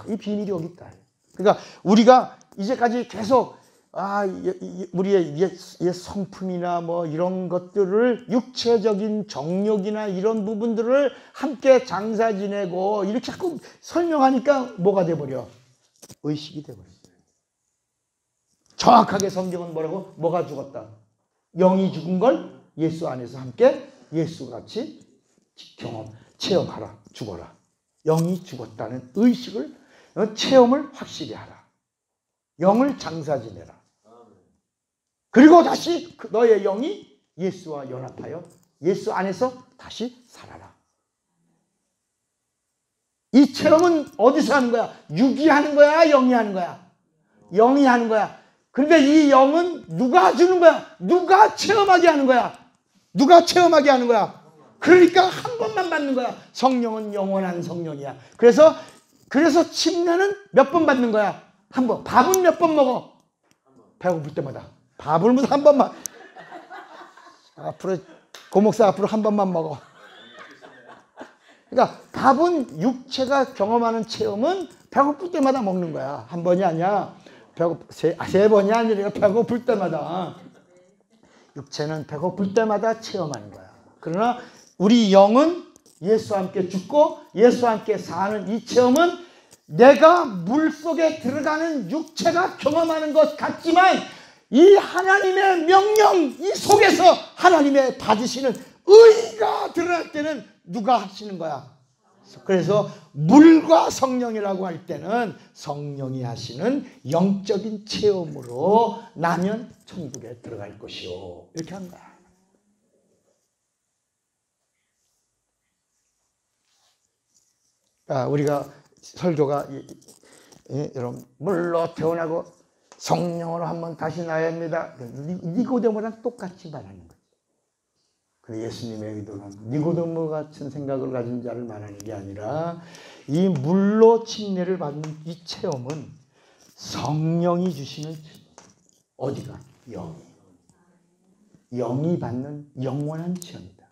이 비밀이 여기 있다. 그러니까 우리가 이제까지 계속 우리의 옛 성품이나 뭐 이런 것들을, 육체적인 정욕이나 이런 부분들을 함께 장사 지내고 이렇게 자꾸 설명하니까 뭐가 돼버려? 의식이 돼버렸어요. 정확하게 성경은 뭐라고? 뭐가 죽었다? 영이 죽은 걸 예수 안에서 함께 예수같이 체험하라. 죽어라. 영이 죽었다는 의식을, 체험을 확실히 하라. 영을 장사 지내라. 그리고 다시 너의 영이 예수와 연합하여 예수 안에서 다시 살아라. 이 체험은 어디서 하는 거야? 육이 하는 거야? 영이 하는 거야? 영이 하는 거야. 그런데 이 영은 누가 주는 거야? 누가 체험하게 하는 거야? 누가 체험하게 하는 거야? 그러니까 한 번만 받는 거야. 성령은 영원한 성령이야. 그래서 침례는 몇 번 받는 거야? 한 번. 밥은 몇 번 먹어? 배고플 때마다. 밥을 무슨 한 번만. 앞으로 고목사 앞으로 한 번만 먹어. 그러니까 밥은 육체가 경험하는 체험은 배고플 때마다 먹는 거야. 한 번이 아니야. 세 번이 아니라 배고플 때마다. 육체는 배고플 때마다 체험하는 거야. 그러나 우리 영은 예수와 함께 죽고 예수와 함께 사는 이 체험은 내가 물속에 들어가는 육체가 경험하는 것 같지만 이 하나님의 명령, 이 속에서 하나님의 받으시는 의가 드러날 때는 누가 하시는 거야? 그래서 물과 성령이라고 할 때는 성령이 하시는 영적인 체험으로 나면 천국에 들어갈 것이요. 이렇게 한 거야. 우리가 설교가 여러분 물로 태어나고 성령으로 한번 다시 나야 합니다. 니고데모랑 똑같이 말하는 거예요. 근데 예수님의 의도는 니고데모 같은 생각을 가진 자를 말하는 게 아니라 이 물로 침례를 받는 이 체험은 성령이 주시는 어디가? 영이 받는 영원한 체험이다.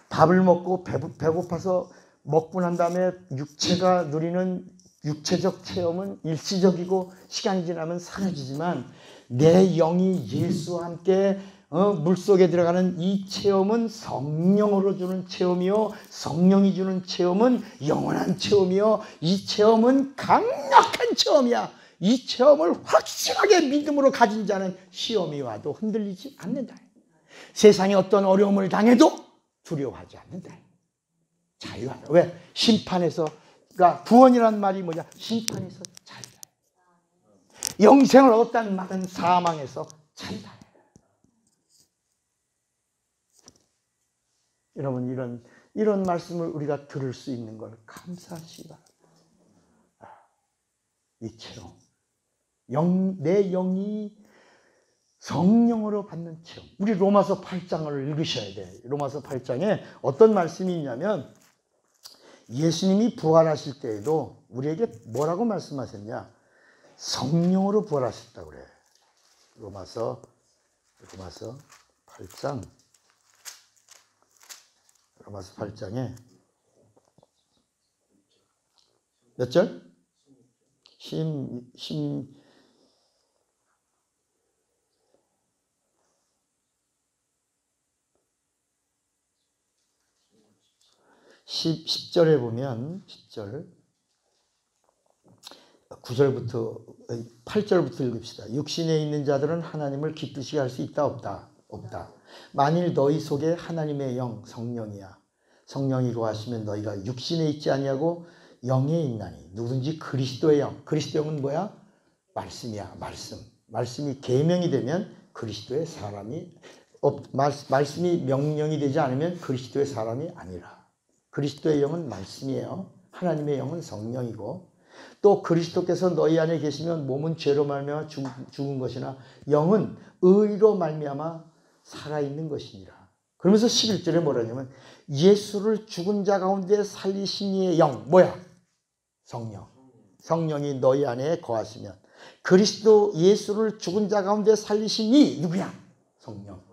밥을 먹고 배고파서 먹고 난 다음에 육체가 누리는 육체적 체험은 일시적이고 시간이 지나면 사라지지만 내 영이 예수와 함께 물속에 들어가는 이 체험은 성령으로 주는 체험이요, 성령이 주는 체험은 영원한 체험이요, 이 체험은 강력한 체험이야. 이 체험을 확실하게 믿음으로 가진 자는 시험이 와도 흔들리지 않는다. 세상에 어떤 어려움을 당해도 두려워하지 않는다. 자유하다. 왜? 심판에서, 그러니까 구원이란 말이 뭐냐? 심판에서 자유다. 영생을 얻었다는 말은 사망에서 자유다. 여러분, 이런 말씀을 우리가 들을 수 있는 걸 감사하시기 바랍니다. 이 체험, 내 영이 성령으로 받는 체험. 우리 로마서 8장을 읽으셔야 돼. 로마서 8장에 어떤 말씀이 있냐면 예수님이 부활하실 때에도 우리에게 뭐라고 말씀하셨냐? 성령으로 부활하셨다고 그래. 로마서 8장. 로마서 8장에 몇 절? 10절에 보면 10절 9절부터 8절부터 읽읍시다. 육신에 있는 자들은 하나님을 기쁘시게 할 수 있다 없다? 없다. 만일 너희 속에 하나님의 영 성령이야. 성령이 거하시면 너희가 육신에 있지 아니하고 영에 있나니. 누구든지 그리스도의 영. 그리스도 영은 뭐야? 말씀이야. 말씀이 계명이 되면 그리스도의 사람이 말씀이 명령이 되지 않으면 그리스도의 사람이 아니라. 그리스도의 영은 말씀이에요. 하나님의 영은 성령이고, 또 그리스도께서 너희 안에 계시면 몸은 죄로 말미암아 죽은 것이나 영은 의로 말미암아 살아있는 것이니라. 그러면서 11절에 뭐라냐면 예수를 죽은 자 가운데 살리신 이의 영, 뭐야? 성령. 성령이 너희 안에 거하시면, 그리스도 예수를 죽은 자 가운데 살리신 이 누구야? 성령.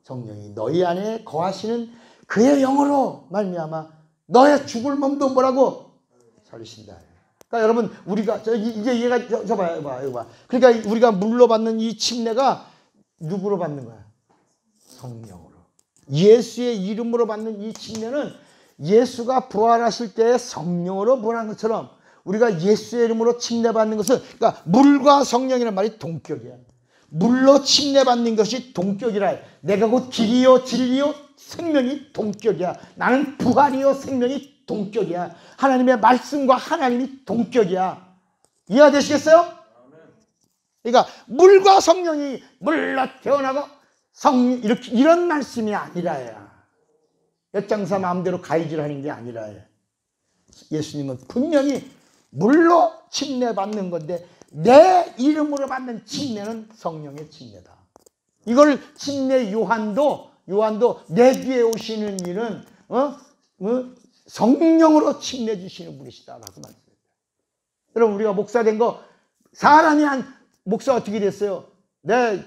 성령이 너희 안에 거하시는 그의 영으로 말미암아 너의 죽을 몸도 뭐라고? 살리신다. 그러니까 여러분, 우리가 이제 얘가 이거 봐. 그러니까 우리가 물로 받는 이 침례가 누구로 받는 거야? 성령으로. 예수의 이름으로 받는 이 침례는 예수가 부활하실 때 성령으로 부활한 것처럼 우리가 예수의 이름으로 침례받는 것은, 그러니까 물과 성령이라는 말이 동격이야. 물로 침례받는 것이 동격이라. 내가 곧 길이요 진리요 생명이 동격이야. 나는 부활이요 생명이 동격이야. 하나님의 말씀과 하나님이 동격이야. 이해가 되시겠어요? 그러니까 물과 성령이 물로 태어나고 이렇게 이런 말씀이 아니라야. 엿장사 마음대로 가이질하는 게 아니라야. 예수님은 분명히 물로 침례받는 건데 내 이름으로 받는 침례는 성령의 침례다. 이걸 침례 요한도 내 뒤에 오시는 이는 성령으로 침례 주시는 분이시다라고 말씀합니다. 여러분, 우리가 목사 된 거, 사람이 한 목사 어떻게 됐어요? 내가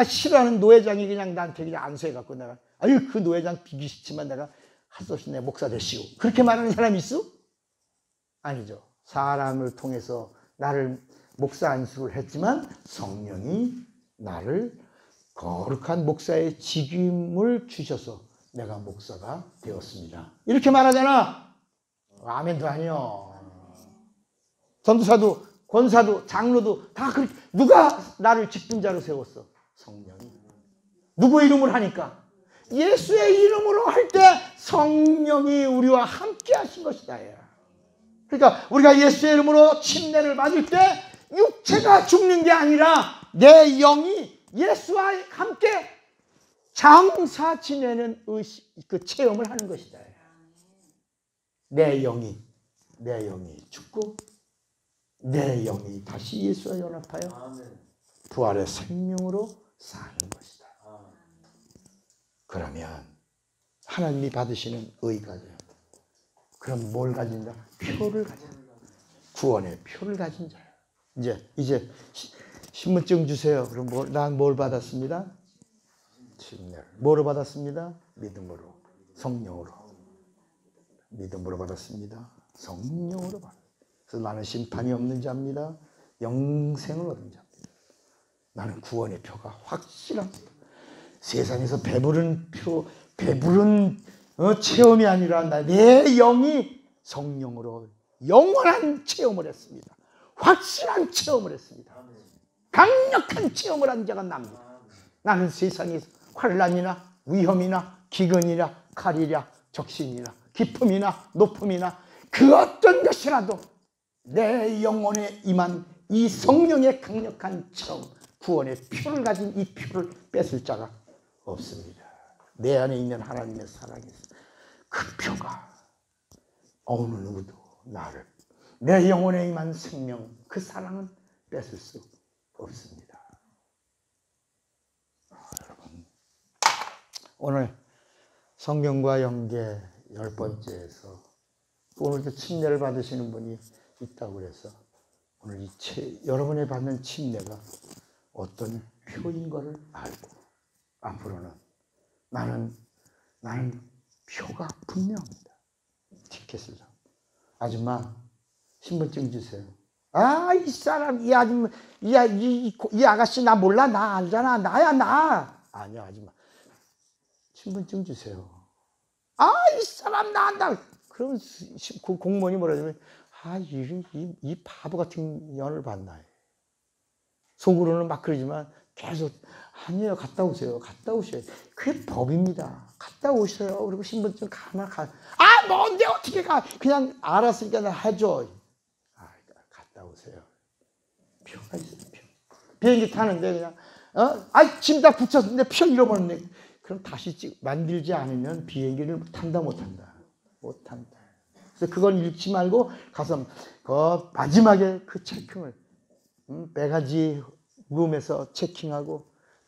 싫어하는 노회장이 그냥 나한테 그냥 안수해갖고 내가 그 노회장 비기 싫지만 내가 할 수 없이 내 목사 되시오, 그렇게 말하는 사람이 있어? 아니죠. 사람을 통해서 나를 목사 안수를 했지만 성령이 나를 거룩한 목사의 직임을 주셔서 내가 목사가 되었습니다. 이렇게 말하잖아. 아멘도 아니요. 전도사도 권사도 장로도 다 그렇게. 누가 나를 직분자로 세웠어? 성령이. 누구 이름으로 하니까? 예수의 이름으로 할 때 성령이 우리와 함께 하신 것이다. 그러니까 우리가 예수의 이름으로 침례를 받을 때 육체가 죽는 게 아니라 내 영이 예수와 함께 장사 지내는 그 체험을 하는 것이다. 내 영이 죽고 내 영이 다시 예수와 연합하여 부활의 생명으로 사는 것이다. 그러면 하나님이 받으시는 의가 돼요. 그럼 뭘 가진 자? 표를 가진 자. 구원의 표를 가진 자야. 이제 신분증 주세요. 그럼 난 뭘 받았습니다? 침례를. 뭐로 받았습니다? 믿음으로. 성령으로. 믿음으로 받았습니다. 성령으로 받았습니다. 그래서 나는 심판이 없는 자입니다. 영생을 얻은 자입니다. 나는 구원의 표가 확실합니다. 세상에서 배부른 체험이 아니라 내 영이 성령으로 영원한 체험을 했습니다. 확실한 체험을 했습니다. 강력한 체험을 한 자가 납니다. 나는 세상에서 환난이나 위험이나 기근이나 칼이나 적신이나 기쁨이나 높음이나 그 어떤 것이라도 내 영혼에 임한 이 성령의 강력한 체험, 구원의 표를 가진 이 표를 뺏을 자가 없습니다. 내 안에 있는 하나님의 사랑이 있어. 그 표가 어느 누구도 나를, 내 영혼에 임한 생명, 그 사랑은 뺏을 수 없습니다. 여러분, 오늘 성경과 연계 10번째에서 오늘도 침례를 받으시는 분이 있다고 그래서 오늘 여러분이 받는 침례가 어떤 표인 것을 알고 앞으로는 나는 표가 분명합니다. 티켓을 잡고. 아줌마, 신분증 주세요. 이 사람, 이 아줌마, 이 아가씨 나 몰라? 나 알잖아. 나야, 나. 아니야, 아줌마. 신분증 주세요. 이 사람 나 안다. 그러면 공무원이 뭐라 하냐면, 이 바보 같은 년을 봤나. 속으로는 막 그러지만 계속, 아니에요. 갔다 오세요. 갔다 오셔요. 그게 법입니다. 갔다 오셔요. 그리고 신분증 뭔데 어떻게 가. 그냥 알았으니까 나 해줘. 갔다 오세요. 표가 있어요. 표. 비행기 타는데 그냥 짐 다 붙였는데 표 잃어버렸네. 그럼 다시 만들지 않으면 비행기를 탄다 못 한다. 못한다. 그래서 그건 읽지 말고 가서 그 마지막에 그 체킹을 100가지 룸에서 체킹하고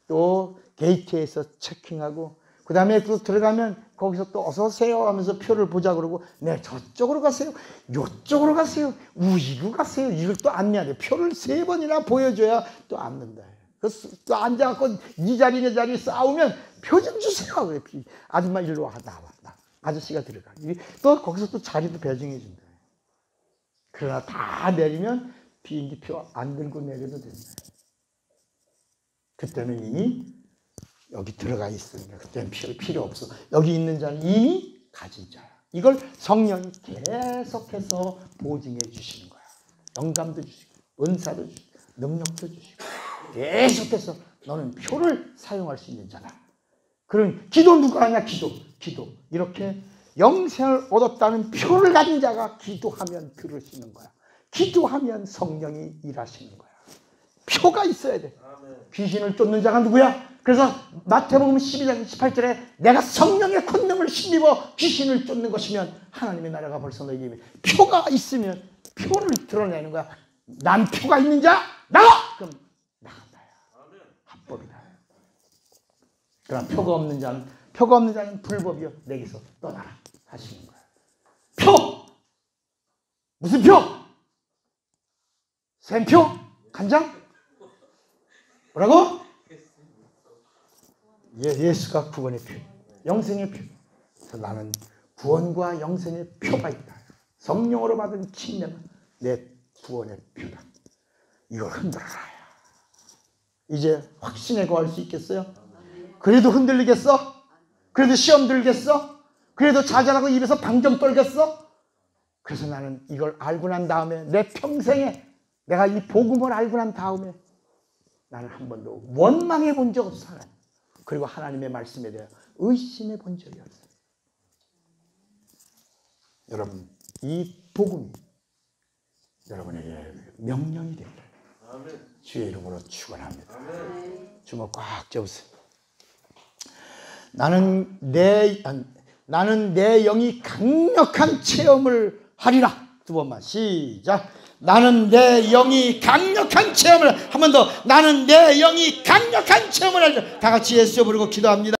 또 게이트에서 체킹하고 그 다음에 또 들어가면 거기서 또 어서 오세요 하면서 표를 보자 그러고 네 저쪽으로 가세요 요쪽으로 가세요 우이로 가세요 이걸 또 안내해야 돼. 표를 3번이나 보여줘야 또 앉는다. 그래서 또 앉아갖고 네 자리 내 자리 싸우면 표 좀 주세요. 그래. 아줌마 일로 와 나와 아저씨가 들어가. 또 거기서 또 자리도 배정해 준다. 그러나 다 내리면 비행기 표 안 들고 내려도 된다. 그때는 이미 여기 들어가 있으니까 그때는 필요 없어. 여기 있는 자는 이미 가진 자야. 이걸 성령이 계속해서 보증해 주시는 거야. 영감도 주시고 은사도 주시고 능력도 주시고 계속해서 너는 표를 사용할 수 있는 자다. 그런 기도 누가 하냐? 기도 이렇게 영생을 얻었다는 표를 가진 자가 기도하면 들으시는 거야. 기도하면 성령이 일하시는 거야. 표가 있어야 돼. 귀신을 쫓는 자가 누구야? 그래서 마태복음 12장 18절에 내가 성령의 권능을 힘입어 귀신을 쫓는 것이면 하나님의 나라가 벌써 너에게 표가 있으면 표를 드러내는 거야. 난 표가 있는 자 나가! 그럼 나간다. 합법이다. 그러나 표가 없는 자는 불법이요 내게서 떠나라 하시는 거야. 표! 무슨 표? 샘표? 간장? 뭐라고? 예수가 구원의 표, 영생의 표. 그래서 나는 구원과 영생의 표가 있다. 성령으로 받은 침례가 내 구원의 표다. 이걸 흔들어라. 이제 확신에 거할 수 있겠어요? 그래도 흔들리겠어? 그래도 시험 들겠어? 그래도 자잘하고 입에서 방정 떨겠어? 그래서 나는 이걸 알고 난 다음에 내 평생에 내가 이 복음을 알고 난 다음에 나는 한 번도 원망해 본 적 없어. 그리고 하나님의 말씀에 대해 의심해 본 적이 없어요. 여러분 이 복음이 여러분에게 명령이 됩니다. 주의 이름으로 축원합니다. 주먹 꽉 잡으세요. 나는 내 영이 강력한 체험을 하리라. 2번만 시작. 나는 내 영이 강력한 체험을 한 번 더. 나는 내 영이 강력한 체험을 하리라. 다 같이 예수 부르고 기도합니다.